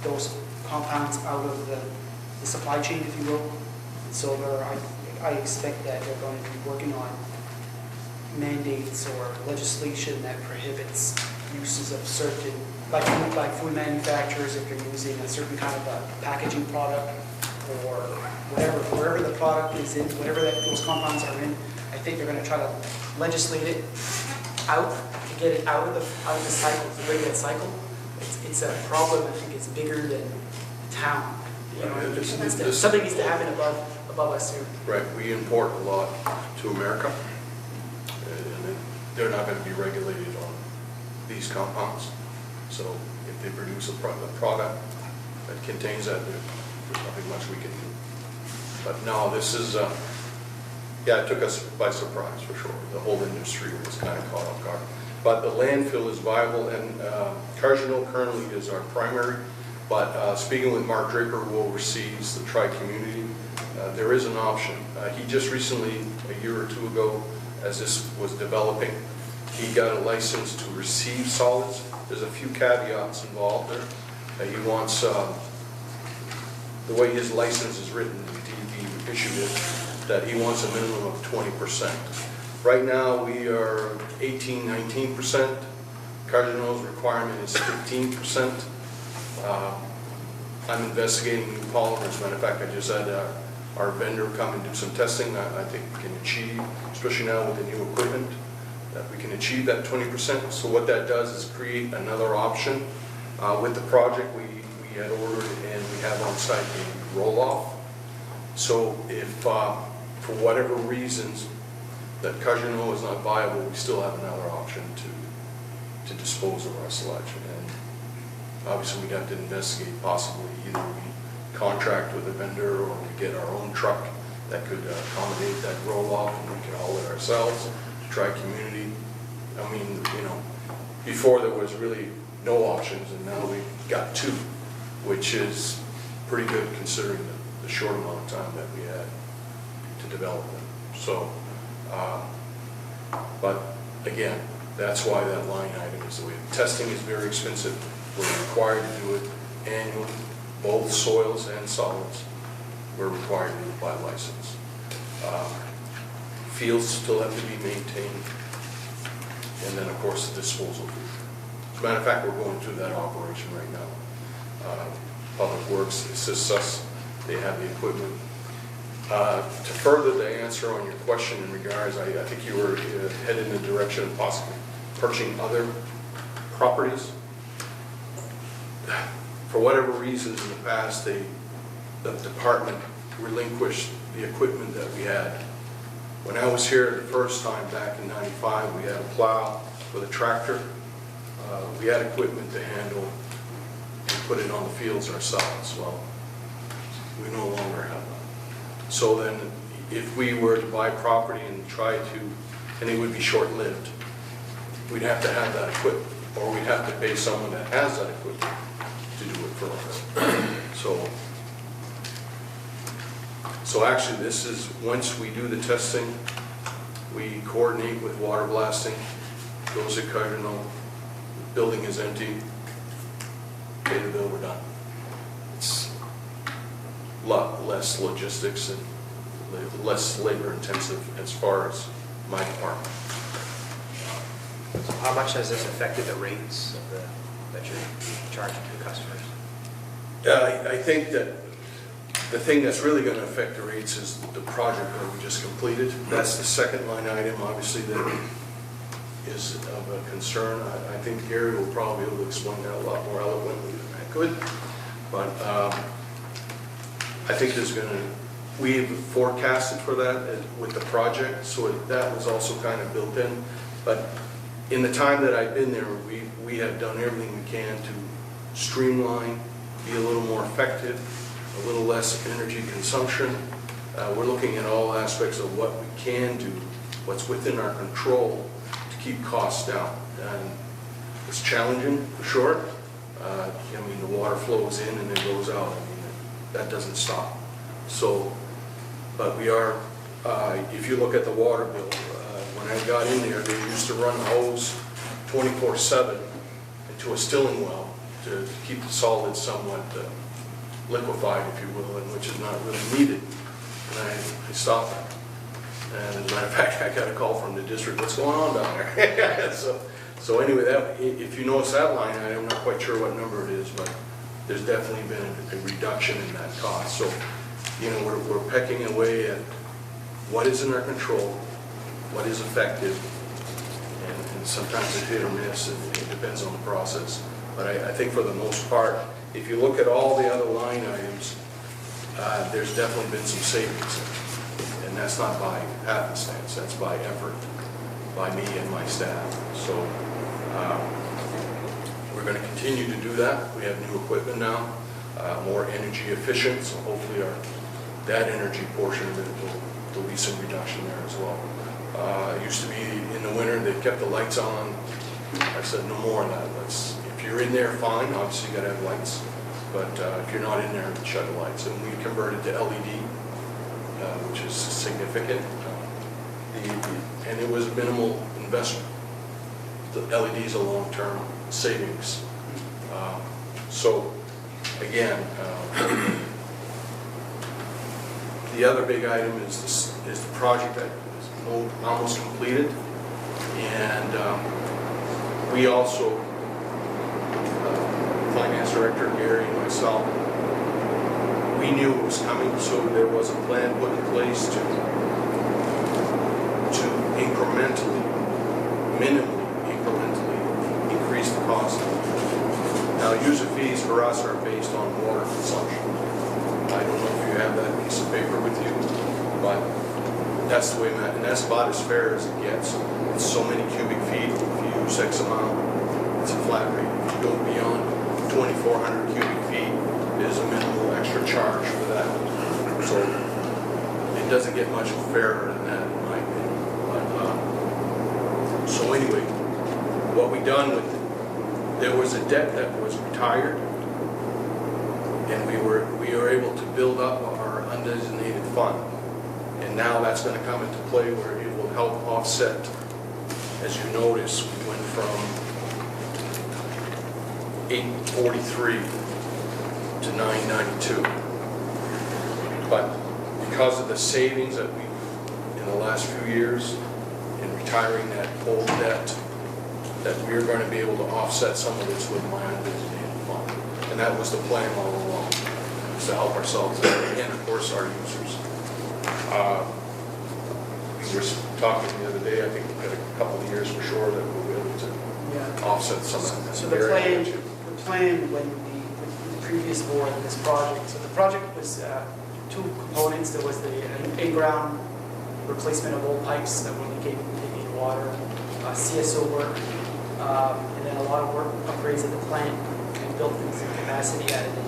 those compounds out of the supply chain, if you will. So I expect that they're going to be working on mandates or legislation that prohibits uses of certain, like food manufacturers, if you're using a certain kind of a packaging product or whatever, wherever the product is in, whatever those compounds are in, I think they're going to try to legislate it out to get it out of the cycle, the regular cycle. It's a problem. I think it's bigger than the town. You know, something needs to happen above us here. Right, we import a lot to America, and they're not going to be regulated on these compounds. So if they produce a product that contains that, there's nothing much we can do. But no, this is, yeah, it took us by surprise for sure. The whole industry was kind of caught off guard. But the landfill is viable, and Cardinal currently is our primary. But speaking with Mark Draper, who oversees the tri-community, there is an option. He just recently, a year or two ago, as this was developing, he got a license to receive solids. There's a few caveats involved there. He wants, the way his license is written, the DEP issued it, that he wants a minimum of 20%. Right now, we are 18–19%. Cardinal's requirement is 15%. I'm investigating new polymers. As a matter of fact, I just had our vendor come and do some testing. I think we can achieve, especially now with the new equipment, that we can achieve that 20%. So what that does is create another option. With the project, we had ordered and we have on site a roll-off. So if, for whatever reasons, that Cardinal is not viable, we still have another option to dispose of our sludge. And obviously, we'd have to investigate possibly either we contract with a vendor or we get our own truck that could accommodate that roll-off and we could haul it ourselves to try community. I mean, you know, before there was really no options, and now we've got two, which is pretty good considering the short amount of time that we had to develop them. So, but again, that's why that line item is the way. Testing is very expensive. We're required to do it annually, both soils and solids. We're required to do it by license. Fields still have to be maintained, and then of course the disposal. As a matter of fact, we're going through that operation right now. Public Works assists us. They have the equipment. To further the answer on your question in regards, I think you were headed in the direction of possibly purchasing other properties. For whatever reasons in the past, the department relinquished the equipment that we had. When I was here the first time back in '95, we had a plow with a tractor. We had equipment to handle and put it on the fields ourselves. Well, we no longer have that. So then if we were to buy property and try to, and it would be short-lived, we'd have to have that equipment, or we'd have to pay someone that has that equipment to do it for us. So actually this is, once we do the testing, we coordinate with water blasting, goes to Cardinal, the building is empty, pay the bill, we're done. It's a lot less logistics and less labor intensive as far as my department. So how much has this affected the rates of that you're charging to the customers? I think that the thing that's really going to affect the rates is the project that we just completed. That's the second line item, obviously, that is of a concern. I think Gary will probably be able to explain that a lot more eloquently than I could. But I think there's going to, we've forecasted for that with the project, so that was also kind of built in. But in the time that I've been there, we have done everything we can to streamline, be a little more effective, a little less energy consumption. We're looking at all aspects of what we can do, what's within our control to keep costs down. And it's challenging, for sure. I mean, the water flows in and then goes out. I mean, that doesn't stop. So, but we are, if you look at the water bill, when I got in there, they used to run a hose 24/7 into a stilling well to keep the solids somewhat liquefied, if you will, and which is not really needed. And I stopped that. And as a matter of fact, I got a call from the district, what's going on down there? So anyway, if you notice that line item, I'm not quite sure what number it is, but there's definitely been a reduction in that cost. So, you know, we're pecking away at what is in our control, what is effective, and sometimes it's hit or miss, it depends on the process. But I think for the most part, if you look at all the other line items, there's definitely been some savings. And that's not by happenstance, that's by effort, by me and my staff. So we're going to continue to do that. We have new equipment now, more energy efficient, so hopefully that energy portion of it will be some reduction there as well. It used to be in the winter, they kept the lights on. I said, no more of that. If you're in there, fine, obviously you got to have lights. But if you're not in there, shut the lights. And we converted to LED, which is significant. And it was minimal investment. The LED is a long-term savings. So again, the other big item is the project that is almost completed. And we also, Finance Director Gary and myself, we knew it was coming, so there was a plan put in place to incrementally, minimally incrementally increase the cost. Now, user fees for us are based on water consumption. I don't know if you have that piece of paper with you, but that's the way, and that's about as fair as it gets. It's so many cubic feet. If you use X amount, it's a flat rate. If you go beyond 2,400 cubic feet, there's a minimal extra charge for that. So it doesn't get much fairer than that, in my opinion. But, so anyway, what we done with it, there was a debt that was retired, and we were able to build up our undesignated fund. And now that's going to come into play where it will help offset. As you notice, we went from 843 to 992. But because of the savings that we, in the last few years, in retiring that old debt, that we're going to be able to offset some of this with my undesignated fund. And that was the plan all along, was to help ourselves and, of course, our users. We were talking the other day, I think we've got a couple of years for sure that we'll be able to offset some of that. So the plan when the previous board in this project, so the project was two components. There was the in-ground replacement of old pipes that were leaking water, CSO work, and then a lot of work, upgrades at the plant, and built in some capacity added in.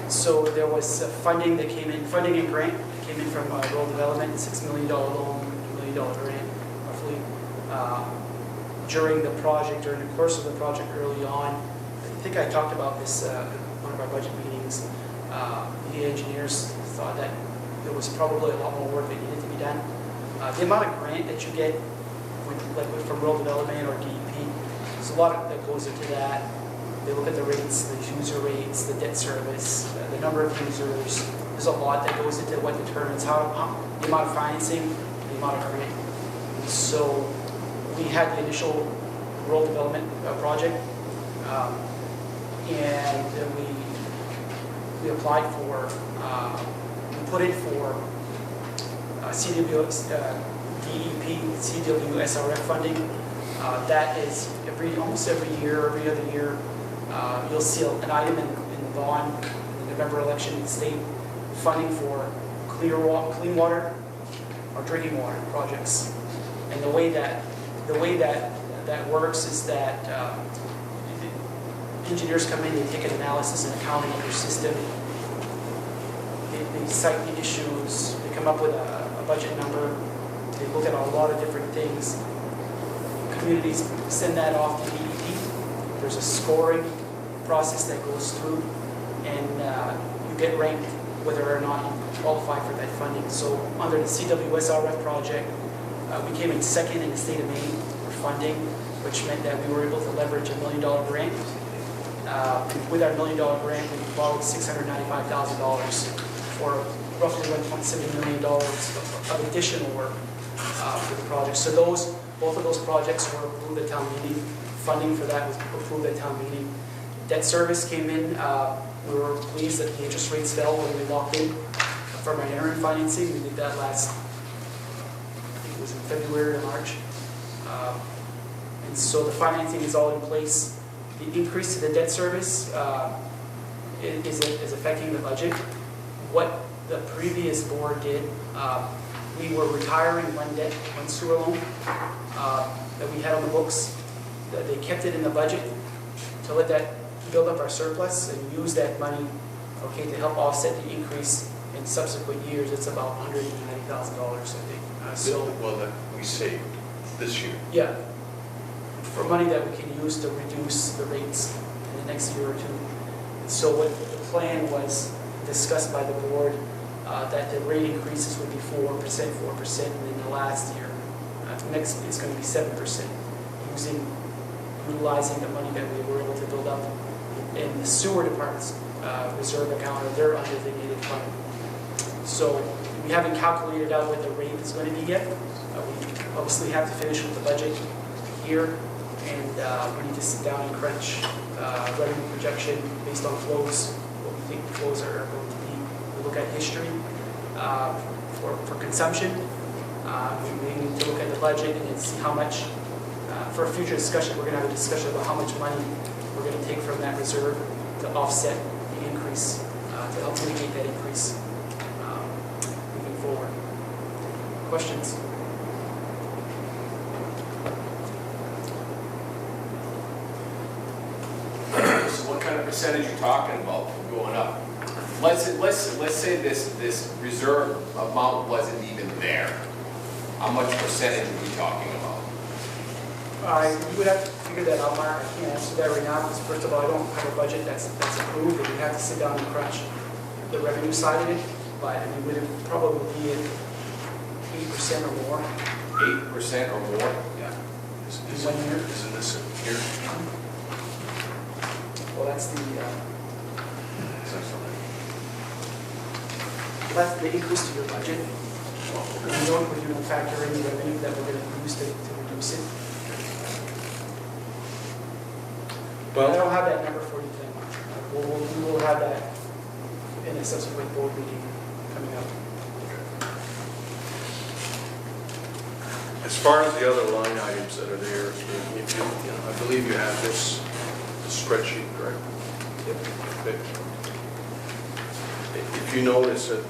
So there was funding that came in, funding and grant that came in from rural development, $6 million loan, $2 million grant, roughly. During the project, during the course of the project early on, I think I talked about this in one of our budget meetings. The engineers thought that there was probably a lot more work that needed to be done. The amount of grant that you get from rural development or DEP, there's a lot that goes into that. They look at the rates, the user rates, the debt service, the number of users. There's a lot that goes into what determines the amount of financing, the amount of grant. So we had the initial rural development project, and we applied for, we put in for DEP, CW, SRF funding. That is almost every year, every other year, you'll see an item in the bond, in the November election, state funding for clean water or drinking water projects. And the way that works is that engineers come in, they take an analysis and accounting of your system. They cite the issues, they come up with a budget number, they look at a lot of different things. Communities send that off to DEP. There's a scoring process that goes through, and you get ranked whether or not you qualify for that funding. So under the CWSRF project, we came in second in the state of Maine for funding, which meant that we were able to leverage $1 million grant. With our $1 million grant, we borrowed $695,000 for roughly $1.7 million of additional work for the project. So both of those projects were approved at town meeting. Funding for that was approved at town meeting. Debt service came in. We were pleased that the interest rates fell when we locked in for my interim financing. We did that last, I think it was in February or March. And so the financing is all in place. The increase to the debt service is affecting the budget. What the previous board did, we were retiring one sewer loan that we had on the books. They kept it in the budget to let that build up our surplus and use that money, okay, to help offset the increase in subsequent years. It's about $190,000, I think. Well, that we saved this year. Yeah, for money that we can use to reduce the rates in the next year or two. And so what the plan was discussed by the board, that the rate increases would be 4%, and then the last year, next is going to be 7%, utilizing the money that we were able to build up in the sewer department's reserve account or their undesignated fund. So we haven't calculated out what the rate is going to be yet. We obviously have to finish with the budget here, and we need to sit down and crunch revenue projection based on flows, what we think flows are going to be. We look at history for consumption. We need to look at the budget and then see how much, for a future discussion, we're going to have a discussion about how much money we're going to take from that reserve to offset the increase, to help mitigate that increase moving forward. Questions? So what kind of percentage are you talking about going up? Let's say this reserve amount wasn't even there. How much percentage are we talking about? You would have to figure that out, Mark. I can't answer that right now because first of all, I don't have a budget that's approved, and we have to sit down and crunch the revenue side of it. But I mean, would it probably be at 8% or more? 8% or more? Yeah. Isn't this here? Well, that's the increase to your budget. And you don't factor in the revenue that we're going to use to reduce it. Well, I don't have that number for you tonight. We will have that in a subsequent board meeting coming up. as far as the other line items that are there, if you know, I believe you have this spreadsheet, correct? Okay. If you notice that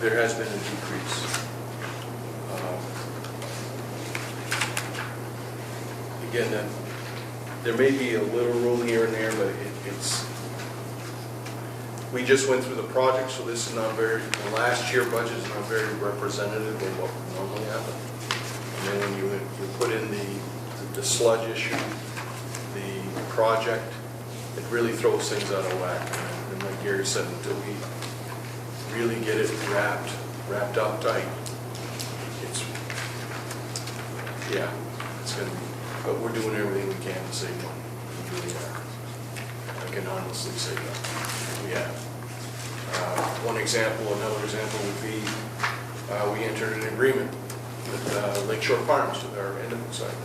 there has been a decrease. Again, there may be a little room here and there, but it's, we just went through the project, so this is not very, the last year budget is not very representative of what would normally happen. And then when you put in the sludge issue, the project, it really throws things out of whack. And like Gary said, until we really get it wrapped up tight, it's, yeah, it's going to be, but we're doing everything we can to save money. We really are. I can honestly say that. We have. One example, another example would be we entered an agreement with Lakeshore Farms with our Endicott site.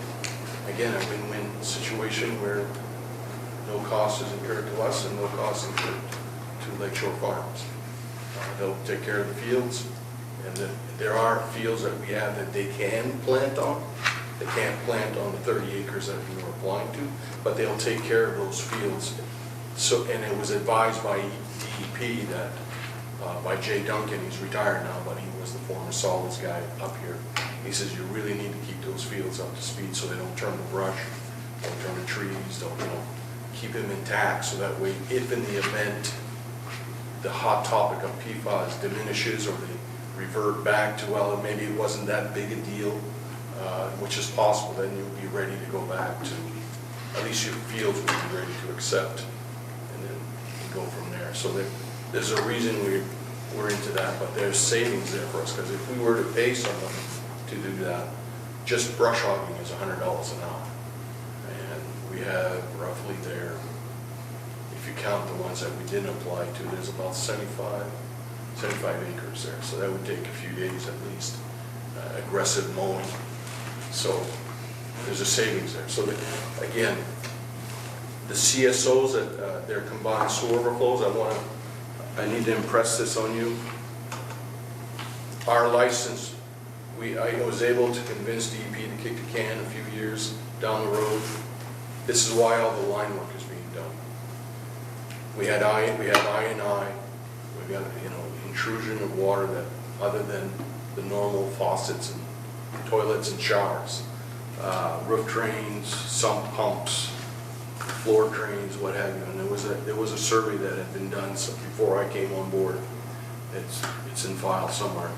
Again, a win-win situation where no cost is incurred to us and no cost incurred to Lakeshore Farms. They'll take care of the fields, and there are fields that we have that they can plant on. They can't plant on the 30 acres that we were applying to, but they'll take care of those fields. So, and it was advised by DEP that, by Jay Duncan, he's retired now, but he was the former solids guy up here. He says you really need to keep those fields up to speed so they don't turn to brush, don't turn to trees, don't, you know, keep them intact so that way if in the event the hot topic of PFAS diminishes or they revert back to, well, maybe it wasn't that big a deal, which is possible, then you'll be ready to go back to, at least your fields will be ready to accept, and then go from there. So there's a reason we're into that, but there's savings there for us, because if we were to pay someone to do that, just brush hogging is $100 an hour. And we have roughly there, if you count the ones that we didn't apply to, there's about 75 75 acres there, so that would take a few days at least, aggressive mowing. So there's a savings there. So again, the CSOs, that their combined sewer overflows, I need to impress this on you. Our license, I was able to convince DEP to kick the can a few years down the road. This is why all the line work is being done. We had I&I, we got, intrusion of water that, other than the normal faucets and toilets and showers, roof drains, sump pumps, floor drains, what have you. And there was a survey that had been done before I came on board. It's in file somewhere.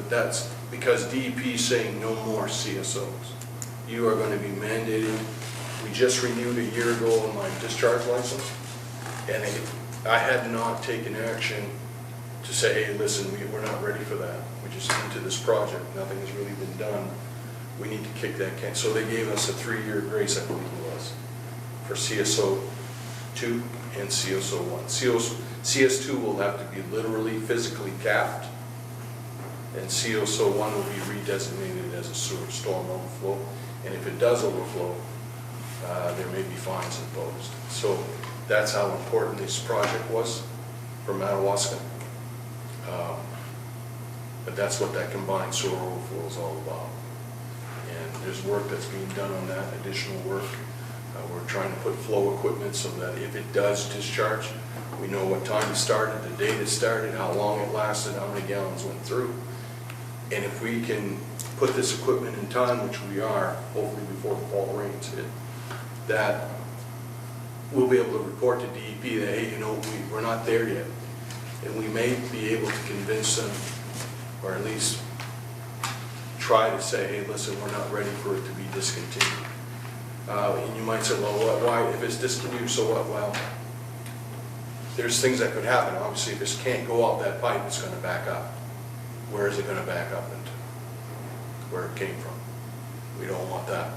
That's because DEP is saying no more CSOs. You are going to be mandated. We just renewed a year ago on my discharge license, and I had not taken action to say, hey, listen, we're not ready for that. We just into this project. Nothing has really been done. We need to kick that can. So they gave us a 3-year grace, I believe it was, for CSO2 and CSO1. CS2 will have to be literally physically capped, and CSO1 will be redesignated as a sewer storm overflow. And if it does overflow, there may be fines imposed. So that's how important this project was for Madawaska. But that's what that combined sewer overflow is all about. And there's work that's being done on that, additional work. We're trying to put flow equipment so that if it does discharge, we know what time it started, the date it started, how long it lasted, how many gallons went through. And if we can put this equipment in time, which we are, hopefully before the fall rains hit, that we'll be able to report to DEP that, hey, we're not there yet. And we may be able to convince them, or at least try to say, hey, listen, we're not ready for it to be discontinued. And you might say, well, why? If it's discontinued, so what? Well, there's things that could happen. Obviously, if this can't go out that pipe, it's going to back up. Where is it going to back up into? Where it came from. We don't want that.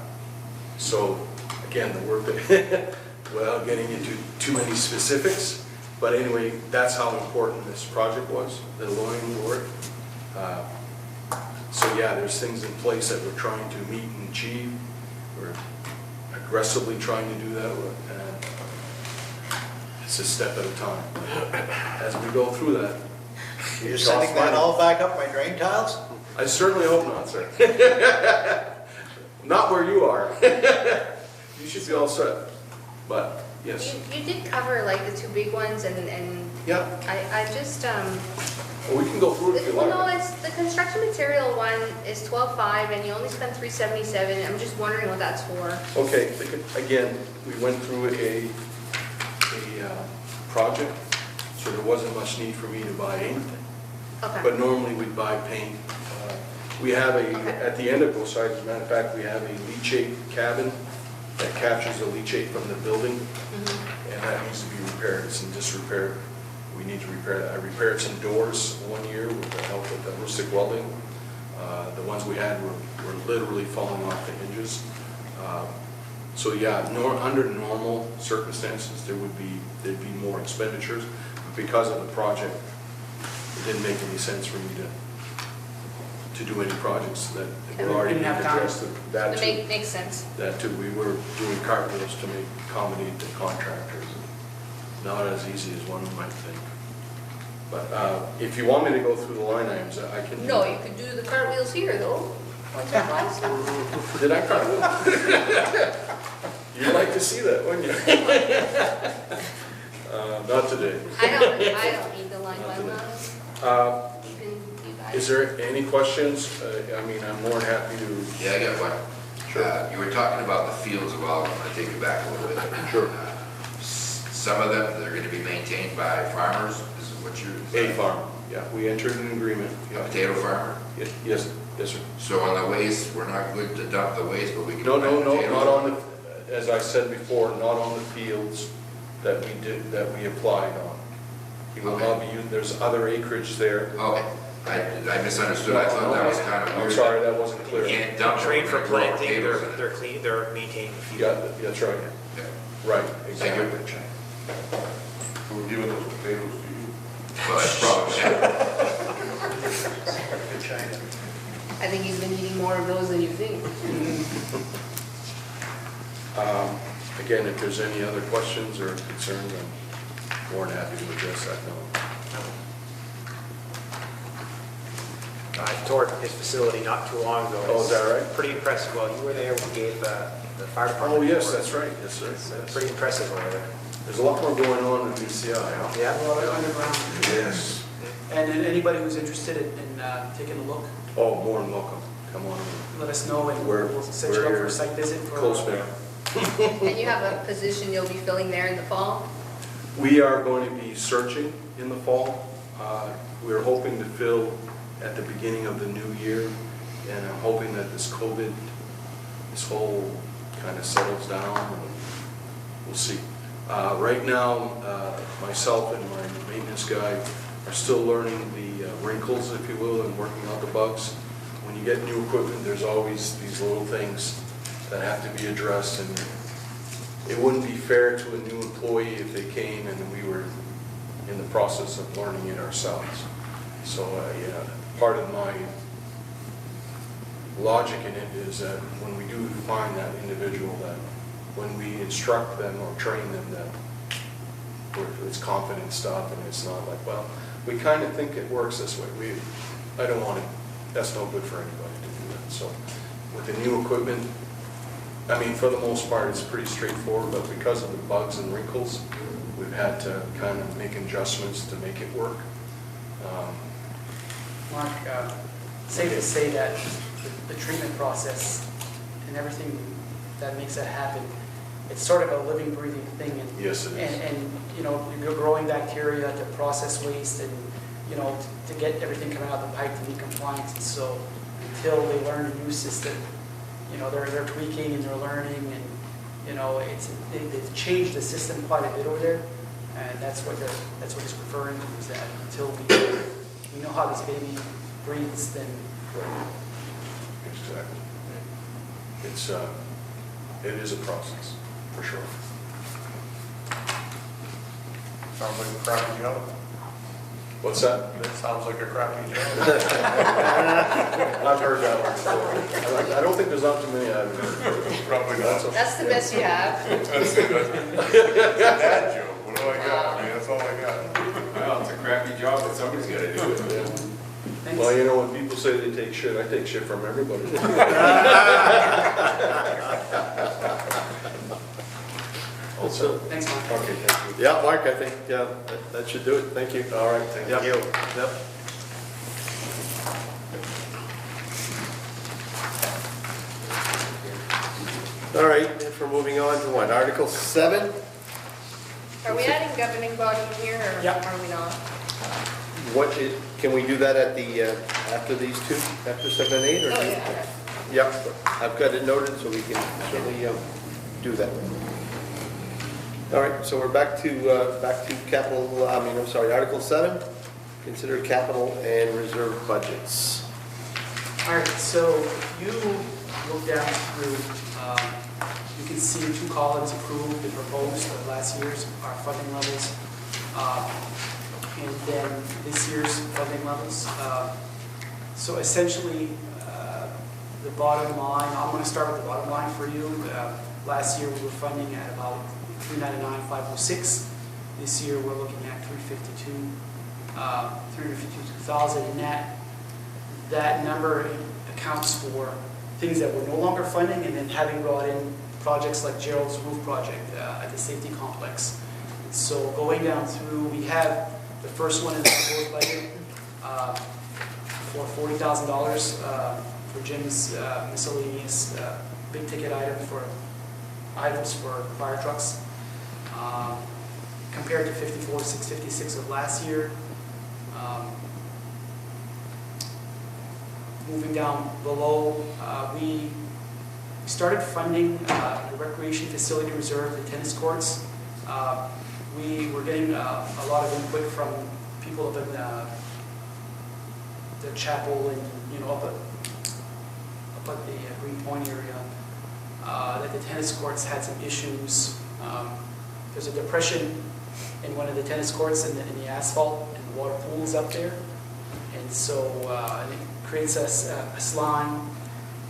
So, again, the work that, well, getting into too many specifics, but anyway, that's how important this project was, the logging work. So yeah, there's things in place that we're trying to meet and achieve. We're aggressively trying to do that, and it's a step at a time. As we go through that, You're sending that all back up my drain tiles? I certainly hope not, sir. Not where you are. You should be all set. But yes. You did cover like the 2 big ones, and Yeah. I just Well, we can go through it if you like. well, no, it's the construction material one is 12.5, and you only spent 377. I'm just wondering what that's for. Okay, again, we went through a project, so there wasn't much need for me to buy anything. Okay. But normally we'd buy paint. We have at the end of both sides, as a matter of fact, we have a leachate cabin that captures the leachate from the building, and that needs to be repaired. It's in disrepair. We need to repair that. I repaired some doors one year with the help of the rustic welding. The ones we had were literally falling off the hinges. So yeah, under normal circumstances, there'd be more expenditures. But because of the project, it didn't make any sense for me to do any projects that were already being addressed. That too. Makes sense. That too. We were doing cartwheels to accommodate the contractors. Not as easy as one might think. But if you want me to go through the line items, I can do No, that. you could do the cartwheels here, though. Once or twice. Did I cartwheel? You'd like to see that, wouldn't you? Not today. I don't need the line by line. Even you guys. Is there any questions? I mean, I'm more than happy to. Yeah, I got one. Sure. You were talking about the fields of all, I'm going to take it back a little bit. Sure. Some of them, they're going to be maintained by farmers, this is what you're... A farm, yeah, we entered an agreement. A potato farmer? Yes, sir. So on the waste, we're not good to dump the waste, but we can... No, plant potatoes not on the, as I said before, not on the fields that we applied on. You will not be using, there's other acreage there. Oh, I misunderstood, I thought that was kind of weird. I'm sorry, that wasn't clear. You can't dump... Trained for planting, potatoes in it. they're clean, they're maintaining the field. Yeah, that's right. Yeah. Right, Thank you. exactly. We're giving those potatoes to you. Well, that's probably I think he's been eating more of those than you think. Again, if there's any other questions or concerns, I'm more than happy to address that now. I toured his facility not too long ago. Oh, is that right? Pretty impressive. Well, you were there when we gave the fire department. Oh, yes, report. that's right, yes, sir. It's Yes. pretty impressive over there. There's a lot more going on in BCI, huh? Yeah. A lot of underground. Yes. And then anybody who's interested in taking a look, Oh, more than welcome. Come on in. let us know and We're- we'll set you we're up for here. a site visit. For Close by. And you have a position you'll be filling there in the fall? We are going to be searching in the fall. We're hoping to fill at the beginning of the new year, and I'm hoping that this COVID, this whole kind of settles down, and we'll see. Right now, myself and my maintenance guy are still learning the wrinkles, if you will, and working out the bugs. When you get new equipment, there's always these little things that have to be addressed, and it wouldn't be fair to a new employee if they came and we were in the process of learning it ourselves. So, yeah, part of my logic in it is that when we do find that individual, that when we instruct them or train them, that it's confident stuff and it's not like, well, we kind of think it works this way. I don't want it, that's no good for anybody to do that. So with the new equipment, I mean, for the most part, it's pretty straightforward, but because of the bugs and wrinkles, we've had to kind of make adjustments to make it work. Mark, safe to say that the treatment process and everything that makes that happen, it's sort of a living, breathing thing. And, Yes, it is. And you know, you're growing bacteria to process waste and, you know, to get everything coming out the pipe to be compliant. And so until they learn a new system, you know, they're tweaking and they're learning, and, you know, they've changed the system quite a bit over there. And that's what he's referring to, is that until we know how this baby breathes, then Exactly. It is a process, for sure. Sounds like a crappy job. What's that? That sounds like a crappy job. I've heard that one before. I don't think there's not too many I've heard. Probably not. That's the best you have. That's a dad joke. What do I got? I mean, that's all I got. Well, it's a crappy job, but somebody's got to do it. thanks. Well, you know, when people say they take shit, I take shit from everybody. Also, Thanks, Mark. okay, thank you. Yeah, Mark, I think that should do it. Thank you. All right, thank Yep. you. Yep. All right, if we're moving on to what, Article 7? Are we adding governing body in here, or Yeah. are we not? Can we do that at the, after these two, after 7 and 8? Or Oh, yeah, okay. Yep, I've got it noted, so we can certainly do that. All right, so we're back to capital, Article 7, consider capital and reserve budgets. All right, so you look down through, you can see 2 columns approved and proposed of last year's, our funding levels, and then this year's funding levels. So essentially, the bottom line, I'm going to start with the bottom line for you. Last year, we were funding at about $399,506. This year, we're looking at $352,000, and that number accounts for things that we're no longer funding, and then having brought in projects like Gerald's roof project at the safety complex. So going down through, we have the first one in the proposed budget for $40,000 for Jim's miscellaneous big ticket items for fire trucks, compared to $54,656 of last year. Moving down below, we started funding the recreation facility reserve, the tennis courts. We were getting a lot of input from people up in the chapel and, you know, up at the Green Point area, that the tennis courts had some issues. There's a depression in one of the tennis courts in the asphalt, and water pools up there. And so, and it creates a slime.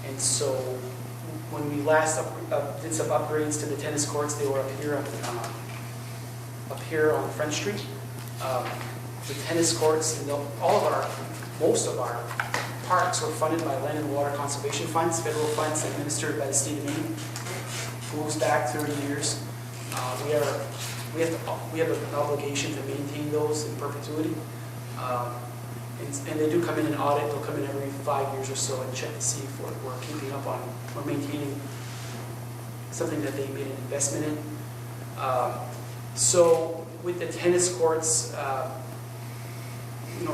And so, when we last did some upgrades to the tennis courts, they were up here on French Street. The tennis courts, and most of our parks were funded by Land and Water Conservation Funds, federal funds administered by the state of Maine. Goes back 30 years. We have an obligation to maintain those in perpetuity. And they do come in and audit. They'll come in every 5 years or so and check to see if we're keeping up on, we're maintaining something that they made an investment in. So with the tennis courts,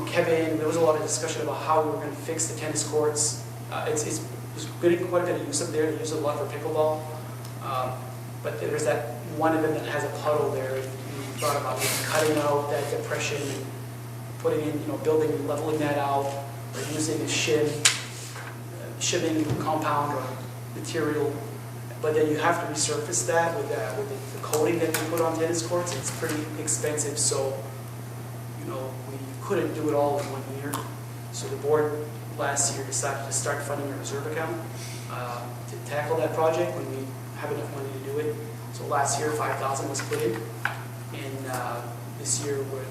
Kevin, there was a lot of discussion about how we were going to fix the tennis courts. There's getting quite a bit of use up there. They use it a lot for pickleball. But there's that one of them that has a puddle there. We thought about cutting out that depression and putting in, building and leveling that out, or using a shimming compound or material. But then you have to resurface that with the coating that we put on tennis courts. It's pretty expensive, so we couldn't do it all in 1 year. So the board last year decided to start funding a reserve account to tackle that project when we have enough money to do it. So last year, $5,000 was put in, and this year we're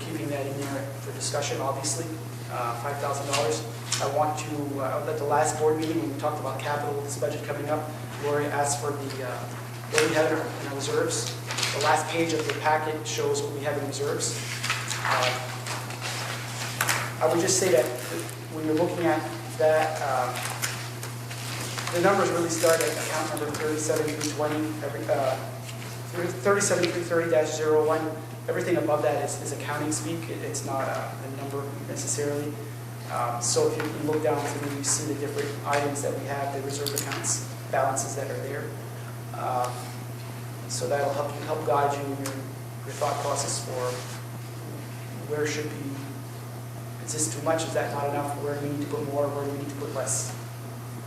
keeping that in there for discussion, obviously, $5,000. I want to, at the last board meeting when we talked about capital, this budget coming up, Lori asked for what we have in our reserves. The last page of the packet shows what we have in reserves. I would just say that when you're looking at that, the numbers really start at account number 37-330-01. Everything above that is accounting speak. It's not a number necessarily. So if you look down through, you see the different items that we have, the reserve accounts, balances that are there. So that'll help guide you in your thought process for where should be. Is this too much? Is that not enough? Where do we need to put more? Where do we need to put less?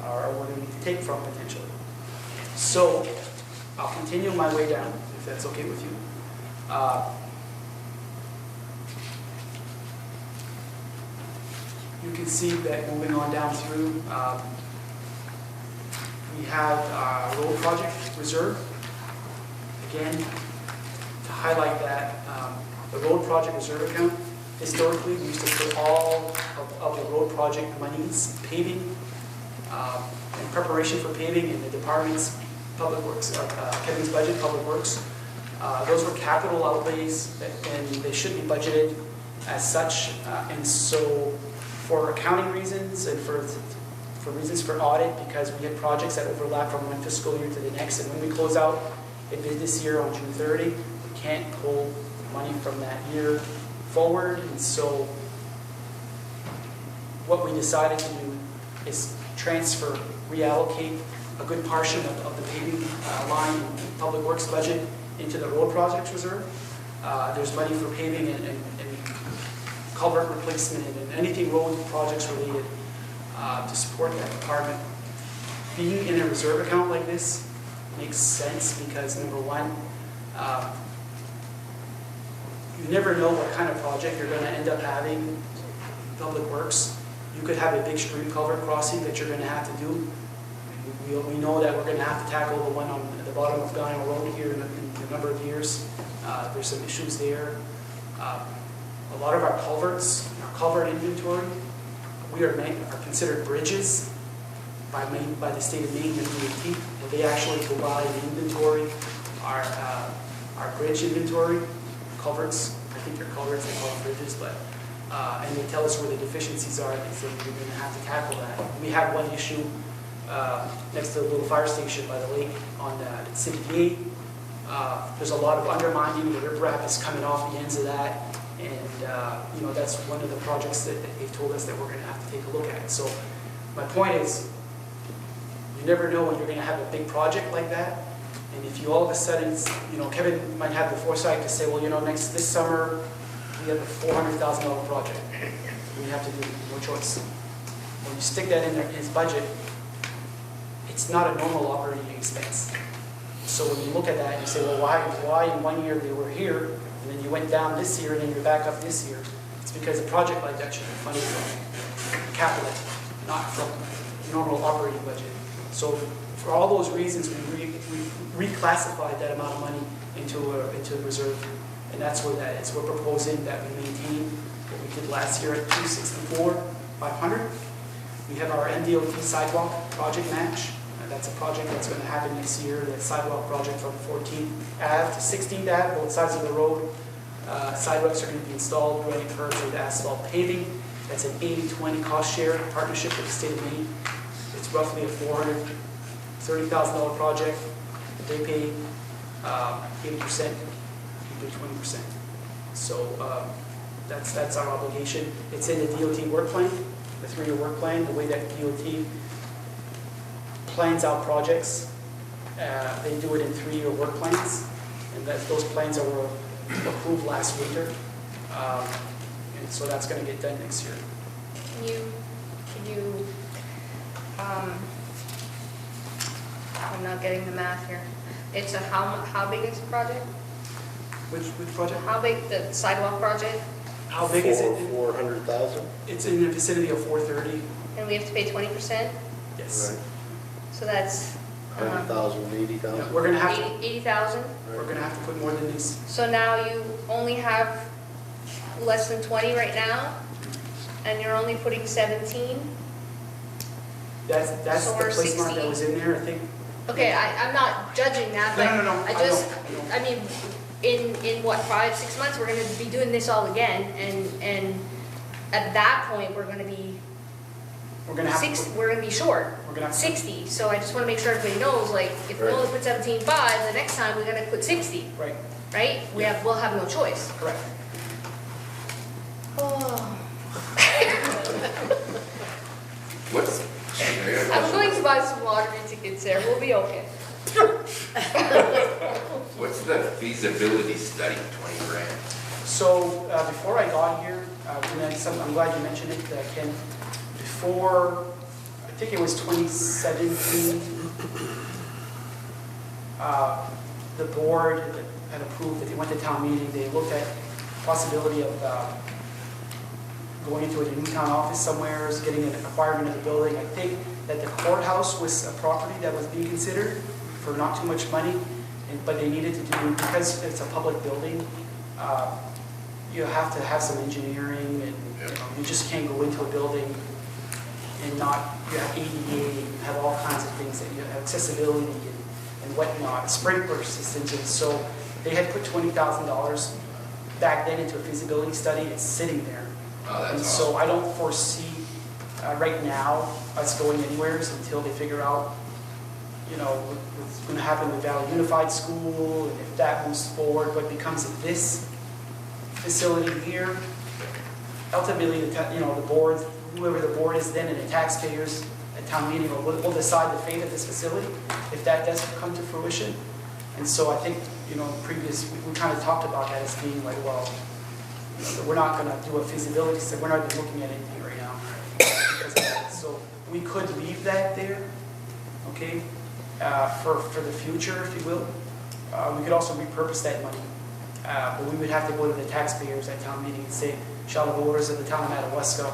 Or where do we need to take from potentially? So I'll continue my way down, if that's okay with you. You can see that moving on down through, we have road project reserve. Again, to highlight that, the road project reserve account, historically, we used to put all of the road project monies, paving, in preparation for paving in the department's public works, Kevin's budget, public works. Those were capital outlays, and they should be budgeted as such. And so, for accounting reasons and for reasons for audit, because we had projects that overlap from one fiscal year to the next, and when we close out a business year on June 30, we can't pull money from that year forward. And so, what we decided to do is transfer, reallocate a good portion of the paving line in public works budget into the road projects reserve. There's money for paving and culvert replacement and anything road projects related to support that department. Being in a reserve account like this makes sense because, number one, you never know what kind of project you're going to end up having in public works. You could have a big stream culvert crossing that you're going to have to do. We know that we're going to have to tackle the one on the bottom of Guyan Road here in a number of years. There's some issues there. A lot of our culverts, our culvert inventory, are considered bridges by the state of Maine and DOT, and they actually go by and inventory our bridge inventory, culverts. I think they're culverts, they call them bridges, but and they tell us where the deficiencies are, and so we're going to have to tackle that. We have one issue next to the little fire station by the lake on City Gate. There's a lot of undermining. The riprap is coming off the ends of that, and that's one of the projects that they've told us that we're going to have to take a look at. So my point is, you never know when you're going to have a big project like that, and if you all of a sudden, Kevin might have the foresight to say, well, this summer we have a $400,000 project. We have to do no choice. When you stick that in his budget, it's not a normal operating expense. So when you look at that and you say, well, why in 1 year they were here, and then you went down this year, and then you're back up this year, because a project like that should be funded from capital, not from normal operating budget. So for all those reasons, we reclassified that amount of money into a reserve, and that's where that is. We're proposing that we maintain what we did last year at 264,500. We have our MDOT sidewalk project match. That's a project that's going to happen next year, the sidewalk project from 14th Ave to 16th Ave, both sides of the road. Sidewalks are going to be installed, granite curbs with asphalt paving. That's an 80-20 cost share partnership with the state of Maine. It's roughly a $430,000 project. They pay 80%, we pay 20%. So that's our obligation. It's in the DOT work plan, the 3-year work plan, the way that DOT plans out projects. They do it in 3-year work plans, and those plans were approved last winter. And so that's going to get done next year. Can you, I'm not getting the math here. It's a, how big is the project? Which project? How big, the sidewalk project? How big is it? 400,000? It's in the vicinity of 430. And we have to pay 20%? Yes. Right. So that's 100,000, 80,000? Yeah, we're going to have to, 80,000? we're going to have to put more than these. So now you only have less than 20 right now, and you're only putting 17? That's So the we're place mark 60? that was in there, I think. Okay, I'm not judging that, but No, I just, I mean, in what, 5-6 months, we're gonna be doing this all again, and at that point, we're gonna be We're going to have six, to put, we're gonna be short, we're going to have to 60. So I just wanna make sure everybody knows, like, if we Right. only put 17.5, the next time we're gonna put 60, right, right? We'll have no choice. correct. Oh. What's, I'm going to buy some lottery tickets there, we'll be okay. what's the feasibility study, 20 grand? So before I got here, I'm glad you mentioned it, Ken. Before, I think it was 2017, the board had approved that they went to town meeting. They looked at possibility of going into a new town office somewhere, getting an acquiring of the building. I think that the courthouse was a property that was being considered for not too much money, but they needed to do, because it's a public building, you have to have some engineering, and you just can't go into a building and not, you have ADA, you have all kinds of things, that you have accessibility and whatnot, sprinkler systems, and so they had put $20,000 back then into a feasibility study. It's sitting there. Oh, that's And awesome. so I don't foresee right now us going anywhere until they figure out, you know, what's going to happen with Valley Unified School, and if that moves forward, what becomes of this facility here. Ultimately, the board, whoever the board is then, and the taxpayers at town meeting will decide the fate of this facility if that does come to fruition. And so I think, we kind of talked about that as being like, well, we're not going to do a feasibility, so we're not even looking at anything right now because of that. So we could leave that there, okay, for the future, if you will. We could also repurpose that money, but we would have to go to the taxpayers at town meeting and say, shall the voters of the town of Madawaska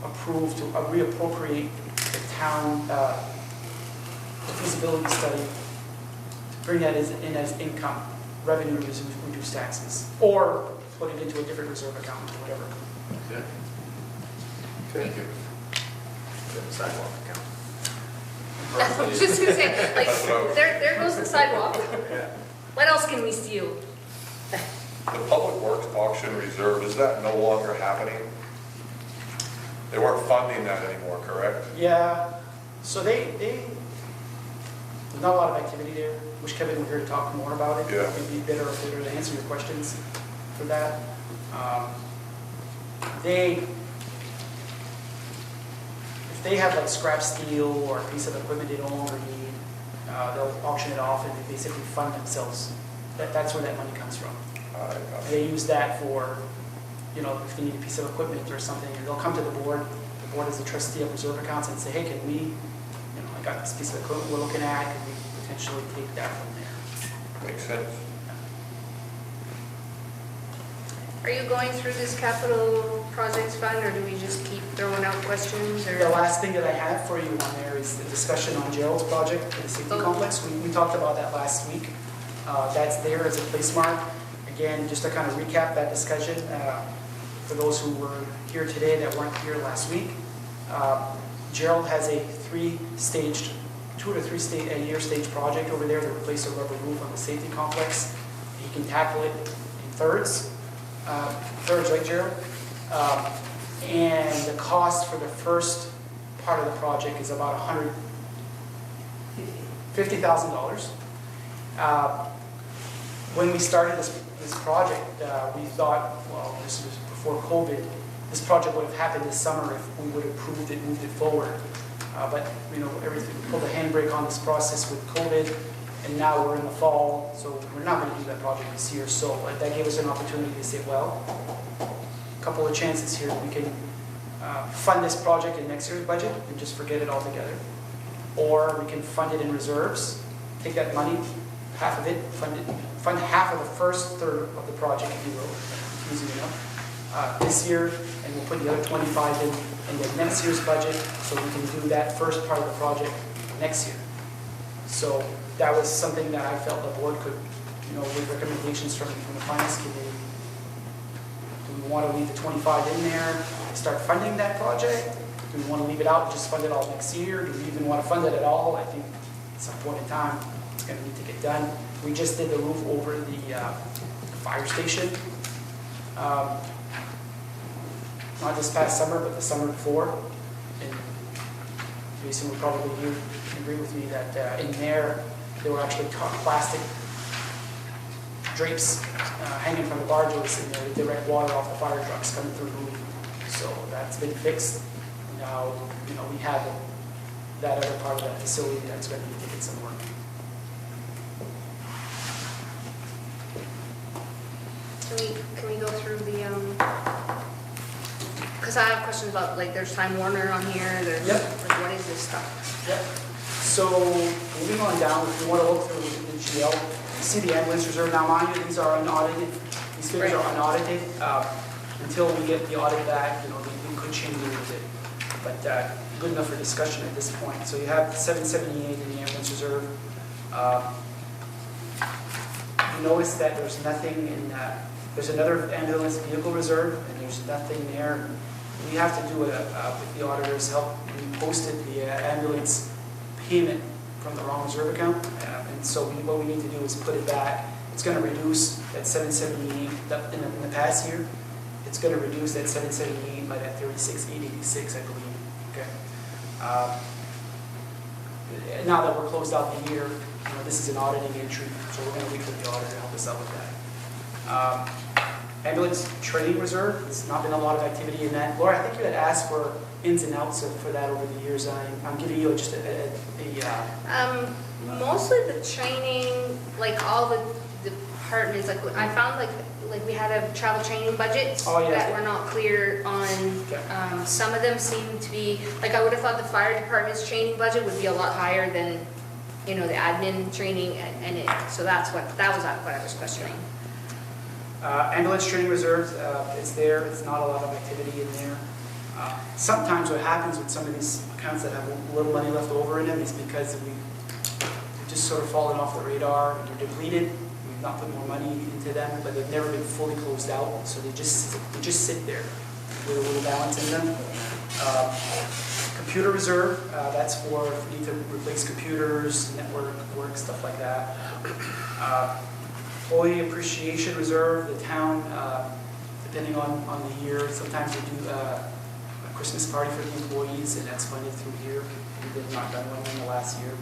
approve to reappropriate the town the feasibility study, to bring that in as income, revenue to reduce taxes, or put it into a different reserve account, or whatever. Okay. Thank you. The sidewalk account. I was just gonna say, like, there goes the sidewalk. What else can we steal? The Public Works auction reserve, is that no longer happening? They weren't funding that anymore, correct? Yeah, so there's not a lot of activity there. Wish Kevin were here to talk more about it. Yeah. It'd be better to answer your questions for that. If they have like scrap steel or a piece of equipment they no longer need, they'll auction it off and they basically fund themselves. That's where that money comes from. They use that for, if they need a piece of equipment or something, and they'll come to the board. The board is the trustee of reserve accounts and say, hey, can we, I got this piece of equipment we're looking at, can we potentially take that from there? Makes sense. Are you going through this capital projects fund, or do we just keep throwing out questions, or? The last thing that I have for you on there is the discussion on Gerald's project for the safety Oh. complex. We talked about that last week. That's there as a place mark. Again, just to kind of recap that discussion, for those who were here today that weren't here last week, Gerald has a 2 to 3 year stage project over there to replace a rubber roof on the safety complex. He can tackle it in thirds, right, Gerald? And the cost for the first part of the project is about $150,000. When we started this project, we thought, well, this was before COVID, this project would have happened this summer if we would have moved it forward. But, everything, we pulled the handbrake on this process with COVID, and now we're in the fall, so we're not going to do that project this year. So that gave us an opportunity to say, well, a couple of chances here. We can fund this project in next year's budget and just forget it altogether. Or we can fund it in reserves, take that money, half of it, fund half of the first third of the project, if you will, easy enough, this year, and we'll put the other 25 in the next year's budget, so we can do that first part of the project next year. So that was something that I felt the board could, with recommendations from the finance committee. Do we want to leave the 25 in there and start funding that project? Do we want to leave it out and just fund it all next year? Do we even want to fund it at all? I think at some point in time, it's going to need to get done. We just did the roof over the fire station. Not this past summer, but the summer before. And Jason would probably agree with me that in there were actually plastic drapes hanging from the barges, and there to direct water off the fire trucks coming through the roof. So that's been fixed. Now, we have that other part of that facility that's going to be taking some work. Can we go through the, because I have questions about, like, there's Time Warner on here, there's, Yep. like, what is this stuff? Yep. So moving on down, if you want to look through the GL, you see the ambulance reserve. Now, mind you, these are unaudited. These figures are unaudited. Until we get the audit back, they could change a little bit. But good enough for discussion at this point. So you have 778 in the ambulance reserve. You notice that there's nothing in there's another ambulance vehicle reserve, and there's nothing there. We have to do it with the auditor's help. We posted the ambulance payment from the wrong reserve account, and so what we need to do is put it back. It's going to reduce that 778 in the past year. It's going to reduce that 778 by that 36,886, I believe. Okay. Now that we're closed out the year, this is an auditing entry, so we're going to wait for the auditor to help us out with that. Ambulance training reserve, there's not been a lot of activity in that. Laura, I think you had asked for ins and outs for that over the years. I'm giving you just Mostly the training, like all the departments, like I found like we had a travel training budget that were not clear on. Okay. Some of them seem to be, like I would have thought the fire department's training budget would be a lot higher than, the admin training, so that was what I was questioning. Ambulance training reserves, it's there. It's not a lot of activity in there. Sometimes what happens with some of these accounts that have a little money left over in them is because they've just sort of fallen off the radar. They're depleted. We've not put more money into them, but they've never been fully closed out. So they just sit there with a little balance in them. Computer reserve, that's for if we need to replace computers, network work, stuff like that. Employee appreciation reserve, the town, depending on the year, sometimes they do a Christmas party for the employees, and that's funded through here. We've not done one in the last year.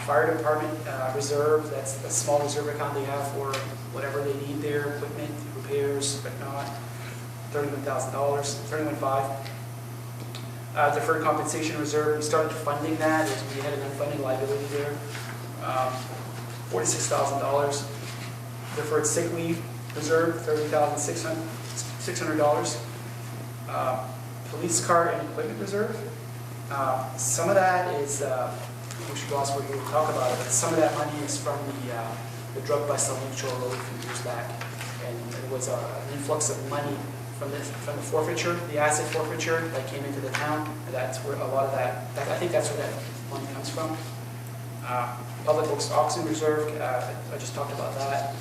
Fire department reserve, that's a small reserve account they have for whatever they need there, equipment, repairs, but not. $31,000, $31,500. Deferred compensation reserve, we started funding that as we had an unfunded liability there. $46,000. Deferred sick leave reserve, $30,600. Police car and equipment reserve. Some of that is, we should go ask where you will talk about it, but some of that money is from the drug bust on Lake Shore Road a few years back. And there was an influx of money from the forfeiture, the asset forfeiture that came into the town. And that's where a lot of that, I think that's where that money comes from. Public Works Auction Reserve, I just talked about that.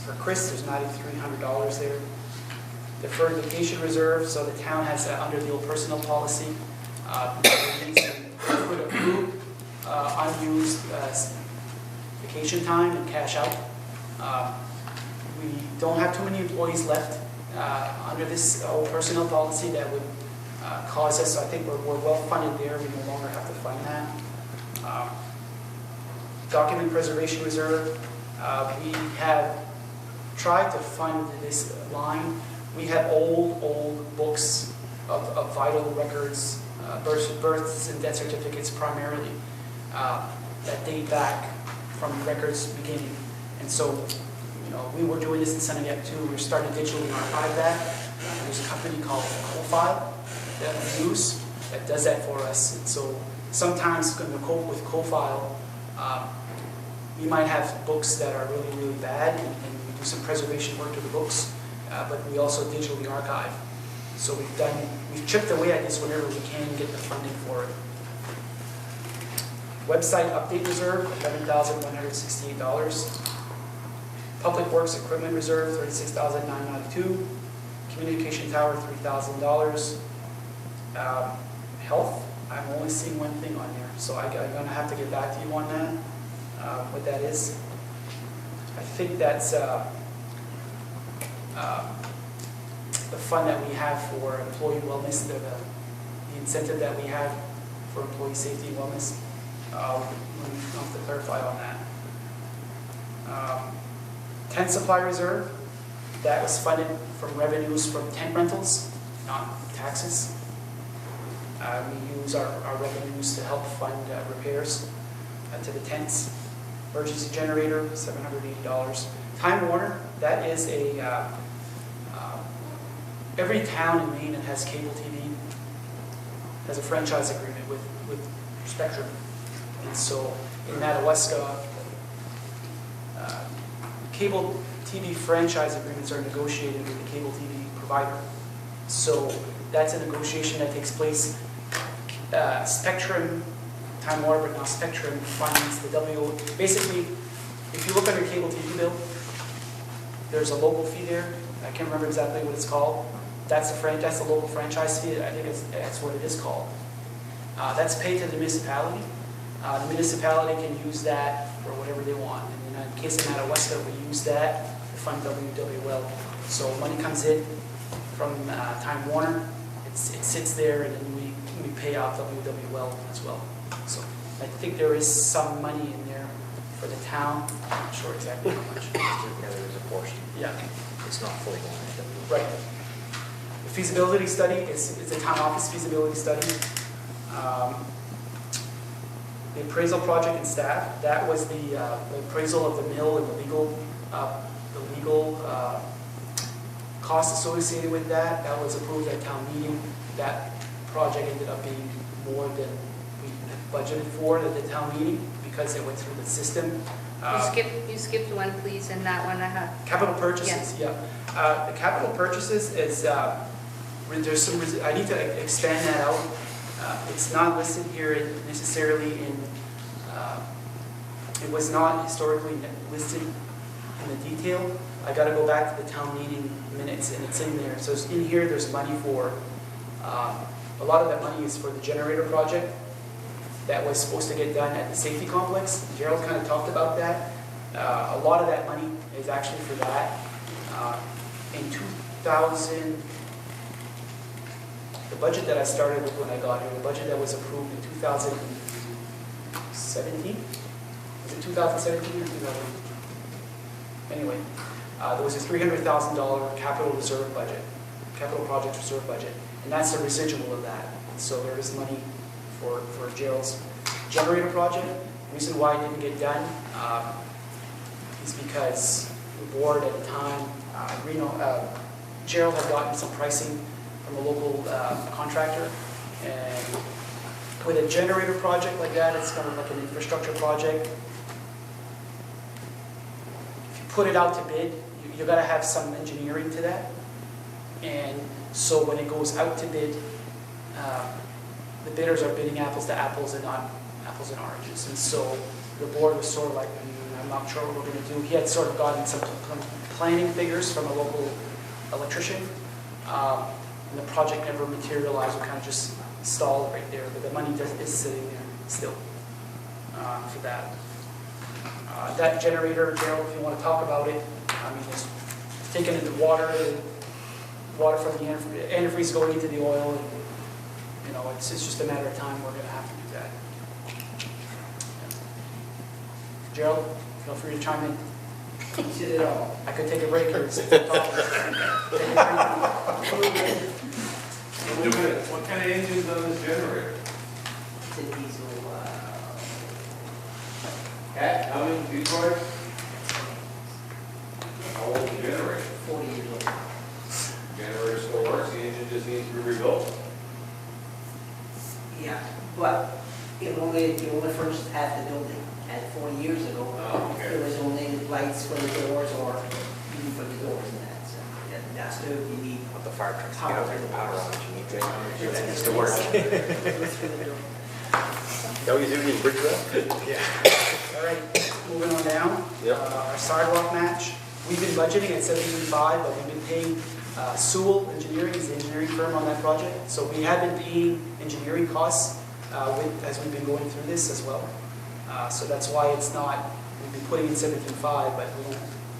For Chris, there's $9,300 there. Deferred vacation reserve, so the town has, under the old personnel policy, could accrue unused vacation time and cash out. We don't have too many employees left under this old personnel policy that would cause us, I think we're well funded there, we no longer have to fund that. Document preservation reserve, we have tried to fund this line. We have old books of vital records, births and death certificates primarily, that date back from records beginning. And so, we were doing this in Senegal too. We're starting to digitally archive that. There's a company called CoFile that we use that does that for us. And so sometimes with CoFile, we might have books that are really bad, and we do some preservation work to the books, but we also digitally archive. So we've chipped away at this whenever we can get the funding for it. Website update reserve, $11,168. Public Works Equipment Reserve, $36,992. Communication Tower, $3,000. Health, I'm only seeing one thing on there, so I'm going to have to get back to you on that, what that is. I think that's the fund that we have for employee wellness, the incentive that we have for employee safety and wellness. We'll have to clarify on that. Tent supply reserve, that was funded from revenues from tent rentals, not taxes. We use our revenues to help fund repairs to the tents. Emergency generator, $780. Time Warner, that is every town in Maine that has cable TV has a franchise agreement with Spectrum. And so in Madawaska, cable TV franchise agreements are negotiated with the cable TV provider. So that's a negotiation that takes place. Spectrum, Time Warner, but not Spectrum, funds the basically, if you look on your cable TV bill, there's a local fee there. I can't remember exactly what it's called. That's the local franchise fee. I think that's what it is called. That's paid to the municipality. The municipality can use that for whatever they want. And in the case of Madawaska, we use that to fund WWL. So money comes in from Time Warner. It sits there, and then we pay out WWL as well. So I think there is some money in there for the town. I'm not sure exactly how much. Yeah, there is a portion. Yeah. It's not fully going into. Right. The feasibility study, it's a town office feasibility study. The appraisal project and staff, that was the appraisal of the mill and the legal costs associated with that. That was approved at town meeting. That project ended up being more than we budgeted for at the town meeting because it went through the system. You skipped one, please, and that one I have. Capital purchases, Yeah. yeah. The capital purchases is, there's some, I need to expand that out. It's not listed here necessarily in, it was not historically listed in the detail. I got to go back to the town meeting minutes, and it's in there. So it's in here, there's money for, a lot of that money is for the generator project that was supposed to get done at the safety complex. Gerald kind of talked about that. A lot of that money is actually for that. In 2000, the budget that I started with when I got here, the budget that was approved in 2017, was it 2017 or 2000? Anyway, there was a $300,000 capital reserve budget, capital project reserve budget, and that's the residual of that. So there is money for Gerald's generator project. The reason why it didn't get done is because the board at the time, Gerald had gotten some pricing from a local contractor, and with a generator project like that, it's kind of like an infrastructure project. If you put it out to bid, you gotta have some engineering to that. And so when it goes out to bid, the bidders are bidding apples to apples and not apples and oranges. And so the board was sort of like, I'm not sure what we're gonna do. He had sort of gotten some planning figures from a local electrician. And the project never materialized, we kind of just stalled right there, but the money is sitting there still for that. That generator, Gerald, if you want to talk about it, I mean, it's taking in the water from the antifreeze going into the oil, and, you know, it's just a matter of time we're going to have to do that. Yeah. Gerald, feel free to chime in. Did it all. I could take a break here. Since I'm talking. What kind of engine's on this generator? It's a diesel, Cat, how many Detroit? How old is the generator? 40 years old. Generator still works, the engine just needs to be rebuilt. Yeah, but it only furnished half the building. And 40 years ago, Oh, okay. it was only lights for the doors or even for the doors and that. So that's the you need. With the fire trucks, get out there, the power on it, you need to, that needs to Through work. the door. That was doing bridge route? Yeah. All right, moving on down. Yep. Our sidewalk match, we've been budgeting at 73.5, but we've been paying Sewell Engineering is the engineering firm on that project. So we have been paying engineering costs as we've been going through this as well. So that's why it's not, we've been putting in 75, but we don't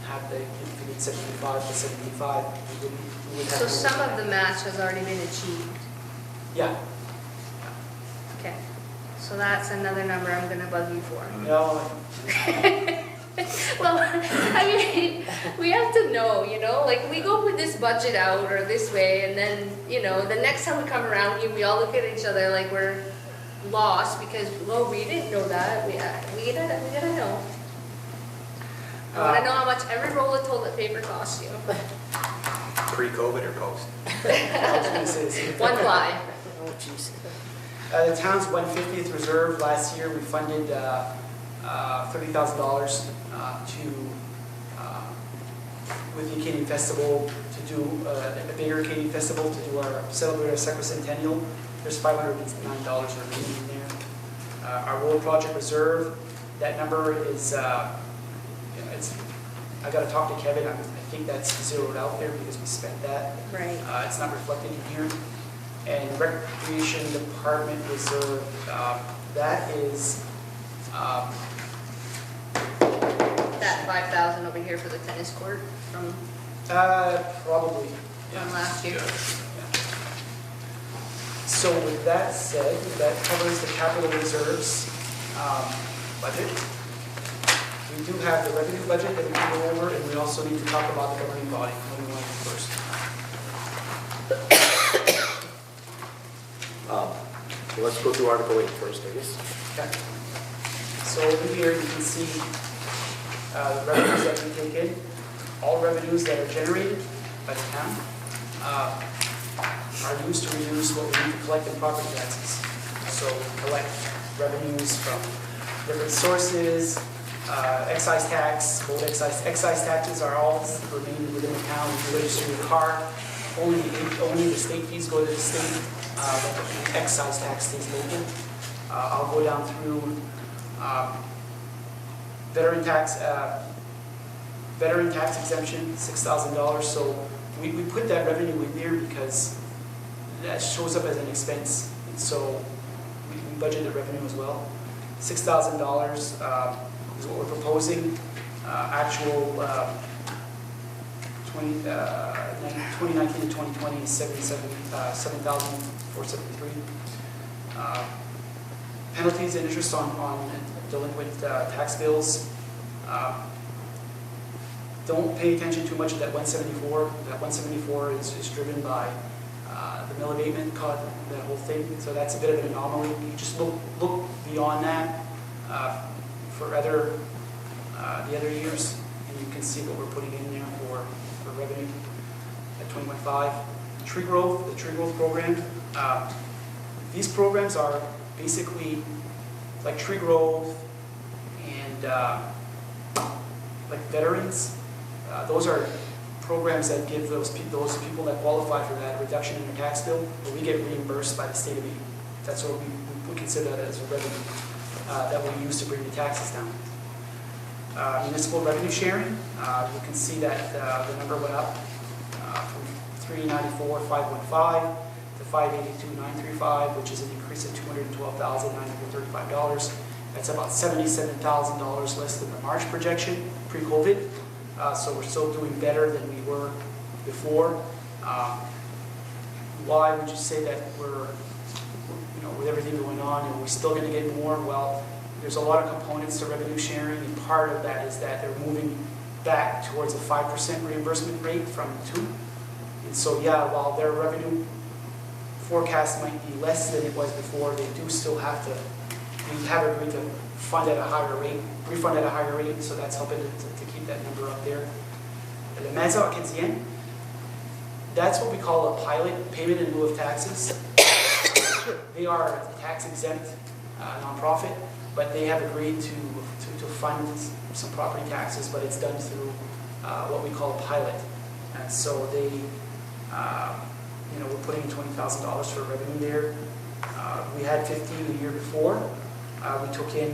have the, if we need 75 to 75, we would have. So to- some of the match has already been achieved. Yeah. Okay. So that's another number I'm gonna bug you for. No, Well, I mean, we have to know, you know, like we go with this budget out or this way, and then, you know, the next time we come around here, we all look at each other like we're lost because, well, we didn't know that. We gotta know. I wanna know how much every roll of toilet paper costs you. Pre-COVID or post? I was gonna say this. One ply. Oh, jeez. The town's 150th reserve, last year we funded $30,000 with the Acadian Festival to do a bigger Acadian Festival to do celebrate our sesquicentennial. There's $509 remaining in there. Our road project reserve, that number is, I got to talk to Kevin. I think that's zeroed out there because we spent that. Right. It's not reflected in here. And Recreation Department Reserve, that is, That 5,000 over here for the tennis court from probably. last year. So with that said, that covers the capital reserves budget. We do have the revenue budget that we can go over, and we also need to talk about the governing body. What do we want to do first? So let's go through Article 8 first, I guess. Okay. So over here, you can see the revenues that we take in. All revenues that are generated by the town are used to reduce what we need to collect in property taxes. So collect revenues from different sources, excise tax, both excise taxes are all remaining within the town. If you register your car, only the state fees go to the state, but the excise tax stays local. I'll go down through veteran tax exemption, $6,000. So we put that revenue in there because that shows up as an expense. And so we budgeted revenue as well. $6,000 is what we're proposing. Actual 2019 to 2020 is $7,473. Penalties and interest on delinquent tax bills. Don't pay attention too much to that 174. That 174 is driven by the mill abatement cut, that whole thing. So that's a bit of an anomaly. You just look beyond that for the other years, and you can see what we're putting in there for revenue at 21.5. Tree growth, the tree growth program. These programs are basically like tree growth and like veterans. Those are programs that give those people that qualify for that a reduction in their tax bill, but we get reimbursed by the state of Maine. That's what we consider that as a revenue that we use to bring the taxes down. Municipal revenue sharing, you can see that the number went up from $394,515 to $582,935, which is an increase of $212,935. That's about $77,000 less than the March projection pre-COVID. So we're still doing better than we were before. Why would you say that we're, with everything going on, we're still going to get more? Well, there's a lot of components to revenue sharing, and part of that is that they're moving back towards a 5% reimbursement rate from 2%. And so, yeah, while their revenue forecast might be less than it was before, they do still have to, we have agreed to fund at a higher rate, refund at a higher rate, so that's helping to keep that number up there. And the Madawaska, that's what we call a pilot, payment in lieu of taxes. They are a tax exempt nonprofit, but they have agreed to fund some property taxes, but it's done through what we call a pilot. And so they, we're putting in $20,000 for revenue there. We had 15 the year before. We took in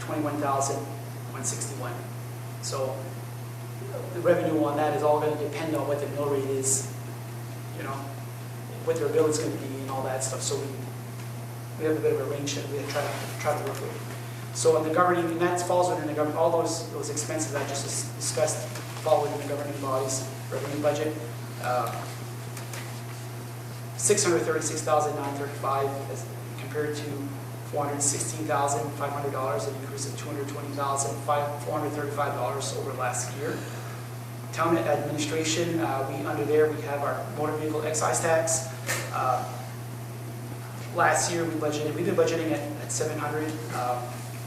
21,161. So the revenue on that is all going to depend on what the mill rate is, what their bill is going to be and all that stuff. So we have a bit of a range that we try to work with. So in the governing, and that falls within the government, all those expenses I just discussed fall within the governing body's revenue budget. $636,935 as compared to $416,500, an increase of $220,435 over last year. Town administration, under there we have our motor vehicle excise tax. Last year we've been budgeting at 700.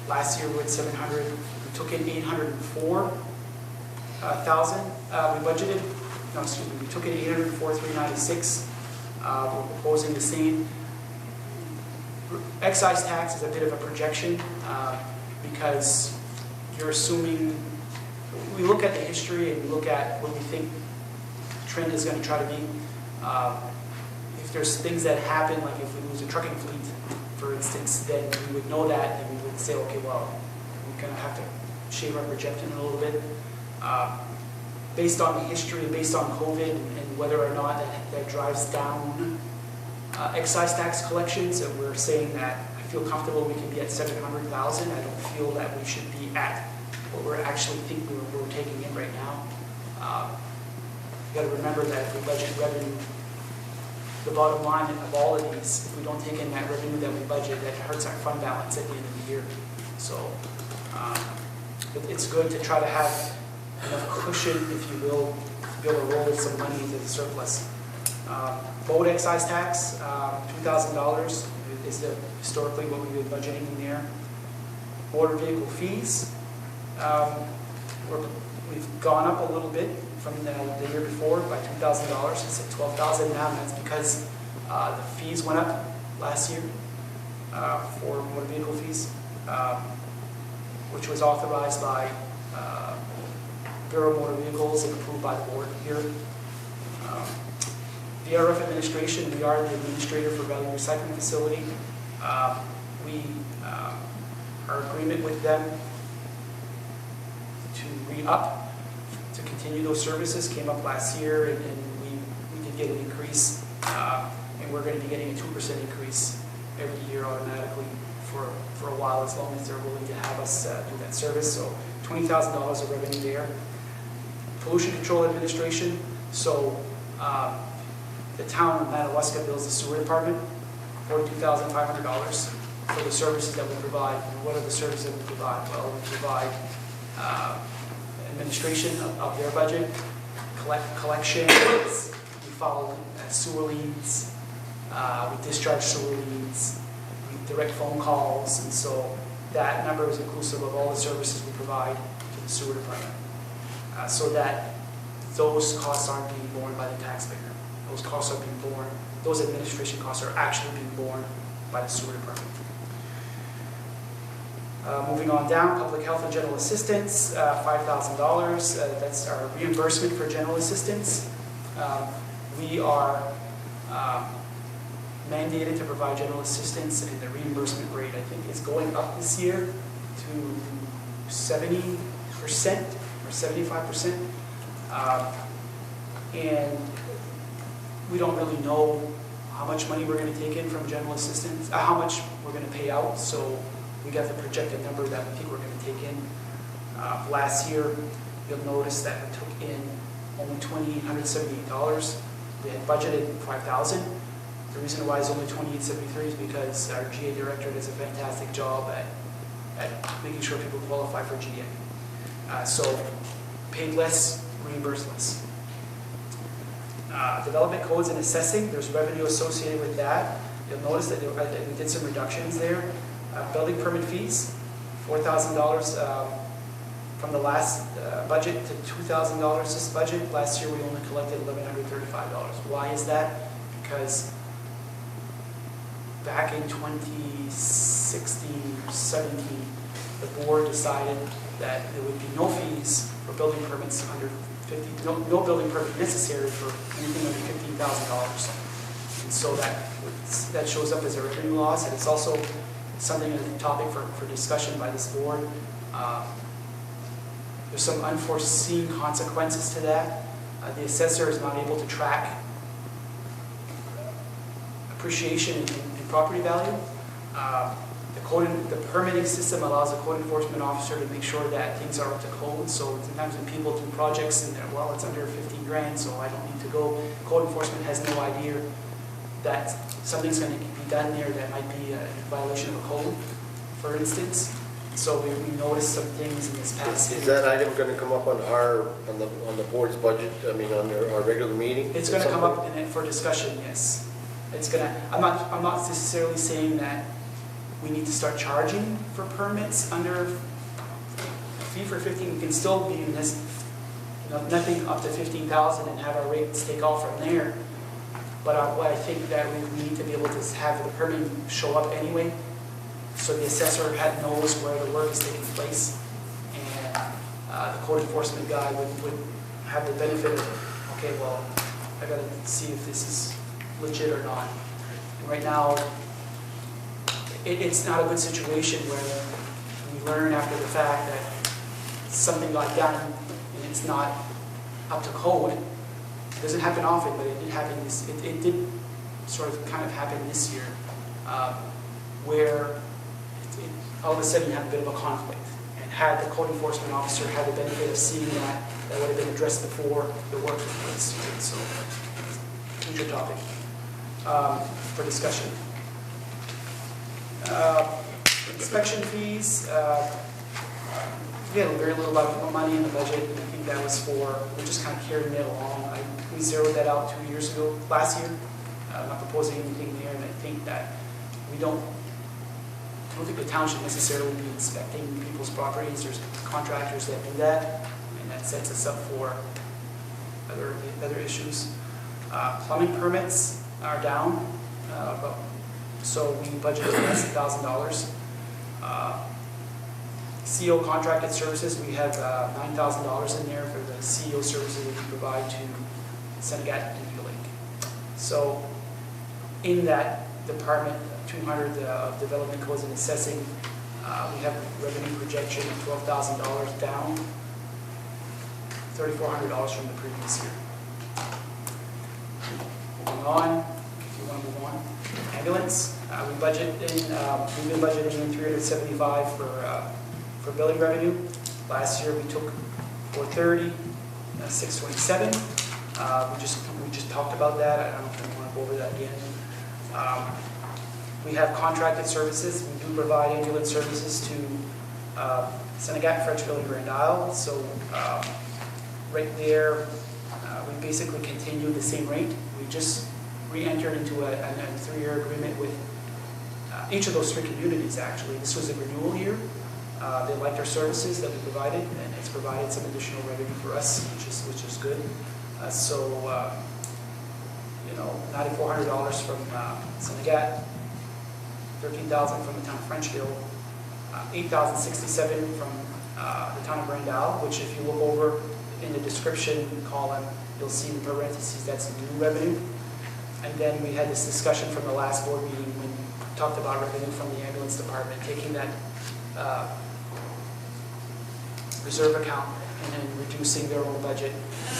Last year we were at 700. We took in 804,000. We took in 804,396. We're proposing the same. Excise tax is a bit of a projection because you're assuming, we look at the history and we look at what we think the trend is going to try to be. If there's things that happen, like if we lose a trucking fleet, for instance, then we would know that and we would say, okay, well, we're going to have to shave our projection a little bit. Based on the history and based on COVID and whether or not that drives down excise tax collections, and we're saying that I feel comfortable we can be at 700,000. I don't feel that we should be at what we're actually think we're taking in right now. You got to remember that if we budget revenue, the bottom line of all of these, if we don't take in that revenue that we budget, that hurts our fund balance at the end of the year. So it's good to try to have enough cushion, if you will, to be able to roll some money into the surplus. Boat excise tax, $2,000 is historically what we've been budgeting in there. Motor vehicle fees, we've gone up a little bit from the year before by $2,000. It's at $12,000 now, and that's because the fees went up last year for motor vehicle fees, which was authorized by Bureau of Motor Vehicles and approved by the board here. The RF administration, we are the administrator for Valley Recycling Facility. Our agreement with them to re-up, to continue those services came up last year, and we did get an increase, and we're going to be getting a 2% increase every year automatically for a while, as long as they're willing to have us do that service. So $20,000 of revenue there. Pollution Control Administration, so the town of Madawaska bills the sewer department $42,500 for the services that we provide. And what are the services that we provide? Well, we provide administration of their budget, collections, we follow sewer leads, we discharge sewer leads, we direct phone calls, and so that number is inclusive of all the services we provide to the sewer department. So that those costs aren't being borne by the taxpayer. Those costs are being borne, those administration costs are actually being borne by the sewer department. Moving on down, public health and general assistance, $5,000. That's our reimbursement for general assistance. We are mandated to provide general assistance, and the reimbursement rate, I think, is going up this year to 70% or 75%. And we don't really know how much money we're going to take in from general assistance, how much we're going to pay out, so we got the projected number that we think we're going to take in. Last year, you'll notice that we took in only $2,878. We had budgeted $5,000. The reason why it's only $2,873 is because our GA director does a fantastic job at making sure people qualify for GA. So paid less, reimbursed less. Development codes and assessing, there's revenue associated with that. You'll notice that we did some reductions there. Building permit fees, $4,000 from the last budget to $2,000 this budget. Last year we only collected $1,135. Why is that? Because back in 2016 or 17, the board decided that there would be no fees for building permits under 50, no building permit necessary for anything under $15,000. And so that shows up as a revenue loss, and it's also something, a topic for discussion by this board. There's some unforeseen consequences to that. The assessor is not able to track appreciation in property value. The permitting system allows the code enforcement officer to make sure that things are up to code. So sometimes when people do projects and well, it's under 15 grand, so I don't need to go. Code enforcement has no idea that something's going to be done there that might be a violation of a code, for instance. So we noticed some things in this past. Is that item going to come up on the board's budget? I mean, on our regular meeting? It's going to come up for discussion. Yes, it's going to. I'm not necessarily saying that we need to start charging for permits under fee for 15. We can still be in this, nothing up to 15,000 and have our rates take off from there. But what I think that we need to be able to have the permit show up anyway, so the assessor knows where the work is taking place, and the code enforcement guy would have the benefit of, okay, well, I got to see if this is legit or not. And right now, it's not a good situation where we learn after the fact that something got done and it's not up to code. It doesn't happen often, but it did happen. It did sort of kind of happen this year, where all of a sudden you have a bit of a conflict. And had the code enforcement officer had the benefit of seeing that, that would have been addressed before the work took place. So, future topic for discussion. Inspection fees. We had very little money in the budget, and I think that was we're just kind of carrying it along. We zeroed that out last year. I'm not proposing anything there, and I think that I don't think the town should necessarily be inspecting people's properties. There's contractors that do that, and that sets us up for other issues. Plumbing permits are down, so we budgeted less than $1,000. CO contracted services, we have $9,000 in there for the CO services that we provide to Senegat and Eagle Lake. So in that department, 200 of development codes and assessing, we have a revenue projection of $12,000 down, $3,400 from the previous year. Moving on, if you want to move on. Ambulance, we've been budgeting in $375 for billing revenue. Last year we took $430, $627. We just talked about that. I don't know if we want to go over that again. We have contracted services. We do provide ambulance services to Senegat, Frenchville, and Grand Isle. So right there, we basically continue the same rate. We just re-entered into a 3-year agreement with each of those 3 communities, actually. This was a renewal year. They liked our services that we provided, and it's provided some additional revenue for us, which is good. $9,400 from Senegat, $13,000 from the town of Frenchville, $8,067 from the town of Brandal, which if you look over in the description column, you'll see in parentheses that's new revenue. And then we had this discussion from the last board meeting when we talked about revenue from the ambulance department, taking that reserve account and then reducing their own budget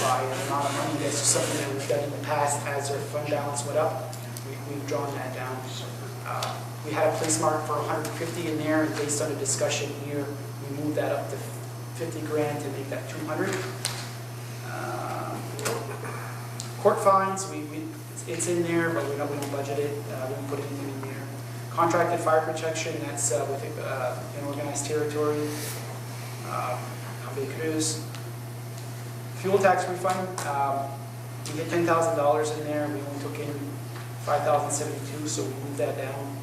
by an amount of money. That's just something that we've done in the past as their fund balance went up. We've drawn that down. We had a place mark for 150 in there, and based on a discussion here, we moved that up to 50 grand to make that 200. Court fines, it's in there, but we don't budget it. We don't put anything in there. Contracted fire protection, that's with an organized territory. Cruz. Fuel tax refund, we get $10,000 in there. We only took in $5,072, so we moved that down.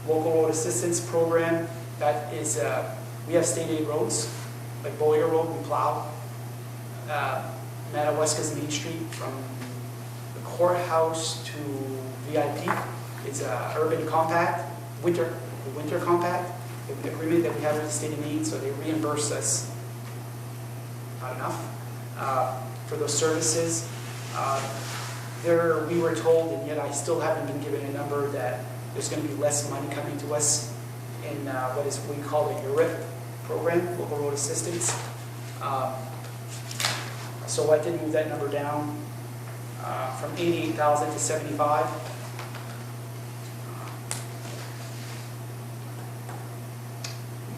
Local road assistance program, that is, we have state aid roads, like Boyer Road, we plow. Madawaska's Main Street from the courthouse to VIP is a urban compact, winter compact, the agreement that we have with the state of Maine, so they reimburse us, not enough, for those services. We were told, and yet I still haven't been given a number, that there's going to be less money coming to us in what is we call the URIP program, Local Road Assistance. So I did move that number down from 88,000 to 75.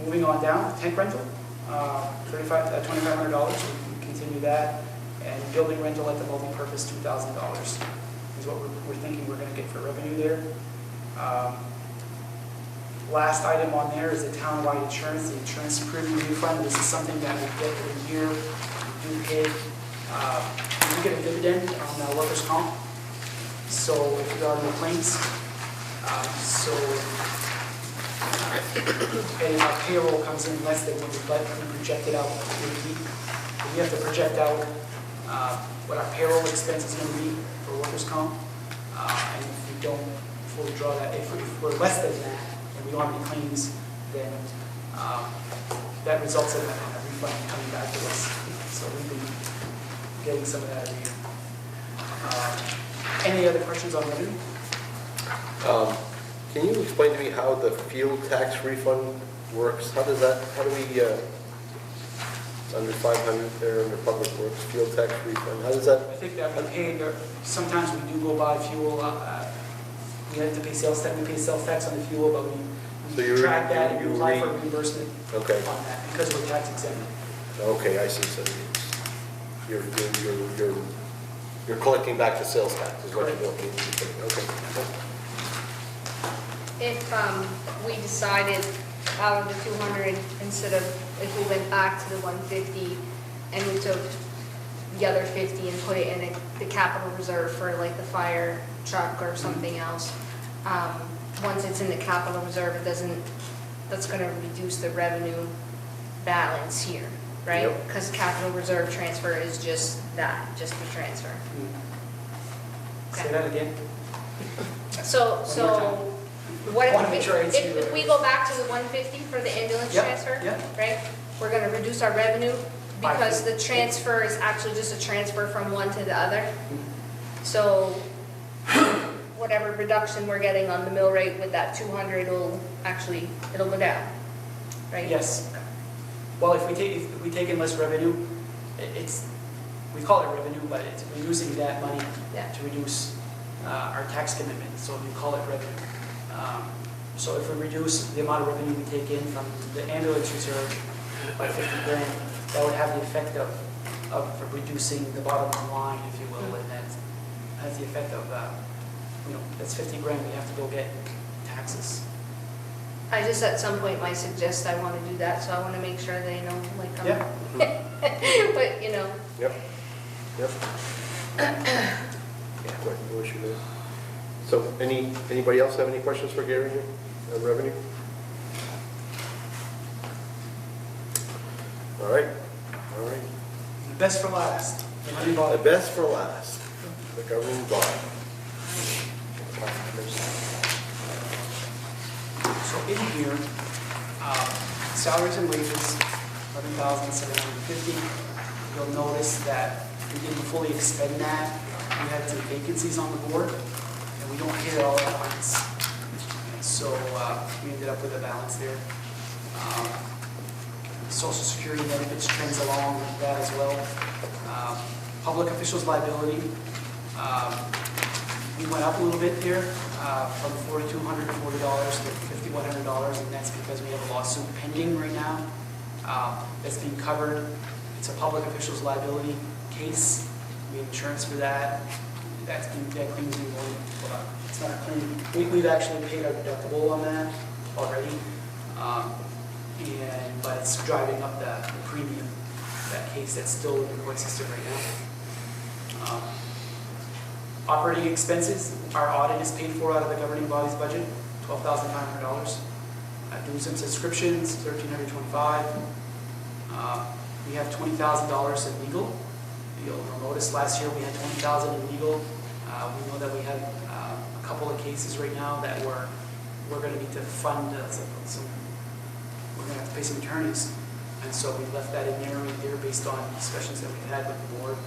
Moving on down, tent rental, $2,500. We continue that, and building rental at the multi-purpose, $2,000 is what we're thinking we're going to get for revenue there. Last item on there is the town-wide insurance, the insurance premium refund. This is something that we get every year. We do pay. We get a dividend on workers' comp. So if there are no claims, and our payroll comes in less than what we projected out. We have to project out what our payroll expense is going to be for workers' comp, and if we don't fully draw that, if we're less than that, and we don't have any claims, then that results in a refund coming back to us. So we've been getting some of that every year. Any other questions on revenue? Can you explain to me how the fuel tax refund works? How do we, under 500 there under Public Works, fuel tax refund, how does that? I think that we pay, sometimes we do go buy fuel, we have to pay sales tax, we pay sales tax on the fuel, but we track that and we apply for reimbursement on that because we're tax exempt. Okay, I see. So you're collecting back the sales tax is what you're doing. Okay. If we decided out of the 200, instead of, if we went back to the 150 and we took the other 50 and put it in the capital reserve for like the fire truck or something else, once it's in the capital reserve, it doesn't, that's going to reduce the revenue balance here, right? Because capital reserve transfer is just that, just the transfer. Say that again. So what if we go back to the 150 for the ambulance transfer, right? We're going to reduce our revenue because the transfer is actually just a transfer from one to the other. So whatever reduction we're getting on the mill rate with that 200 it'll go down, right? Yes. Well, if we take in less revenue, we call it revenue, but it's using that money to reduce our tax commitment. So we call it revenue. So if we reduce the amount of revenue we take in from the ambulance reserve by 50 grand, that would have the effect of reducing the bottom line, if you will, and that has the effect of, that's 50 grand we have to go get taxes. I just at some point might suggest I want to do that, so I want to make sure they know, like, but Yep. No issue there. So anybody else have any questions for Gary here on revenue? All right. The best for last. The best for last. The governing body. So in here, Salaries and wages, 11,750. You'll notice that we didn't fully expend that. We had some vacancies on the board, and we don't hit it all at once. And so we ended up with a balance there. Social Security benefits trends along with that as well. Public officials liability, we went up a little bit there from $4,240 to $5,100, and that's because we have a lawsuit pending right now that's being covered. It's a public officials liability case. We have insurance for that. That claim's been going. It's not a claim. We've actually paid our deductible on that already. But it's driving up the premium, that case that's still in the court system right now. Operating expenses, our audit is paid for out of the governing body's budget, $12,500. Dues and subscriptions, $1,325. We have $20,000 in legal. You'll notice last year we had $20,000 in legal. We know that we have a couple of cases right now that we're going to need to fund some. We're going to have to pay some attorneys, and so we left that in there right there based on discussions that we've had with the board.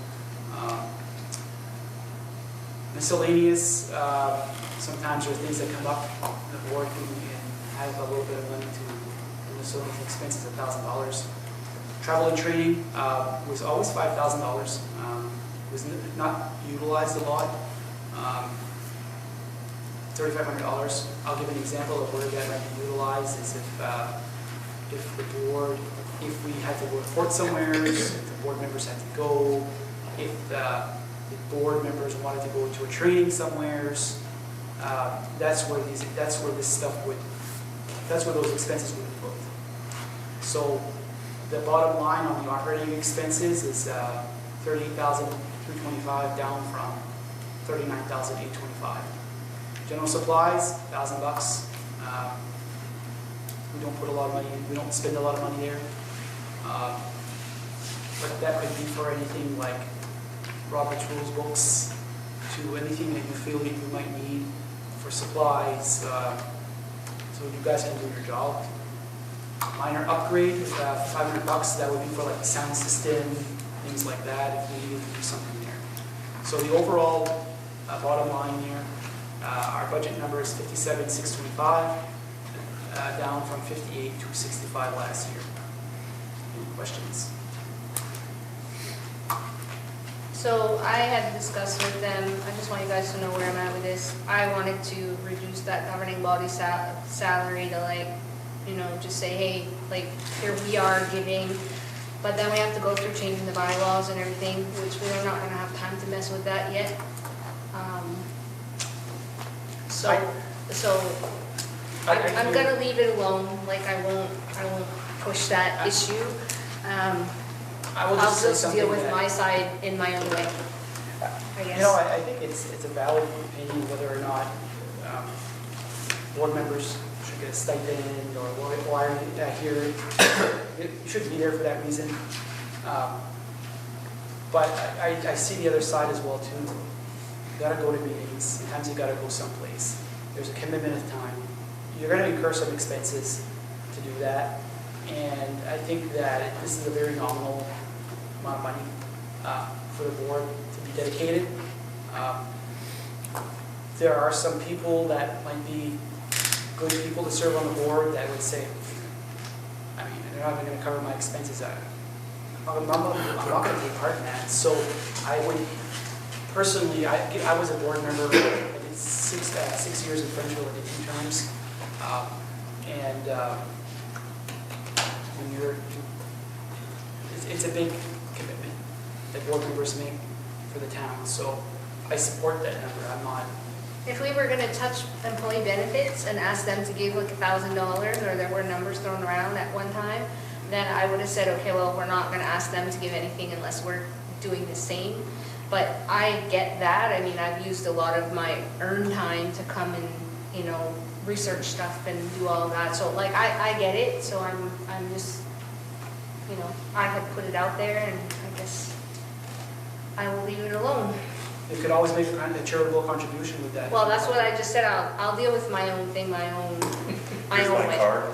Miscellaneous, sometimes there are things that come up, the board can have a little bit of money to miscellaneous expenses, $1,000. Travel and training was always $5,000. Was not utilized a lot. $3,500. I'll give an example of where that might be utilized is if the board, if we had to report somewhere, if the board members had to go, if the board members wanted to go to a training somewheres, that's where this stuff would, that's where those expenses would be booked. So the bottom line on the operating expenses is $38,325 down from $39,825. General supplies, $1,000. We don't put a lot of money in, we don't spend a lot of money there. But that could be for anything like Robert's Rules books to anything that you feel that you might need for supplies, so you guys can do your job. Minor upgrade, $500, that would be for like the sound system, things like that, if we needed to do something there. So the overall bottom line here, our budget number is $57,625, down from $58,265 last year. Any questions? So I had discussed with them, I just want you guys to know where I'm at with this. I wanted to reduce that governing body salary to like, you know, just say, hey, like here we are giving, but then we have to go through changing the bylaws and everything, which we're not going to have time to mess with that yet. I'm going to leave it alone. Like I won't push that issue. I'll just deal with my side in my own way, I guess. You know, I think it's a valid opinion whether or not board members should get a stipend or why are you here. You shouldn't be there for that reason. But I see the other side as well too. You got to go to meetings. Sometimes you got to go someplace. There's a commitment of time. You're going to incur some expenses to do that. And I think that this is a very nominal amount of money for the board to be dedicated. There are some people that might be good people to serve on the board that would say, I mean, they're not even going to cover my expenses. I'm not going to take part in that. So I would personally, I was a board member. I did 6 years in Frenchville. I did 2 terms. When you're, it's a big commitment that board members make for the town. So I support that number. I'm not. If we were going to touch employee benefits and ask them to give like $1,000, or there were numbers thrown around at one time, then I would have said, okay, well, we're not going to ask them to give anything unless we're doing the same. But I get that. I mean, I've used a lot of my earned time to come and, you know, research stuff and do all that. So like, I get it. So I'm just, you know, I have put it out there, and I guess I will leave it alone. You could always make a charitable contribution with that. Well, that's what I just said. I'll deal with my own thing, my own Here's my way. card.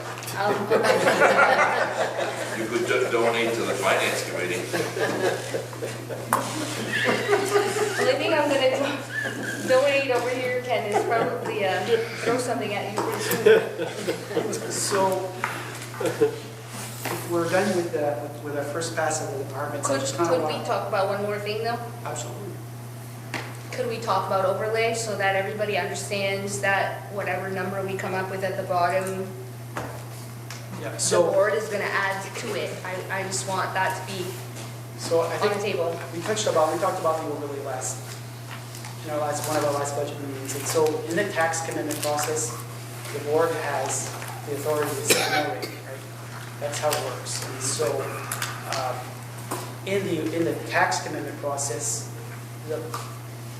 You could donate to the finance committee. Only thing I'm gonna donate over here, Ken, is probably throw something at you pretty soon. So, if we're done with our first pass of the departments, I Could just kind of we want... talk about one more thing though? Absolutely. Could we talk about overlay so that everybody understands that whatever number we come up with at the bottom, Yeah, the so, board is gonna add to it? I just want that to be so I on think the table. we talked about the overlay one of our last budget meetings. And so in the tax commitment process, the board has the authority to set mill rate, right? That's how it works. And so in the tax commitment process, the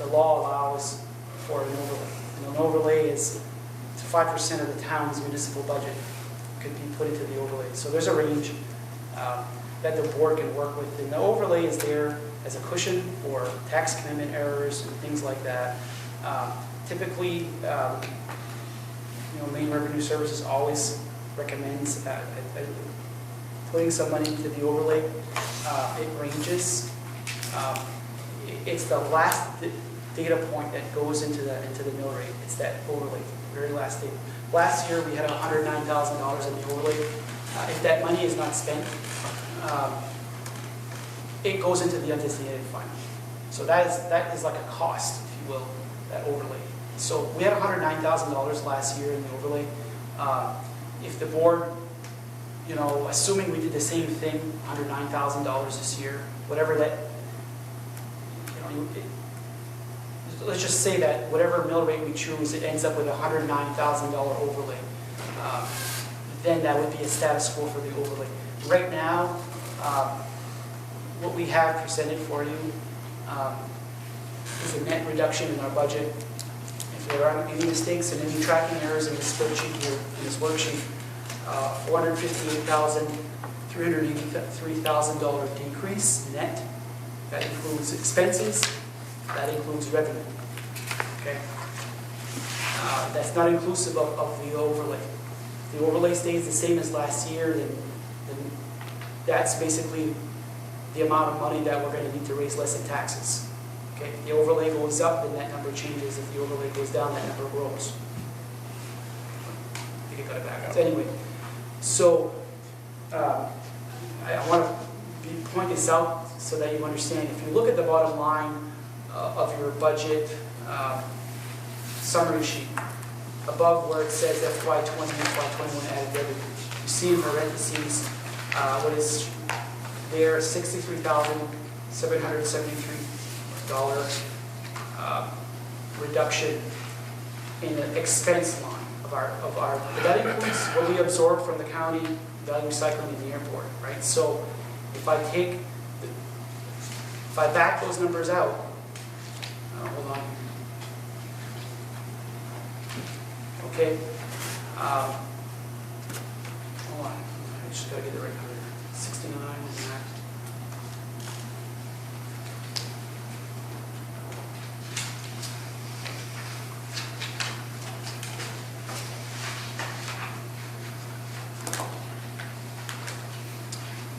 law allows for an overlay. And an overlay is 5% of the town's municipal budget could be put into the overlay. So there's a range that the board can work with. And the overlay is there as a cushion for tax commitment errors and things like that. Typically, Maine Revenue Services always recommends putting some money into the overlay. It ranges. It's the last data point that goes into the mill rate. It's that overlay, very last data. Last year, we had $109,000 in the overlay. If that money is not spent, it goes into the undesignated fund. So that is like a cost, if you will, that overlay. So we had $109,000 last year in the overlay. If the board, assuming we did the same thing, $109,000 this year, whatever that, let's just say that whatever mill rate we choose, it ends up with a $109,000 overlay. Then that would be a status quo for the overlay. Right now, what we have presented for you is a net reduction in our budget. If there aren't any mistakes and any tracking errors in this spreadsheet here, in this worksheet, $458,383,000 decrease net. That includes expenses, that includes revenue. Okay? That's not inclusive of the overlay. If the overlay stays the same as last year, then that's basically the amount of money that we're going to need to raise less in taxes. Okay? If the overlay goes up, then that number changes. If the overlay goes down, that number grows. I think I got it back. So anyway, so I want to point this out so that you understand. If you look at the bottom line of your budget summary sheet, above where it says FY20 and FY21 added revenue, you see in parentheses what is there, $63,773 reduction in the expense line of our. But that includes what we absorb from the county, value recycling in the airport, right? So if I back those numbers out, hold on. Okay. Hold on. I just gotta get the right number. 69 and that.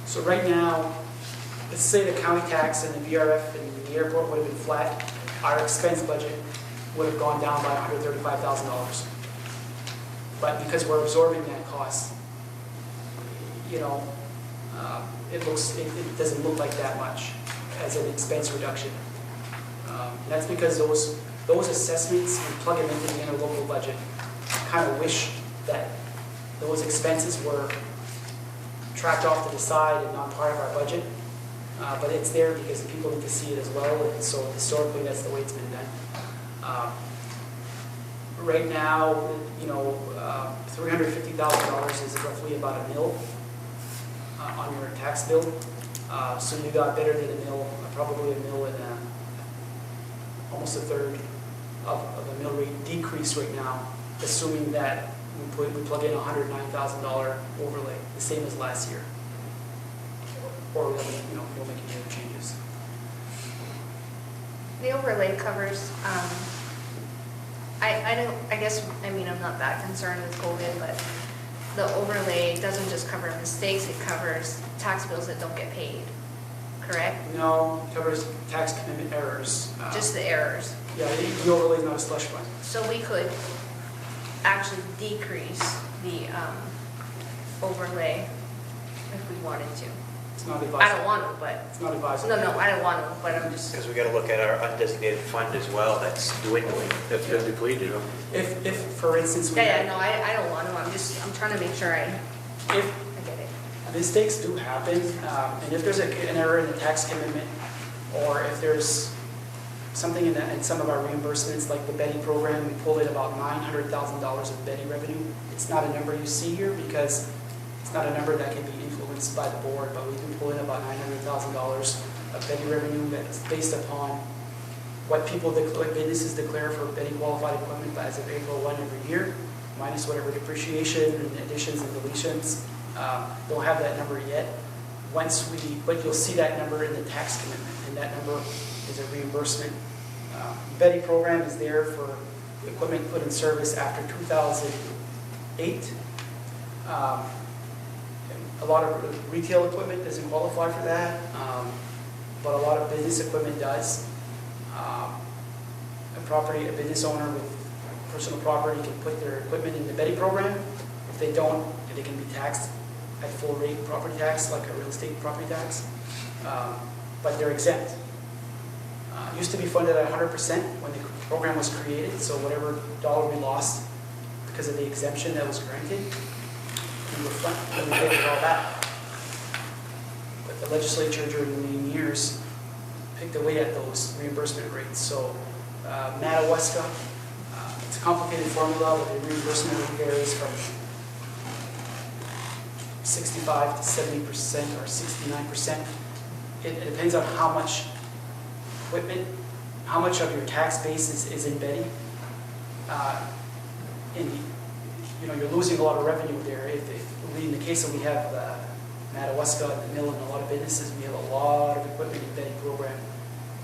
So right now, let's say the county tax and the VRF and the airport would have been flat. Our expense budget would have gone down by $135,000. But because we're absorbing that cost, it doesn't look like that much as an expense reduction. That's because those assessments, we plug them into the interlocal budget. Kind of wish that those expenses were tracked off to the side and not part of our budget. But it's there because people need to see it as well, and so historically that's the way it's been done. Right now, $350,000 is roughly about $1 million on your tax bill. So you got better than $1 million, probably $1 million and almost a third of a mill rate decrease right now, assuming that we plug in a $109,000 overlay, the same as last year. Or we'll make any other changes. The overlay covers, I'm not that concerned with COVID, but the overlay doesn't just cover mistakes, it covers tax bills that don't get paid, correct? No, it covers tax commitment errors. Just the errors. Yeah, the overlay is not a slush fund. So we could actually decrease the overlay if we wanted to. It's not I advisable. don't want to, but, It's not advisable. no, I don't want to, but I'm just, Because we gotta look at our undesignated fund as well, that's dwindling. That's been depleted. If, for instance, we yeah, had, no, I don't want to, I'm trying to make sure I if get it. mistakes do happen, and if there's an error in the tax commitment, or if there's something in some of our reimbursements, like the Betty program, we pulled in about $900,000 of Betty revenue. It's not a number you see here because it's not a number that can be influenced by the board, but we can pull in about $900,000 of Betty revenue that's based upon what businesses declare for Betty qualified equipment as of April 1 every year, minus whatever depreciation and additions and deletions. Don't have that number yet. But you'll see that number in the tax commitment, and that number is a reimbursement. Betty program is there for equipment put in service after 2008. A lot of retail equipment doesn't qualify for that, but a lot of business equipment does. A business owner with personal property can put their equipment in the Betty program. If they don't, they can be taxed at full rate property tax, like a real estate property tax, but they're exempt. It used to be funded at 100% when the program was created, so whatever dollar we lost because of the exemption that was granted, we paid it all back. But the legislature during the lean years picked away at those reimbursement rates. So Madawaska, it's a complicated formula, but the reimbursement rate varies from 65 to 70% or 69%. It depends on how much equipment, how much of your tax base is in Betty. You're losing a lot of revenue there. In the case that we have Madawaska, the mill, and a lot of businesses, we have a lot of equipment in Betty program.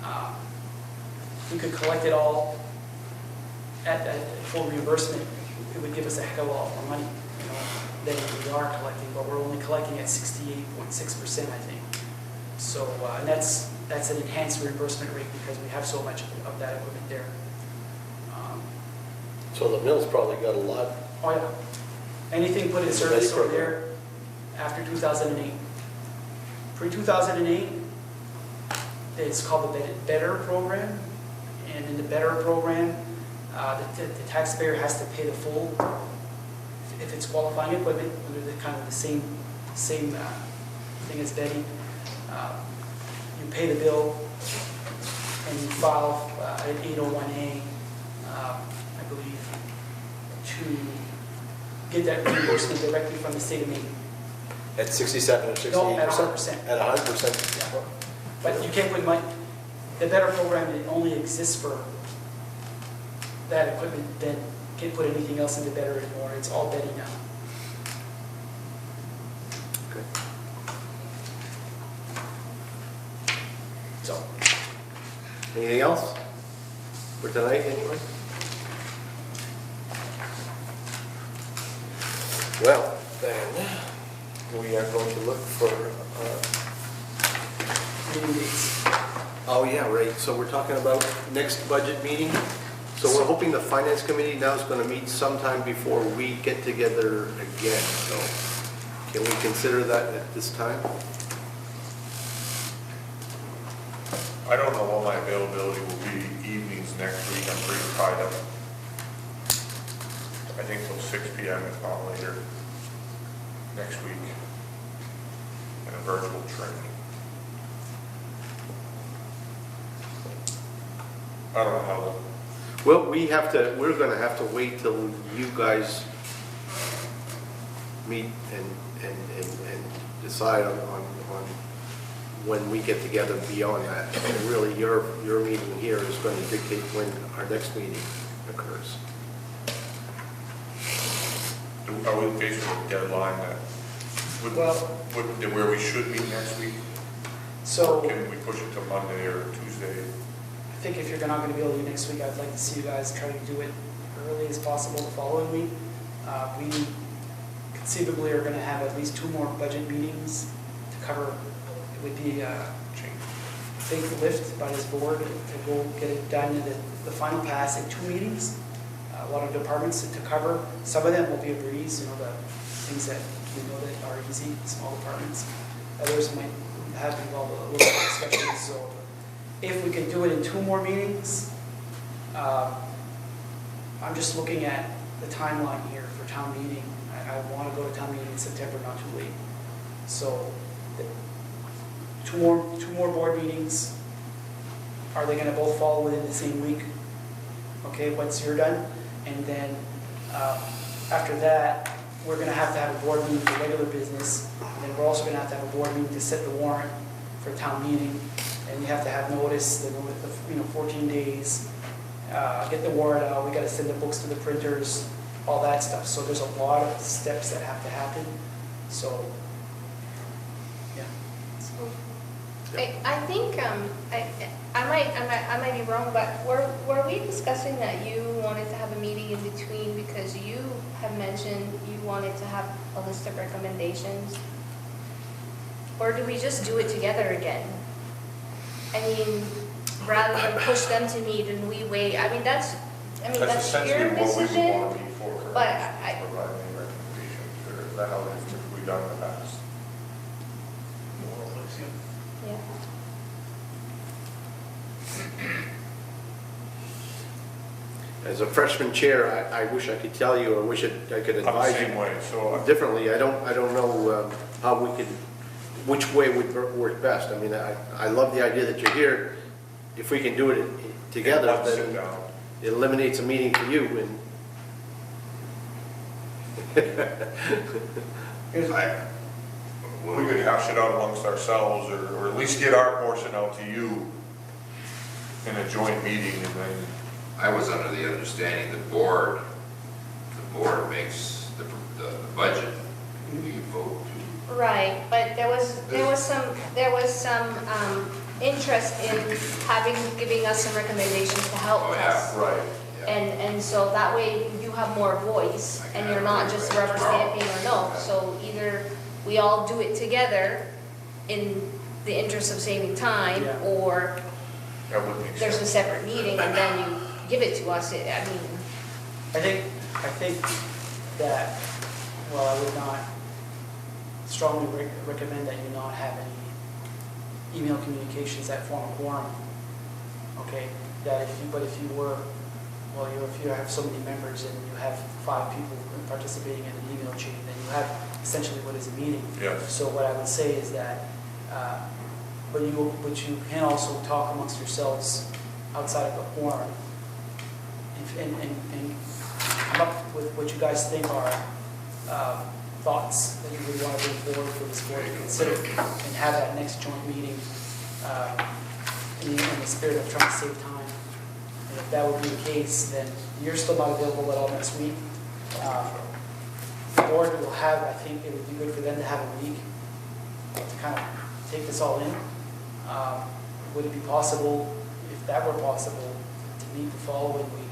If we could collect it all at full reimbursement, it would give us a heck of a lot more money, than we are collecting, but we're only collecting at 68.6%, I think. So, and that's an enhanced reimbursement rate because we have so much of that equipment there. So the mill's probably got a lot. Oh, yeah. Anything put in The service Betty over there after 2008. Pre-2008, it's called the Better program. And in the Better program, the taxpayer has to pay the full, if it's qualifying equipment, under the kind of the same thing as Betty. You pay the bill and you file an 801A, I believe, to get that reimbursement directly from the state of Maine. At 67 or 68%? No, at 100%. At 100%? Yeah. But you can't put money, the Better program, it only exists for that equipment, then can't put anything else into Better anymore. It's all Betty now. Okay. So, Anything else for tonight, anyway? Well, then, we are going to look for, meeting dates. oh yeah, right, so we're talking about next budget meeting. So we're hoping the finance committee now is going to meet sometime before we get together again. So can we consider that at this time? I don't know what my availability will be evenings next week. I'm pretty tied up. I think till 6 p.m. if not later next week in a virtual training. I don't know how Well, we're going to have to wait till you guys meet and decide on when we get together beyond that. And really, your meeting here is going to dictate when our next meeting occurs. are we facing a deadline that where we should meet next week? So, Or can we push it to Monday or Tuesday? I think if you're not going to be able to do next week, I'd like to see you guys try to do it early as possible the following week. conceivably are gonna have at least 2 more budget meetings to cover with the big lift by this board to go get it done in the final pass in 2 meetings. A lot of departments to cover. Some of them will be a breeze, the things that we know that are easy, small departments. Others might have to involve a little bit of discussion. So if we can do it in 2 more meetings, I'm just looking at the timeline here for town meeting. I want to go to town meeting in September, not too late. So 2 more board meetings. Are they going to both fall within the same week? Okay, once you're done. And then after that, we're going to have a board meeting for regular business. And then we're also going to have a board meeting to set the warrant for town meeting. And you have to have notice, 14 days. Get the warrant out. We got to send the books to the printers, all that stuff. So there's a lot of steps that have to happen. So, yeah. I think, I might be wrong, but were we discussing that you wanted to have a meeting in between because you have mentioned you wanted to have a list of recommendations? Or do we just do it together again? I mean, rather than push them to meet and we wait, that's essentially your what we would decision. want to meet for. But provide any recommendations, or is that how it's typically done in the past? yeah. As a freshman chair, I wish I could tell you, or wish I could I'm the advise same you way, so differently. I don't know how we could, which way would work best. I mean, I love the idea that you're here. If we can do it together, let's sit then down. it eliminates a meeting for you. And We could hash it out amongst ourselves, or at least get our portion out to you in a joint meeting, and then I was under the understanding the board makes the budget, we vote to. Right, but there was some interest in giving us some recommendations to help Oh, us. yeah, right. Yeah. And so that way you have more voice and you're not just rubber stamping or no. So either we all do it together in the interest of saving time, Yeah. or that would make there's a sense. separate meeting and then you give it to us. I think that, well, I would not strongly recommend that you not have any email communications that form a quorum. Okay, that if you were, well, if you have so many members and you have 5 people participating in an email chain, then you have essentially what is a meeting. Yes. So what I would say is that, but you can also talk amongst yourselves outside of the quorum and come up with what you guys think are thoughts that you would want to bring forward for this board to consider, and have that next joint meeting in the spirit of trying to save time. And if that would be the case, then you're still not available at all next week. The board will have, I think it would be good for them to have a week to kind of take this all in. Would it be possible, if that were possible, to meet the following week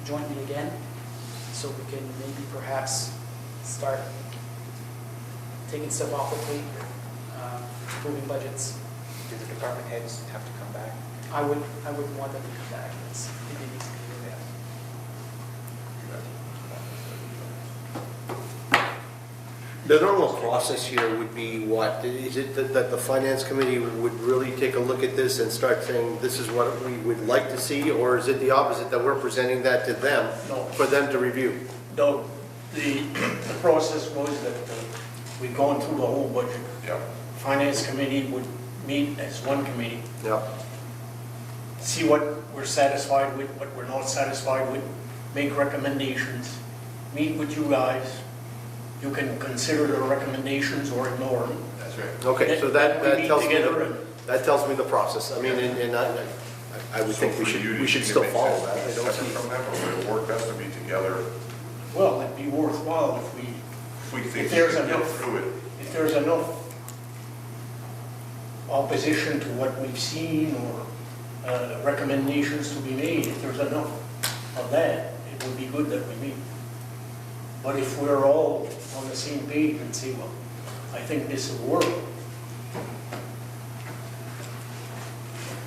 jointly again, so we can maybe perhaps start taking stuff off the plate, approving budgets? Do the department heads have to come back? I wouldn't want them to come back. It's, it needs to be doing that. the normal process here would be what? Is it that the finance committee would really take a look at this and start saying, this is what we would like to see? Or is it the opposite, that we're presenting that to them No. for them to review? No, the process was that we'd gone through the whole budget. Yeah. Finance committee would meet as one committee, Yeah. see what we're satisfied with, what we're not satisfied with, make recommendations, meet with you guys. You can consider the recommendations or ignore them. That's right. Okay, so Then we that meet tells me, together and- that tells me the process. I mean, and I would think we should still follow that. I don't Separate see. from them, or the work has to be together, Well, it'd be worthwhile if we, if we think If we there's can get enough- through it. if there's enough opposition to what we've seen or recommendations to be made, if there's enough of that, it would be good that we meet. But if we're all on the same page and say, well, I think this will work,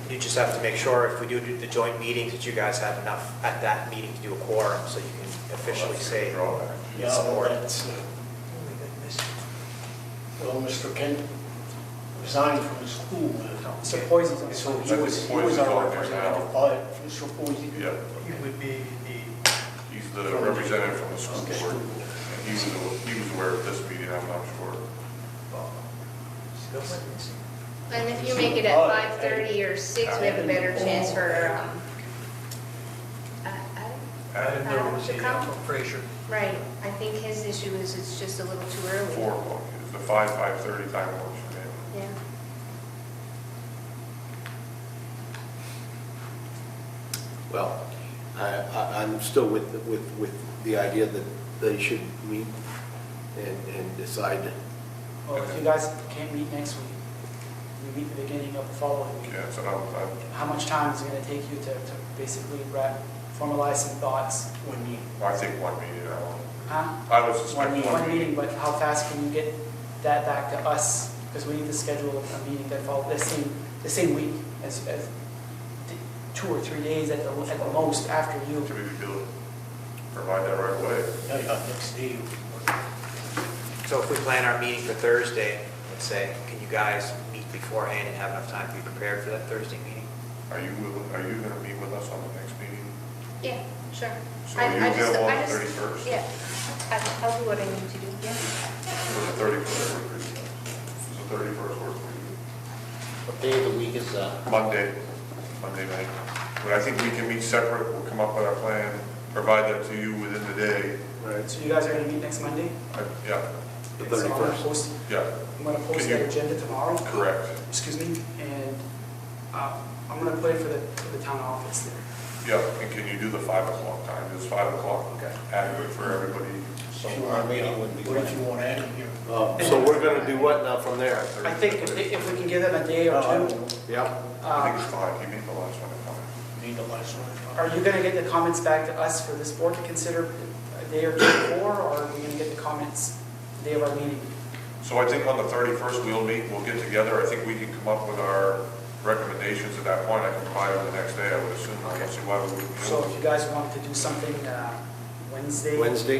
You just have to make sure if we do the joint meetings that you guys have enough at that meeting to do a quorum so you can officially say yeah, support. that's, well, Mr. Kent resigned from the school. Mr. Poisey's on. So I think he Poisey's was on our there representative, now. Mr. Poisey. Yeah, He would be the, he's the representative from the school Okay. board. And he was aware of this meeting, I'm not sure. And if you make it at 5:30 or 6, we have a better chance for, Adam, there was to the come. Fraser. Right, I think his issue is it's just a little too early. 4 o'clock, is the 5:30 time works for him. Yeah. Well, I'm still with the idea that they should meet and decide. Well, if you guys can't meet next week, we meet the beginning of the following week. Yeah, so How much time is it going to take you to basically formalize some thoughts? When he, I think one meeting, Huh? I would suspect One meeting, but how fast can you get that back to us? Because we need to schedule a meeting that follows the same week as 2 or 3 days at the most after you. Should we do it? Provide that right away? next day. So if we plan our meeting for Thursday, let's say, can you guys meet beforehand and have enough time to be prepared for that Thursday meeting? Are you going to meet with us on the next meeting? Yeah, sure. So are you available on the 31st? Yeah, I'll do what I need to do, yeah. Or the 31st work for you? Does the 31st work for you? What day of the week is that? Monday night. But I think we can meet separate, we'll come up with our plan, provide that to you within the day. Right. So you guys are going to meet next Monday? Yeah, The So I'm gonna 31st. post- yeah, I'm going to post Can that you- agenda tomorrow. correct. Excuse me, and I'm going to put it for the town office there. Yeah, and can you do the 5 o'clock time? Is 5 o'clock adequate for everybody? So our meeting would be. What if you want Adam here? So we're gonna do what now from there? I think if we can give them a day or two. Yeah. I think it's 5, you meet the last one to come in. Need the last one. Are you going to get the comments back to us for this board to consider a day or two before, or are we going to get the comments the day of our meeting? So I think on the 31st, we'll meet, we'll get together. I think we can come up with our recommendations at that point. I can provide them the next day, I would assume. I don't see why we wouldn't. So if you guys want to do something Wednesday? Wednesday,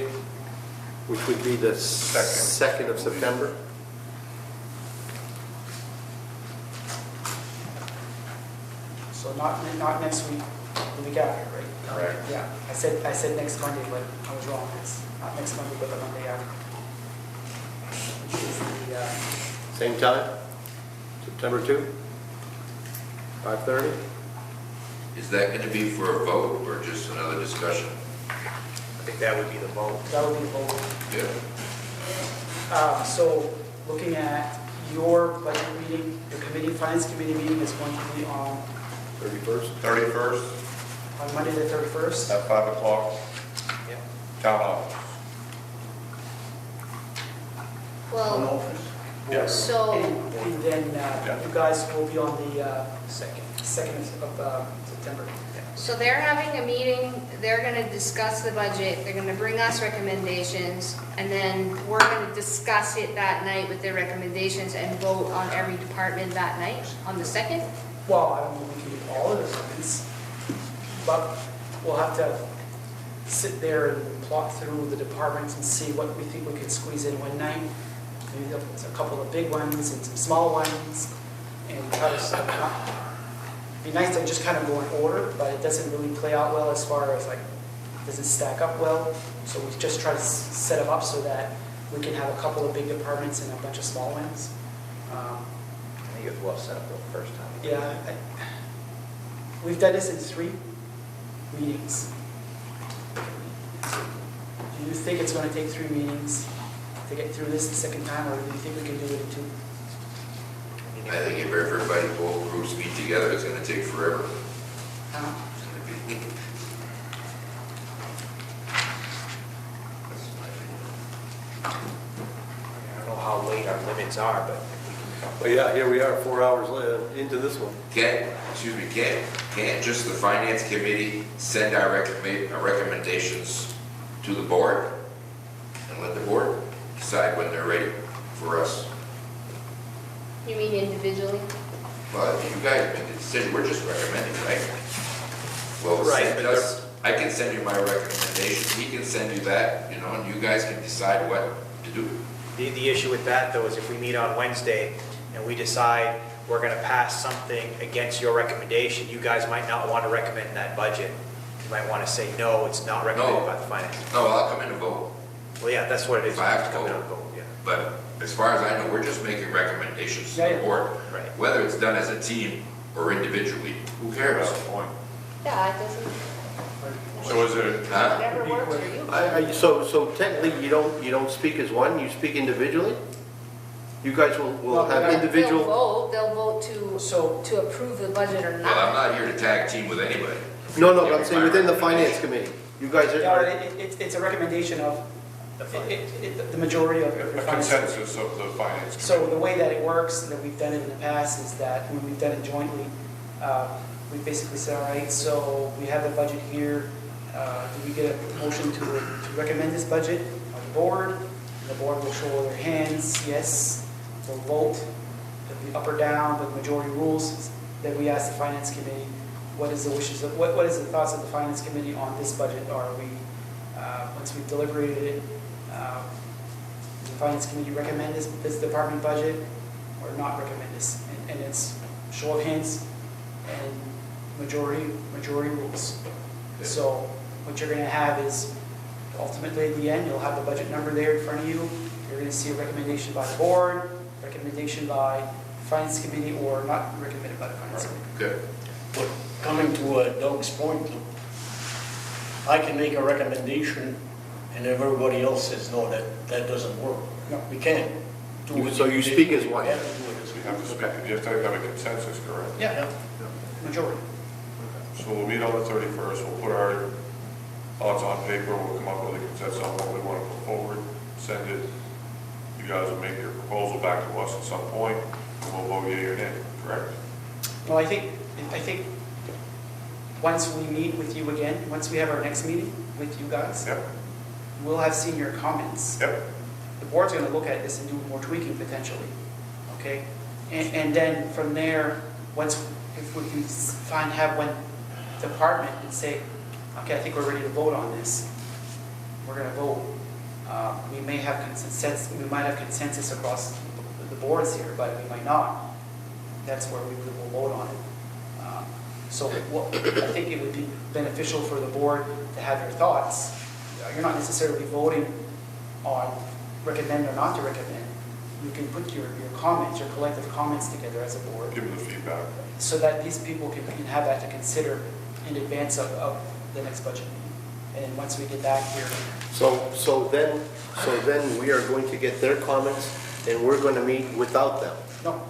which would be the Second. 2nd of September. So not next week, the week after, right? Correct. Yeah, I said next Monday, but I was wrong. It's not next Monday, but the Monday after. Which is the, Same time, September 2, 5:30? Is that going to be for a vote or just another discussion? I think that would be the vote. that would be the vote. Yeah. So looking at your budget meeting, your finance committee meeting is going to be on 31st? 31st Monday the 31st. at 5 o'clock, Yeah. town office. Town Well, office? Yes. so, And then you guys will be on the Second. 2nd of September. so they're having a meeting, they're gonna discuss the budget, they're gonna bring us recommendations, and then we're gonna discuss it that night with their recommendations and vote on every department that night, on the 2nd? Well, I don't know if we can do all of the comments, but we'll have to sit there and plot through the departments and see what we think we could squeeze in one night. Maybe there's a couple of big ones and some small ones, and try to, it'd be nice to just kind of go in order, but it doesn't really play out well as far as like, doesn't stack up well. So we just try to set them up so that we can have a couple of big departments and a bunch of small ones. I think it was well set up the first time. Yeah, we've done this in 3 meetings. Do you think it's going to take 3 meetings to get through this the second time, or do you think we can do it in 2? I think if everybody, both groups meet together, it's going to take forever. Huh? It's gonna be- That's my opinion. I don't know how late our limits are, but Well, yeah, here we are, 4 hours into this one. Can't just the finance committee send our recommendations to the board? and let the board decide when they're ready for us. You mean individually? Well, you guys make the decision, we're just recommending, right? Well, Right, send but us, I can send you my recommendation, he can send you that, you know, and you guys can decide what to do. The issue with that, though, is if we meet on Wednesday and we decide we're going to pass something against your recommendation, you guys might not want to recommend that budget. You might want to say, no, it's not recommended by the finance. No, I'll come in and vote, Well, yeah, that's what it is. If I have to Come in vote. and vote, yeah. but as far as I know, we're just making recommendations to Yeah, the yeah. board. Right. Whether it's done as a team or individually, who cares? Yeah, it doesn't, So is it, Huh? whatever works for you. So technically, you don't speak as one, you speak individually? You guys will have Well, individual? They'll vote to approve the budget or Well, I'm not. not here to tag team with anybody. No, but I'm saying within the finance committee. You guys Yeah, are, it's a recommendation of the majority of your a finance. consensus of the finance committee? So the way that it works, that we've done it in the past, is that when we've done it jointly, we basically say, all right, so we have the budget here. Do we get a motion to recommend this budget on the board? The board will show their hands, yes, they'll vote, it'll be up or down, but majority rules. Then we ask the finance committee, what is the wishes, what is the thoughts of the finance committee on this budget? Are we, once we've deliberated it, does the finance committee recommend this department budget or not recommend this? And it's show of hands and majority rules. So what you're going to have is, ultimately at the end, you'll have the budget number there in front of you. You're going to see a recommendation by the board, recommendation by the finance committee, or not recommended by the finance committee. Good. But coming to Doug's point, I can make a recommendation and everybody else says, no, that doesn't work. No. We can't do it. So you speak as one. We have to do it as You have to speak, you have to have a consensus, correct? Yeah, majority. So we'll meet on the 31st, we'll put our thoughts on paper, we'll come up with a consensus on what we want to put forward, send it, you guys will make your proposal back to us at some point, and we'll vote yea or nay, correct? Well, I think once we meet with you again, once we have our next meeting with you guys, Yep, we'll have seen your comments. yep. The board's going to look at this and do more tweaking potentially, okay? And then from there, if we can have one department and say, okay, I think we're ready to vote on this, we're going to vote. We may have consensus across the boards here, but we might not. That's where we will vote on it. So I think it would be beneficial for the board to have your thoughts. You're not necessarily voting on recommend or not to recommend. You can put your comments, your collective comments together as a board, Give them the feedback. so that these people can have that to consider in advance of the next budget meeting. And once we get back here, So then we are going to get their comments and we're going to meet without them, no,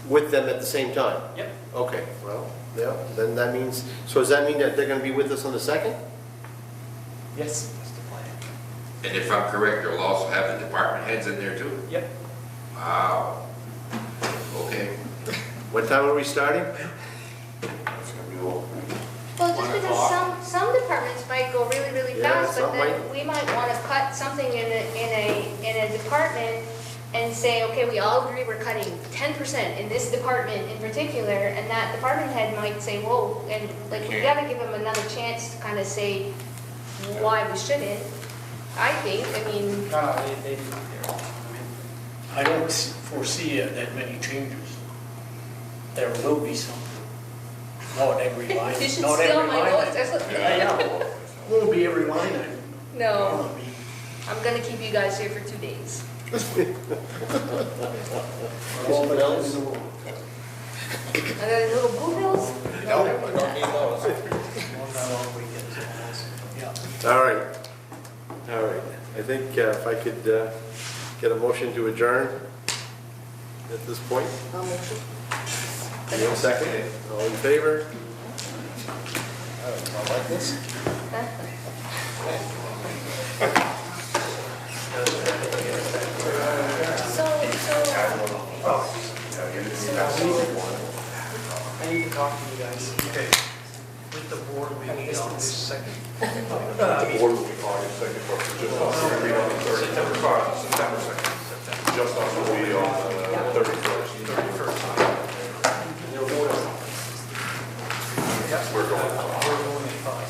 with them at the same time? yep, Okay, well, yeah, then that means, so does that mean that they're going to be with us on the 2nd? yes, And if I'm correct, you'll also have the department heads in there too? yep. Wow. Okay. What time are we starting? That's going to be a little. Well, just because some departments might go really, really Yeah, fast, but some then might. we might want to cut something in a department and say, okay, we all agree we're cutting 10% in this department in particular, and that department head might say, whoa, and like, we gotta give them another chance to kind of say why we shouldn't. I think, I mean, No, they do. I don't foresee that many changes. There will be some. Not every line. you should not steal every my line notes. item. That's what- Yeah, won't be every line item. No, It'll be- I'm gonna keep you guys here for 2 days. All the bells in the world. Are there little blue bills? No, we don't need those. Yeah. All right. All right. I think if I could get a motion to adjourn at this point. I'll motion. Neil, second. All in favor? I like this. I need to talk to you guys. Okay. With the board, we meet on this second. The board will be August 2nd, but just us will be on the 3rd. September 2nd. Just us will be